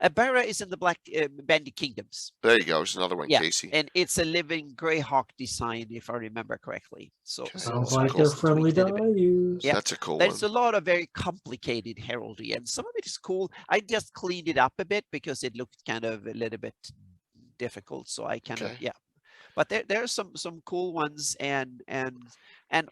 Abara is in the Black Bandit Kingdoms. There you go. There's another one, Yeah, Casey. and it's a Living Greyhawk design, if I remember correctly. So, Okay. Sounds so like cool. they're friendly to use. Yeah. That's a cool There's one. a lot of very complicated heraldry, and some of it is cool. I just cleaned it up a bit because it looked kind of a little bit difficult. So I kind of but there are some cool ones, and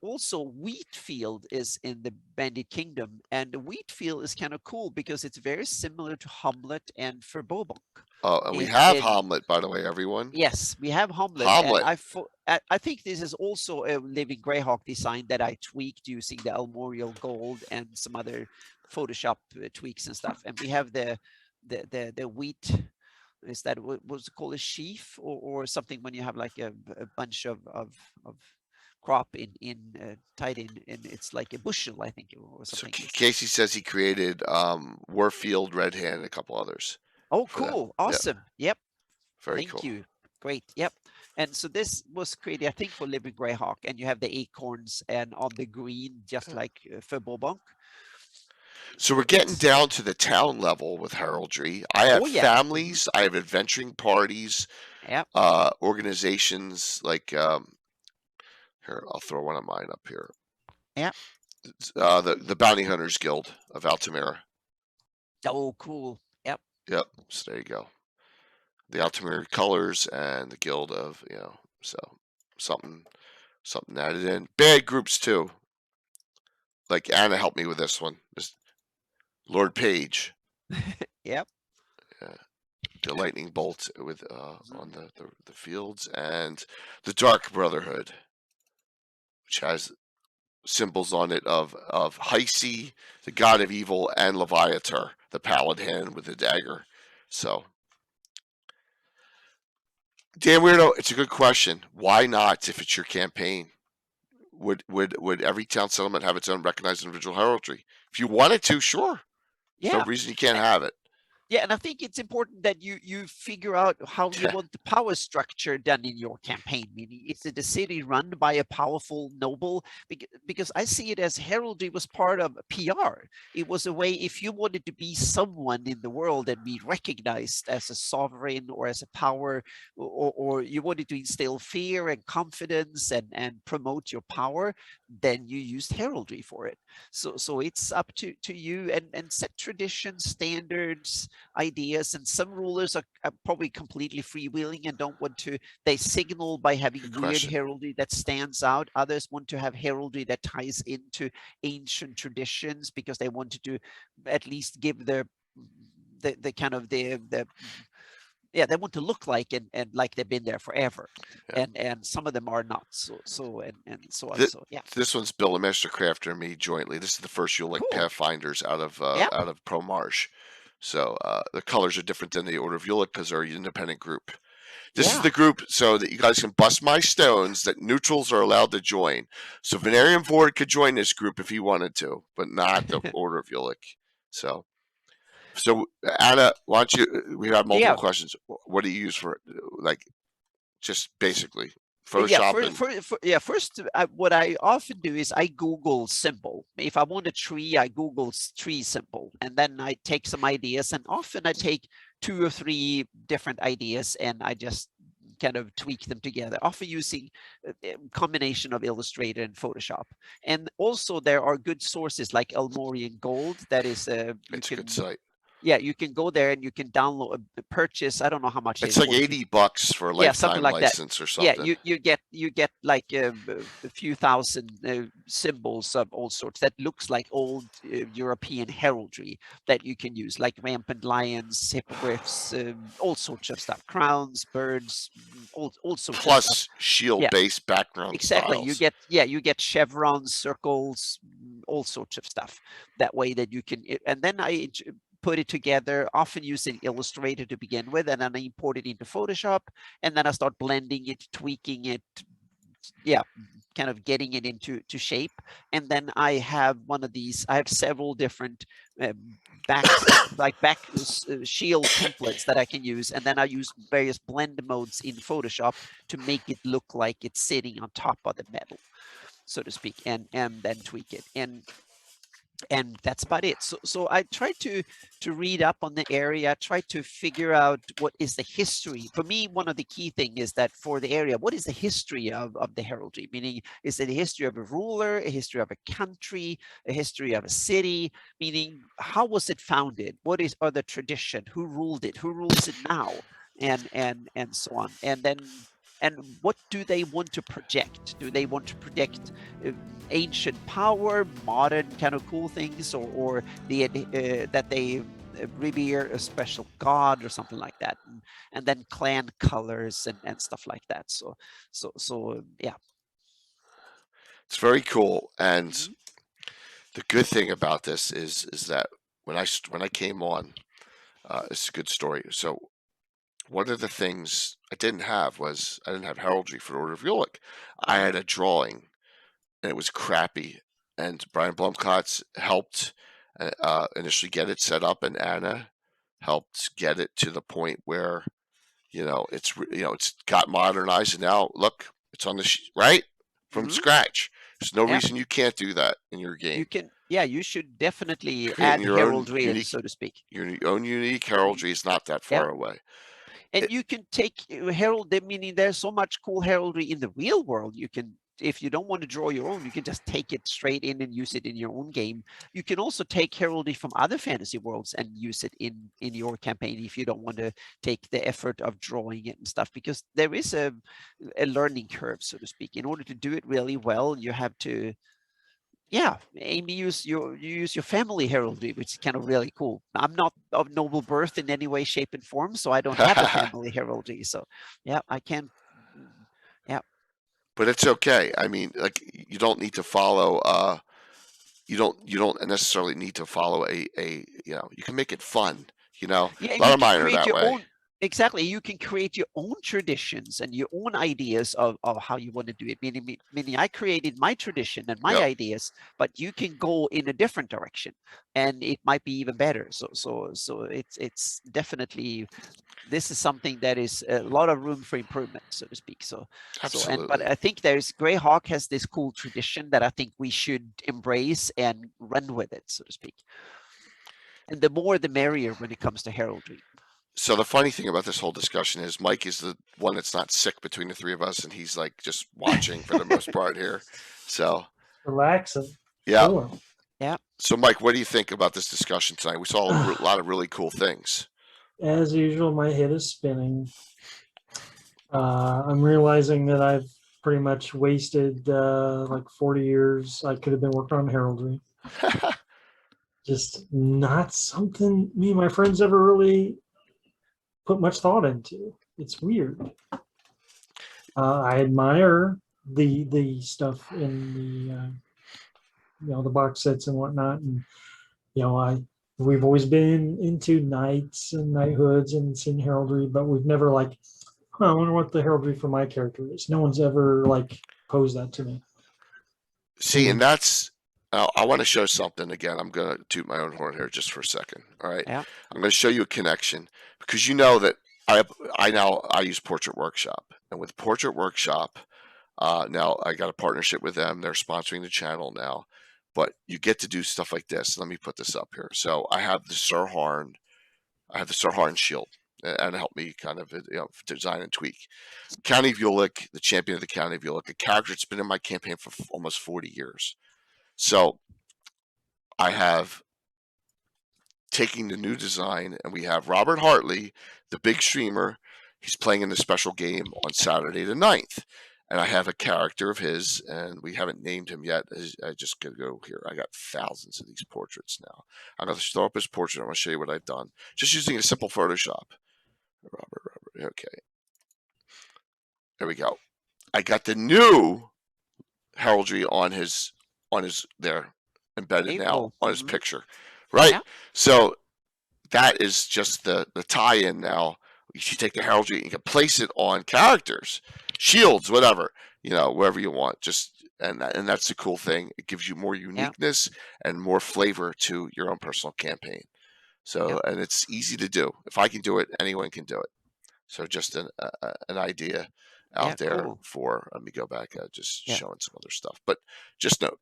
also Wheatfield is in the Bandit Kingdom, and the Wheatfield is kind of cool because it's very similar to Hamlet and Verbobonk. Oh, and we have Hamlet, by the way, everyone. Yes, we have Hamlet. Hamlet. And I think this is also a Living Greyhawk design that I tweaked using the Armorial Gold and some other Photoshop tweaks and stuff. And we have the wheat. Is that what's it called, a sheaf or something when you have like a bunch of crop in tied in, and it's like a bushel, I think, or something. So Casey says he created Warfield, Red Hand, and a couple others. Oh, cool. Awesome. Yep. Very cool. Thank you. Great. Yep. And so this was created, I think, for Living Greyhawk, and you have the acorns and on the green, just like for Bobonk. So we're getting down to the town level with heraldry. I have families, I have adventuring parties, organizations like here, I'll throw one of mine up here. Yeah. The Bounty Hunters Guild of Altamira. Oh, cool. Yep. Yep. So there you go. the ultimate colors and the guild of, so something added in. Bad groups too. Like Anna helped me with this one. This Lord Page. Yep. The lightning bolt with on the fields, and the Dark Brotherhood, which has symbols on it of Heisei, the god of evil, and Leviatar, the paladin with the dagger. So, Dan Weirdo, it's a good question. Why not, if it's your campaign? Would every town settlement have its own recognized individual heraldry? If you wanted to, sure. There's Yeah. no reason you can't have it. Yeah, and I think it's important that you figure out how you want the power structure done in your campaign. Meaning, is it a city run by a powerful noble? Because I see it as heraldry was part of PR. It was a way, if you wanted to be someone in the world and be recognized as a sovereign or as a power, or you wanted to instill fear and confidence and promote your power, then you used heraldry for it. So it's up to you, and set traditions, standards, ideas. And some rulers are probably completely freewheeling and don't want to, they signal by having weird heraldry that stands out. Others want to have heraldry that ties into ancient traditions because they wanted to at least give the kind of the they want to look like and like they've been there forever. And some of them are not so and so on. So yeah, this one's Bill and Master Crafter and me jointly. This is the first Ulick Pathfinders out of Pro Marsh. So the colors are different than the Order of Ulick because they're an independent group. This is the group so that you guys can bust my stones that neutrals are allowed to join. So Venarium Vord could join this group if he wanted to, but not the Order of Ulick. So Anna, why don't you? We have multiple questions. What do you use for like, just basically Photoshop? First, what I often do is I Google symbol. If I want a tree, I Google tree symbol, and then I take some ideas, and often I take 2 or 3 different ideas, and I just kind of tweak them together, often using a combination of Illustrator and Photoshop. And also there are good sources like Elmorian Gold. That is it's a good site. Yeah, you can go there and you can download, purchase. I don't know how much it's like $80 for a lifetime like license that. or something. Yeah, you get like a few thousand symbols of all sorts that looks like old European heraldry that you can use, like rampant lions, hippogriffs, all sorts of stuff, crowns, birds, all sorts. Plus of stuff. shield-based background. Exactly. Styles. You get chevrons, circles, all sorts of stuff. That way that you can, and then I put it together, often using Illustrator to begin with, and then I import it into Photoshop, and then I start blending it, tweaking it, kind of getting it into shape. And then I have one of these, I have several different back shield templates that I can use, and then I use various blend modes in Photoshop to make it look like it's sitting on top of the metal, so to speak, and then tweak it. And that's about it. So I try to read up on the area, try to figure out what is the history. For me, one of the key things is that for the area, what is the history of the heraldry? Meaning, is it a history of a ruler, a history of a country, a history of a city? Meaning, how was it founded? What are the tradition? Who ruled it? Who rules it now? And so on. And what do they want to project? Do they want to project ancient power, modern kind of cool things, or that they revere a special god or something like that, and then clan colors and stuff like that. So yeah, it's very cool. And the good thing about this is that when I came on, it's a good story. So one of the things I didn't have was I didn't have heraldry for the Order of Ulick. I had a drawing, and it was crappy. And Brian Blumkotz helped initially get it set up, and Anna helped get it to the point where it's got modernized, and now look, it's on the right from scratch. There's no reason you can't do that in your game. You can. Yeah, you should definitely add heraldry, unique, so to speak. Your own unique heraldry is not that far away. And you can take herald, meaning there's so much cool heraldry in the real world. You can if you don't want to draw your own, you can just take it straight in and use it in your own game. You can also take heraldry from other fantasy worlds and use it in your campaign if you don't want to take the effort of drawing it and stuff, because there is a learning curve, so to speak. In order to do it really well, you have to, yeah, Amy, you use your family heraldry, which is kind of really cool. I'm not of noble birth in any way, shape, and form, so I don't have a family heraldry. So yeah, I can. Yeah. But it's okay. I mean, like, you don't need to follow. You don't necessarily need to follow a. You know, you can make it fun. You know, Yeah, a lot you of can mine are create that your way. own. Exactly, you can create your own traditions and your own ideas of how you want to do it. Meaning, I created my tradition and my Yep. ideas, but you can go in a different direction, and it might be even better. So it's definitely, this is something that is a lot of room for improvement, so to speak. But Absolutely. I think Greyhawk has this cool tradition that I think we should embrace and run with it, so to speak. And the more the merrier when it comes to heraldry. So the funny thing about this whole discussion is Mike is the one that's not sick between the three of us, and he's like just watching for the most part here. So Relaxing. yeah. Chilling. Yeah. So Mike, what do you think about this discussion tonight? We saw a lot of really cool things. As usual, my head is spinning. I'm realizing that I've pretty much wasted like 40 years. I could have been working on heraldry. Just not something me and my friends ever really put much thought into. It's weird. I admire the stuff in the the box sets and whatnot, and we've always been into knights and knighthoods and seen heraldry, but we've never like, I wonder what the heraldry for my character is. No one's ever like posed that to me. See, and that's. I want to show something again. I'm going to toot my own horn here just for a second. All right. Yeah. I'm going to show you a connection, because you know that I use Portrait Workshop, and with Portrait Workshop, now I got a partnership with them. They're sponsoring the channel now, but you get to do stuff like this. Let me put this up here. So I have the Sir Harn. I have the Sir Harn shield, and help me kind of design and tweak. County of Ulick, the champion of the County of Ulick, a character that's been in my campaign for almost 40 years. So I have taking the new design, and we have Robert Hartley, the big streamer. He's playing in the special game on Saturday the 9th. And I have a character of his, and we haven't named him yet. I just gotta go here. I got thousands of these portraits now. I'm gonna throw up his portrait. I'm gonna show you what I've done, just using a simple Photoshop. Robert. Okay. There we go. I got the new heraldry on his there embedded now on his picture, right? Yeah. So that is just the tie-in now. You should take the heraldry and you can place it on characters, shields, whatever, wherever you want. Just and that's the cool thing. It gives you more uniqueness and more flavor to your own personal campaign. So and it's easy to do. If I can do it, anyone can do it. So just an idea out there for. Let me go back. Just showing some other stuff, but just note.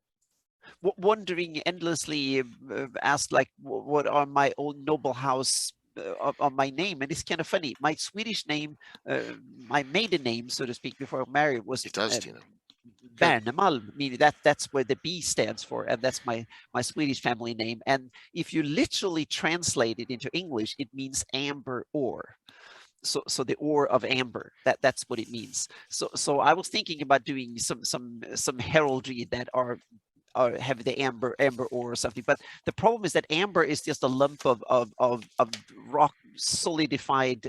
Wondering endlessly, asked like, what are my old noble house on my name? And it's kind of funny. My Swedish name, my maiden name, so to speak, before I married was Bernemalm, meaning that's where the B stands for, and that's my Swedish family name. And if you literally translate it into English, it means amber ore. So the ore of amber, that's what it means. So I was thinking about doing some heraldry that are have the amber ore or something, but the problem is that amber is just a lump of rock solidified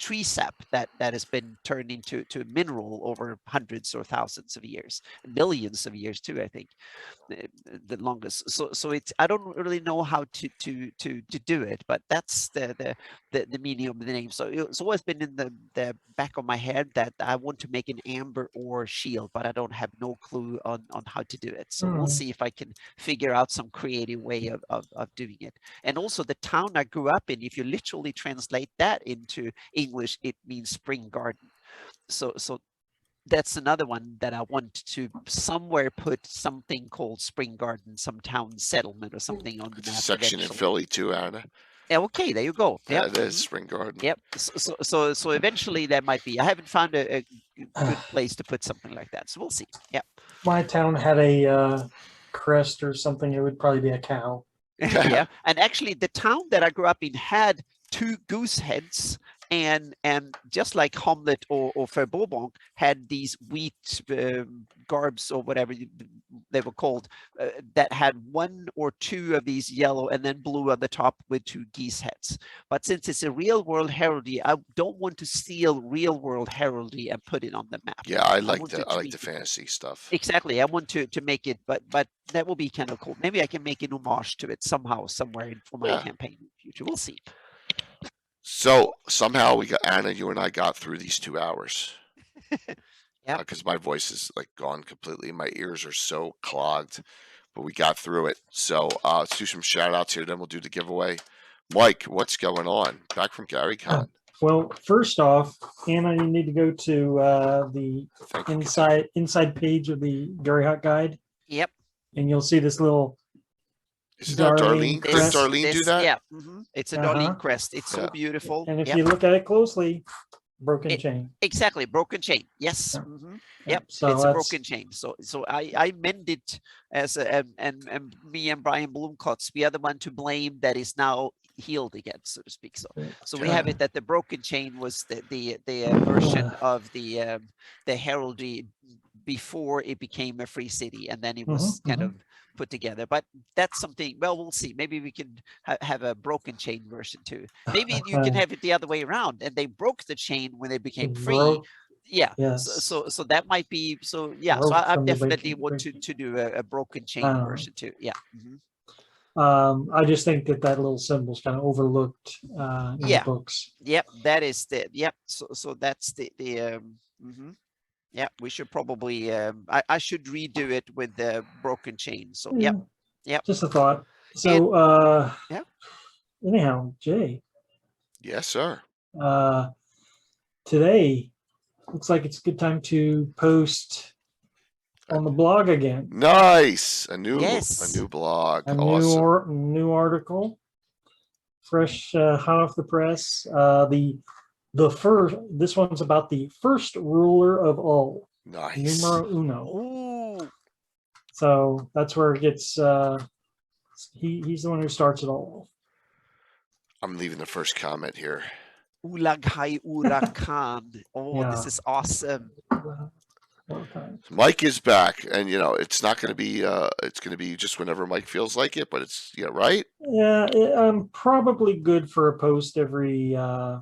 tree sap that has been turned into a mineral over hundreds or thousands of years, millions of years too, I think, the longest. So it's, I don't really know how to do it, but that's the meaning of the name. So it's always been in the back of my head that I want to make an amber ore shield, but I don't have no clue on how to do it. So we'll see if I can figure out some creative way of doing it. And also the town I grew up in, if you literally translate that into English, it means spring garden. So that's another one that I want to somewhere put something called spring garden, some town settlement or something on the map. Section eventually. In Philly too, Anna. Okay, there you go. Yeah, Yep. it is Spring Garden. Yep. So eventually that might be. I haven't found a good place to put something like that. So we'll see. Yep. My town had a crest or something. It would probably be a cow. Yeah. And actually, the town that I grew up in had 2 goose heads, and just like Hamlet or Faubourg had these wheat garbs or whatever they were called, that had 1 or 2 of these yellow and then blue on the top with 2 geese heads. But since it's a real world heraldry, I don't want to steal real world heraldry and put it on the map. Yeah, I like want the to I like tweak the it. fantasy stuff. Exactly. I want to make it, but that will be kind of cool. Maybe I can make an homage to it somehow, somewhere for my Yeah. campaign in the future. We'll see. So somehow we got Anna, you and I got through these 2 hours. Yep. Because my voice is like gone completely. My ears are so clogged, but we got through it. So let's do some shout outs here, then we'll do the giveaway. Mike, what's going on? Back from Gary Con. Well, first off, Anna, you need to go to the Thank you. inside page of the Greyhawk guide, Yep. and you'll see this little Isn't that Darlene Darlene? Did crest. Darlene do that? Yeah. It's a Darlene Uh-huh. crest. It's so Yeah. beautiful. And if Yep. you look at it closely, broken It- chain. Exactly, broken chain. Yes. Yeah. Yep. So it's a that's- broken chain. So I mended as a, and me and Brian Bloomcotts, we are the one to blame that is now healed again, so to speak. So we have it that the broken chain was the version of the heraldry before it became a free city, and then it was kind of put together. But that's something, well, we'll see. Maybe we can have a broken chain version too. Maybe you can have it the other way around, and they broke the chain when they became free. Yeah. Yes. So that might be, so yeah. So Broke I from the definitely breaking- want to do a broken chain version too. Yeah. I just think that little symbol's kind of overlooked in the books. Yep. That is the, yep. So that's the yeah, we should probably I should redo it with the broken chain. So yep. Just a thought. So yeah. Anyhow, Jay. Yes, sir. Today looks like it's a good time to post on the blog again. Nice. A new blog. A Awesome. new article. Fresh, hot off the press. This one's about the first ruler of all. Nice. Numero uno. Ooh. So that's where it gets he's the one who starts it all. I'm leaving the first comment here. Ulaghai Urakan. Oh, this is awesome. Mike is back, and it's not going to be it's going to be just whenever Mike feels like it, but it's right. Yeah, I'm probably good for a post every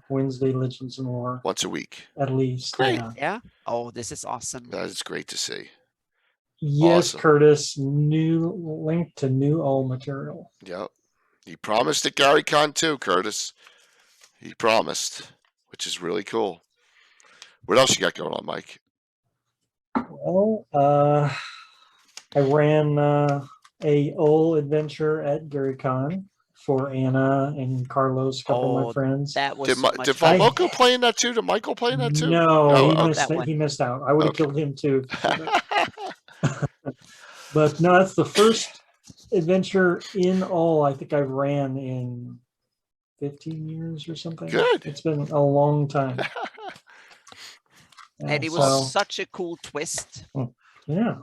Wednesday, Legends and Lore. Once a week, at least. Great. Yeah. Oh, this is awesome. That is great to see. Yes, Awesome. Curtis. New link to new all material. Yep. He promised at Gary Con too, Curtis. He promised, which is really cool. What else you got going on, Mike? Well, I ran a OL adventure at GaryCon for Anna and Carlos, a couple of my friends. That was Did so much did fun. Valmoco play in that too? Did Michael play in that too? No, okay. he missed out. I would have Okay. killed him too. But no, that's the first adventure in all I think I ran in 15 years or something. Good. It's been a long time. And it was such a cool twist. Yeah.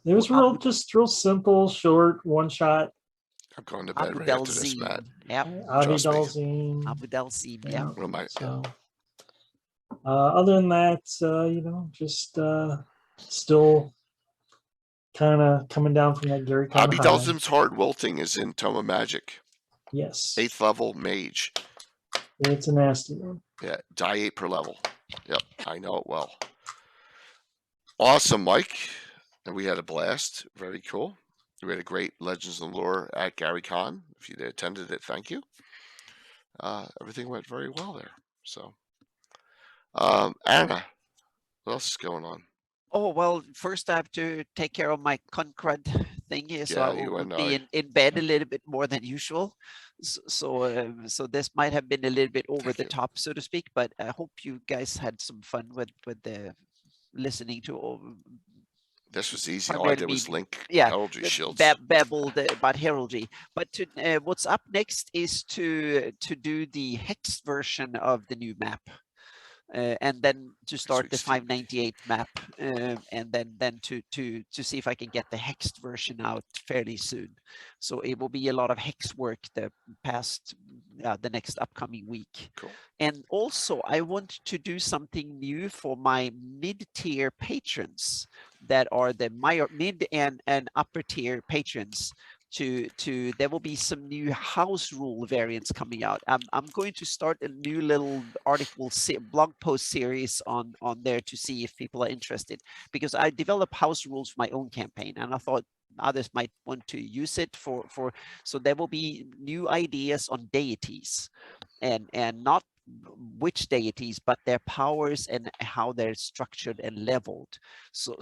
It was real simple, short, one shot. I'm going to bed Abu right after this, Dalzim. Matt. Yep. Abu Trust me. Dalzim. Abu Dalzim. Yeah. What am I? So, other than that, just still kind of coming down from that Gary Con Abi high. Dalzim's Hard Wilting is in Tome of Magic. Yes. 8th level mage. It's a nasty one. Yeah, die 8 per level. Yep, I know it well. Awesome, Mike. And we had a blast. Very cool. We had a great Legends and Lore at Gary Con. If you attended it, thank you. Everything went very well there. So, Anna, what else is going on? Oh, well, first I have to take care of my concrud thing here. So Yeah, I you will and be I. in bed a little bit more than usual. So this might have been a little bit over Thank the you. top, so to speak, but I hope you guys had some fun with the listening to all This was easy. All I primarily did was me, link yeah, Heraldry Shields. babbled about heraldry. But what's up next is to do the hex version of the new map. And then to start the week's TV. 598 map, and then to see if I can get the hexed version out fairly soon. So it will be a lot of hex work the next upcoming week. Cool. And also I want to do something new for my mid-tier patrons that are the mid and upper tier patrons. There will be some new house rule variants coming out. I'm going to start a new little blog post series on there to see if people are interested, because I develop house rules for my own campaign, and I thought others might want to use it so there will be new ideas on deities, and not which deities, but their powers and how they're structured and leveled. So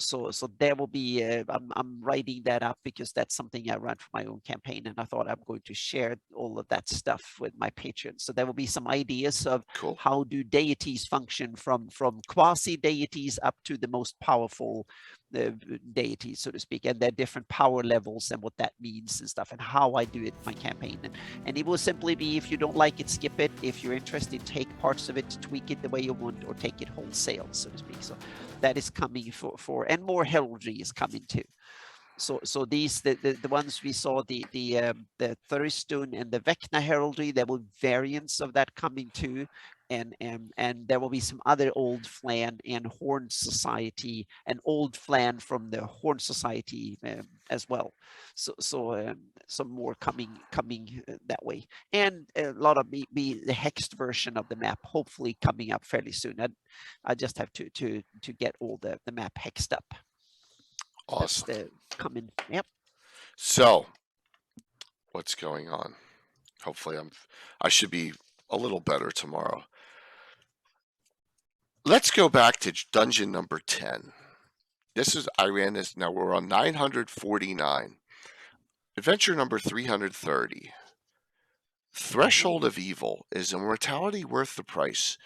there will be I'm writing that up because that's something I run for my own campaign, and I thought I'm going to share all of that stuff with my patrons. So there will be some ideas of Cool. how do deities function from quasi deities up to the most powerful deities, so to speak, and their different power levels and what that means and stuff, and how I do it in my campaign. And it will simply be, if you don't like it, skip it. If you're interested, take parts of it, tweak it the way you want, or take it wholesale, so to speak. So that is coming for and more heraldry is coming too. So these the ones we saw, the Thurstone and the Vecna heraldry, there will be variants of that coming too, and there will be some other old flan and Horn Society, and old flan from the Horn Society as well. So some more coming that way, and a lot of the hexed version of the map hopefully coming up fairly soon. I just have to get all the map hexed up. Awesome. That's the coming. Yep. So, what's going on? Hopefully, I should be a little better tomorrow. Let's go back to dungeon number 10. I ran this. Now we're on 949. Adventure number 330. Threshold of Evil. Is immortality worth the price?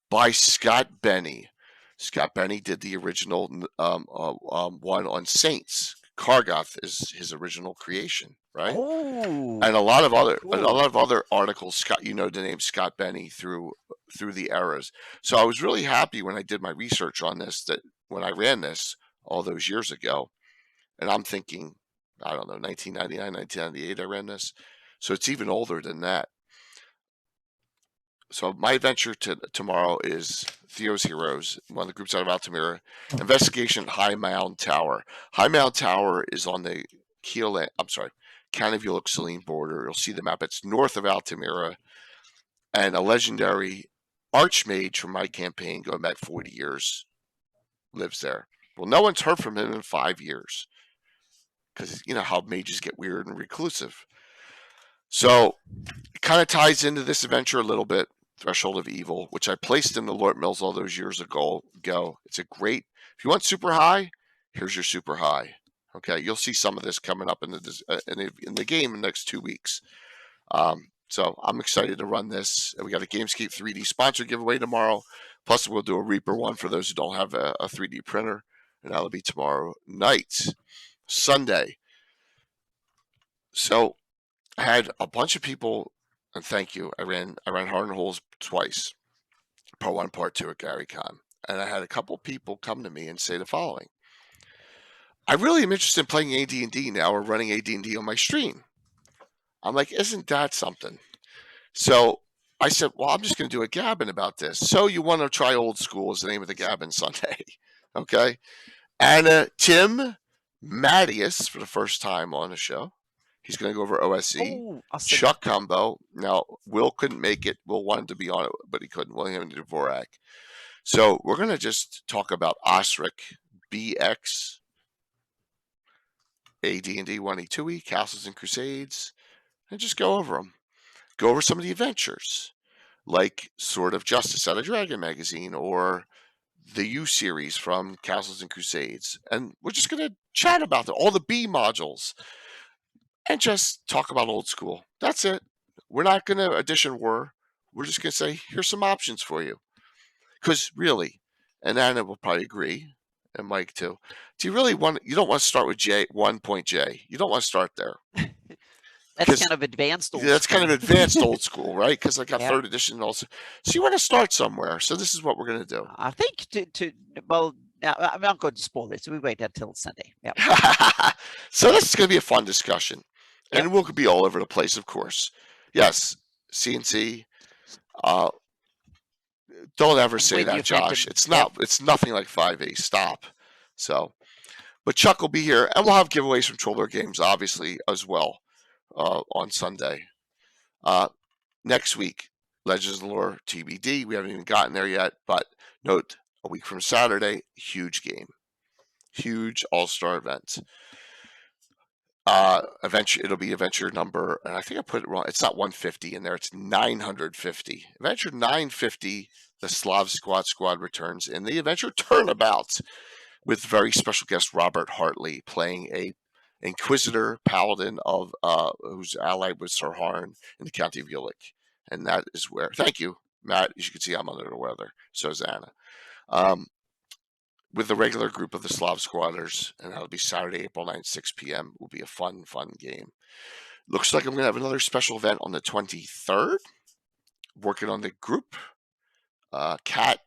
By Scott Benny. Scott Benny did the original one on Saints. Kargoth is his original creation, right? Oh, and a lot of cool. other articles. Scott, the name Scott Benny through the eras. So I was really happy when I did my research on this, that when I ran this all those years ago, and I'm thinking, I don't know, 1999, 1998, I ran this. So it's even older than that. So my adventure tomorrow is Theo's Heroes, one of the groups out of Altamira. Investigation at High Mound Tower. High Mound Tower is on the County of Saline border. You'll see the map. It's north of Altamira. And a legendary archmage from my campaign, going back 40 years, lives there. Well, no one's heard from him in 5 years, because you know how mages get weird and reclusive. So it kind of ties into this adventure a little bit. Threshold of Evil, which I placed in the Lort Mills all those years ago. It's a great, if you want super high, here's your super high. Okay, you'll see some of this coming up in the game in the next 2 weeks. So I'm excited to run this. We got a Gamescape 3D sponsor giveaway tomorrow. Plus, we'll do a Reaper one for those who don't have a 3D printer, and that'll be tomorrow night, Sunday. So I had a bunch of people. And thank you. I ran Hard and Holes twice, part 1, part 2 at GaryCon, and I had a couple people come to me and say the following: I really am interested in playing AD&D now, or running AD&D on my stream. I'm like, isn't that something? So I said, well, I'm just going to do a Gabbin about this. So you want to try old school is the name of the Gabbin Sunday, okay? And Tim Mattias for the first time on the show. He's going to go over OSE. Oh, awesome. Chuck Combo. Now, Will couldn't make it. Will wanted to be on it, but he couldn't. William and Dvorak. So we're going to just talk about Osric, BX, AD&D 1E, 2E, Castles and Crusades, and just go over them. Go over some of the adventures, like Sword of Justice out of Dragon Magazine, or the U series from Castles and Crusades. And we're just going to chat about all the B modules. And just talk about old school. That's it. We're not going to edition war. We're just going to say, here's some options for you. Because really, and Anna will probably agree, and Mike too. Do you really want? You don't want to start with J 1.J. You don't want to start there. That's 'Cause kind of advanced old That's kind of school. advanced old school, right? Because I got Yeah. 3rd edition also. So you want to start somewhere. So this is what we're gonna do. I think well, now I'm not going to spoil it, so we wait until Sunday. Yeah. So this is gonna be a fun discussion, and Yep. we'll be all over the place, of course. Yes, CNC. Don't ever say When that, you've had to- Josh. It's not. It's nothing like 5e. Stop. So, but Chuck will be here, and we'll have giveaways from Troller Games, obviously, as well, on Sunday. Next week, Legends of Lore TBD. We haven't even gotten there yet, but note a week from Saturday, huge game, huge all-star event. Adventure. It'll be adventure number, and I think I put it wrong. It's not 150 in there. It's 950. Adventure 950. The Slav Squad returns in the adventure turnabout with very special guest Robert Hartley playing a Inquisitor Paladin of who's allied with Sir Harn in the County of Ulick. And that is where, thank you, Matt. As you can see, I'm under the weather. So is Anna. With the regular group of the Slav Squatters, and that'll be Saturday, April 9th, 6 p.m. Will be a fun game. Looks like I'm going to have another special event on the 23rd. Working on the group. Cat,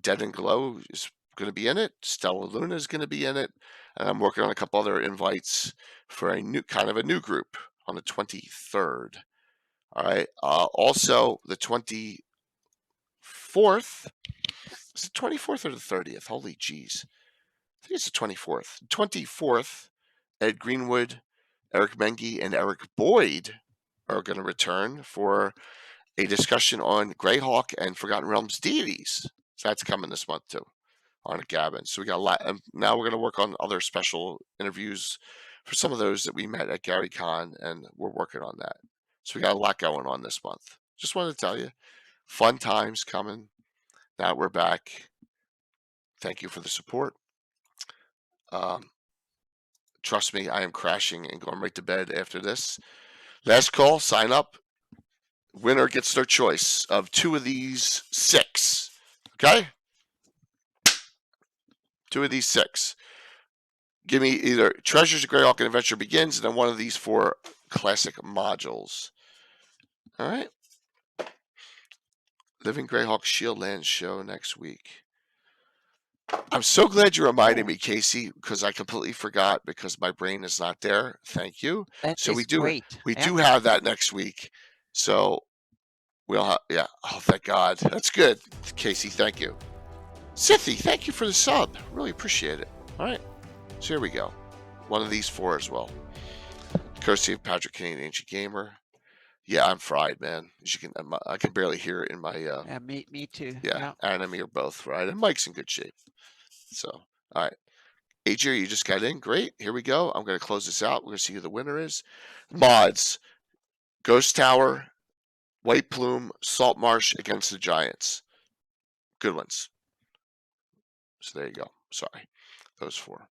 Dead and Glow is going to be in it. Stella Luna is going to be in it. And I'm working on a couple other invites for a new group on the 23rd. All right. Also, the 24th. Is it 24th or the 30th? Holy jeez. I think it's the 24th. 24th, Ed Greenwood, Eric Mengi, and Eric Boyd are going to return for a discussion on Greyhawk and Forgotten Realms deities. So that's coming this month too, on a Gavin. So we got a lot. And now we're going to work on other special interviews for some of those that we met at Gary Con, and we're working on that. So we got a lot going on this month. Just wanted to tell you, fun times coming. Now we're back. Thank you for the support. Trust me, I am crashing and going right to bed after this. Last call, sign up. Winner gets their choice of 2 of these 6. Okay? 2 of these 6. Give me either Treasures of Greyhawk and Adventure Begins, and then one of these 4 classic modules. All right? Living Greyhawk Shieldlands show next week. I'm so glad you reminded me, Casey, because I completely forgot because my brain is not there. Thank you. So we do have that next week. So we'll have, yeah. Oh, thank God. That's good. Casey, thank you. Sithy, thank you for the sub. Really appreciate it. All right. So here we go. One of these 4 as well. Courtesy of Patrick Canadian Ancient Gamer. Yeah, I'm fried, man. As you can, I can barely hear it in my. Yeah, me too. Yeah, Aaron and me are both fried, and Mike's in good shape. So, all right. AJ, you just got in. Great. Here we go. I'm going to close this out. We're going to see who the winner is. Mods. Ghost Tower, White Plume, Salt Marsh against the Giants. Good ones. So there you go. Sorry. Those 4.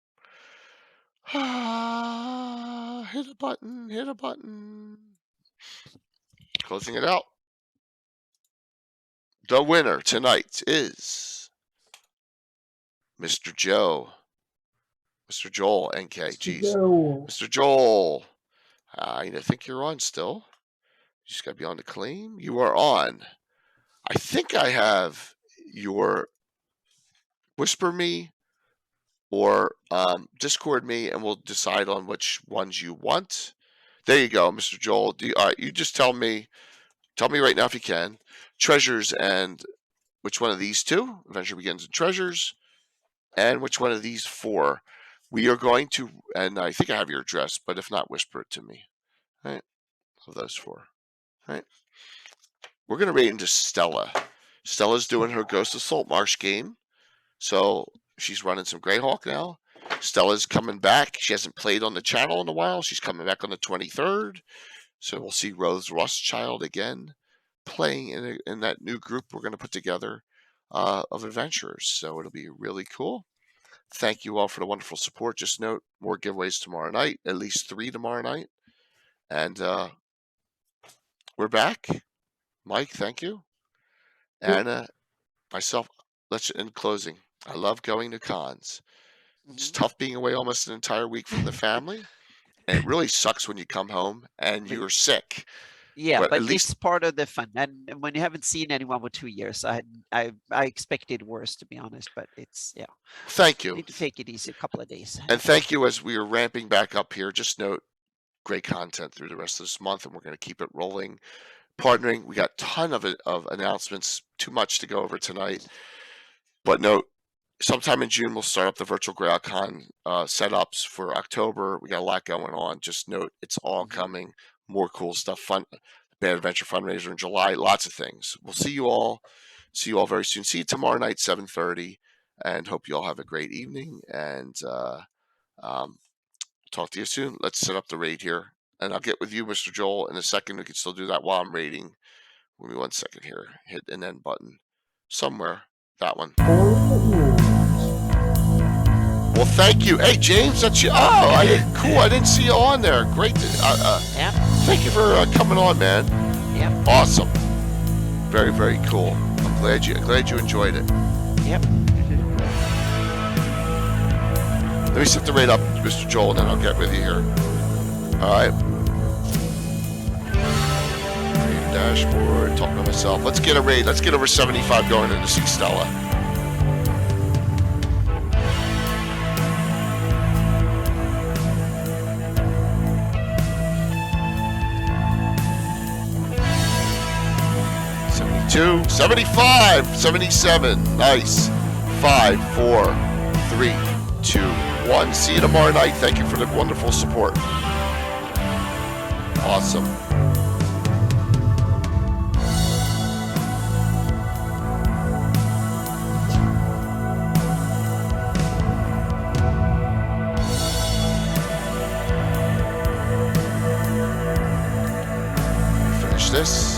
Hit a button. Hit a button. Closing it out. The winner tonight is Mr. Joe. Mr. Joel, NK. Jeez. Mr. Joel. I think you're on still. You just got to be on the claim. You are on. I think I have your Whisper me or Discord me, and we'll decide on which ones you want. There you go, Mr. Joel. All right, you just tell me right now if you can. Treasures and which one of these 2? Adventure Begins and Treasures. And which one of these 4? We are going to, and I think I have your address, but if not, whisper it to me. All right, of those 4. All right. We're going to rate into Stella. Stella's doing her Ghost of Saltmarsh game. So she's running some Greyhawk now. Stella's coming back. She hasn't played on the channel in a while. She's coming back on the 23rd. So we'll see Rose Rothschild again playing in that new group we're going to put together of adventurers. So it'll be really cool. Thank you all for the wonderful support. Just note, more giveaways tomorrow night, at least 3 tomorrow night. And we're back. Mike, thank you. Anna, myself, let's in closing. I love going to cons. It's tough being away almost an entire week from the family. And it really sucks when you come home and you're sick. Yeah, But but at least- it's part of the fun. And when you haven't seen anyone for 2 years, I expected worse, to be honest. But it's Thank you you. need to take it easy a couple of days. And thank you as we are ramping back up here. Just note, great content through the rest of this month, and we're going to keep it rolling. Partnering, we got a ton of announcements, too much to go over tonight. But note, sometime in June, we'll start up the virtual GreyhawkCon setups for October. We got a lot going on. Just note, it's all coming. More cool stuff. Fun, Bad Adventure fundraiser in July. Lots of things. We'll see you all. See you all very soon. See you tomorrow night, 7:30. And hope you all have a great evening. And talk to you soon. Let's set up the raid here. And I'll get with you, Mr. Joel, in a second. We can still do that while I'm raiding. Give me 1 second here. Hit an end button somewhere. That one. Well, thank you. Hey, James, that's you. Oh, cool. I didn't see you on there. Great. Yeah. Thank you for coming on, man. Yeah. Awesome. Very, very cool. I'm glad you enjoyed it. Yep. Let me set the raid up, Mr. Joel, and then I'll get with you here. All right. Raid dashboard. Talking to myself. Let's get a raid. Let's get over 75 going in to see Stella. Two, 75, 77, nice. 5, 4, 3, 2, 1. See you tomorrow night. Thank you for the wonderful support. Awesome. Finish this.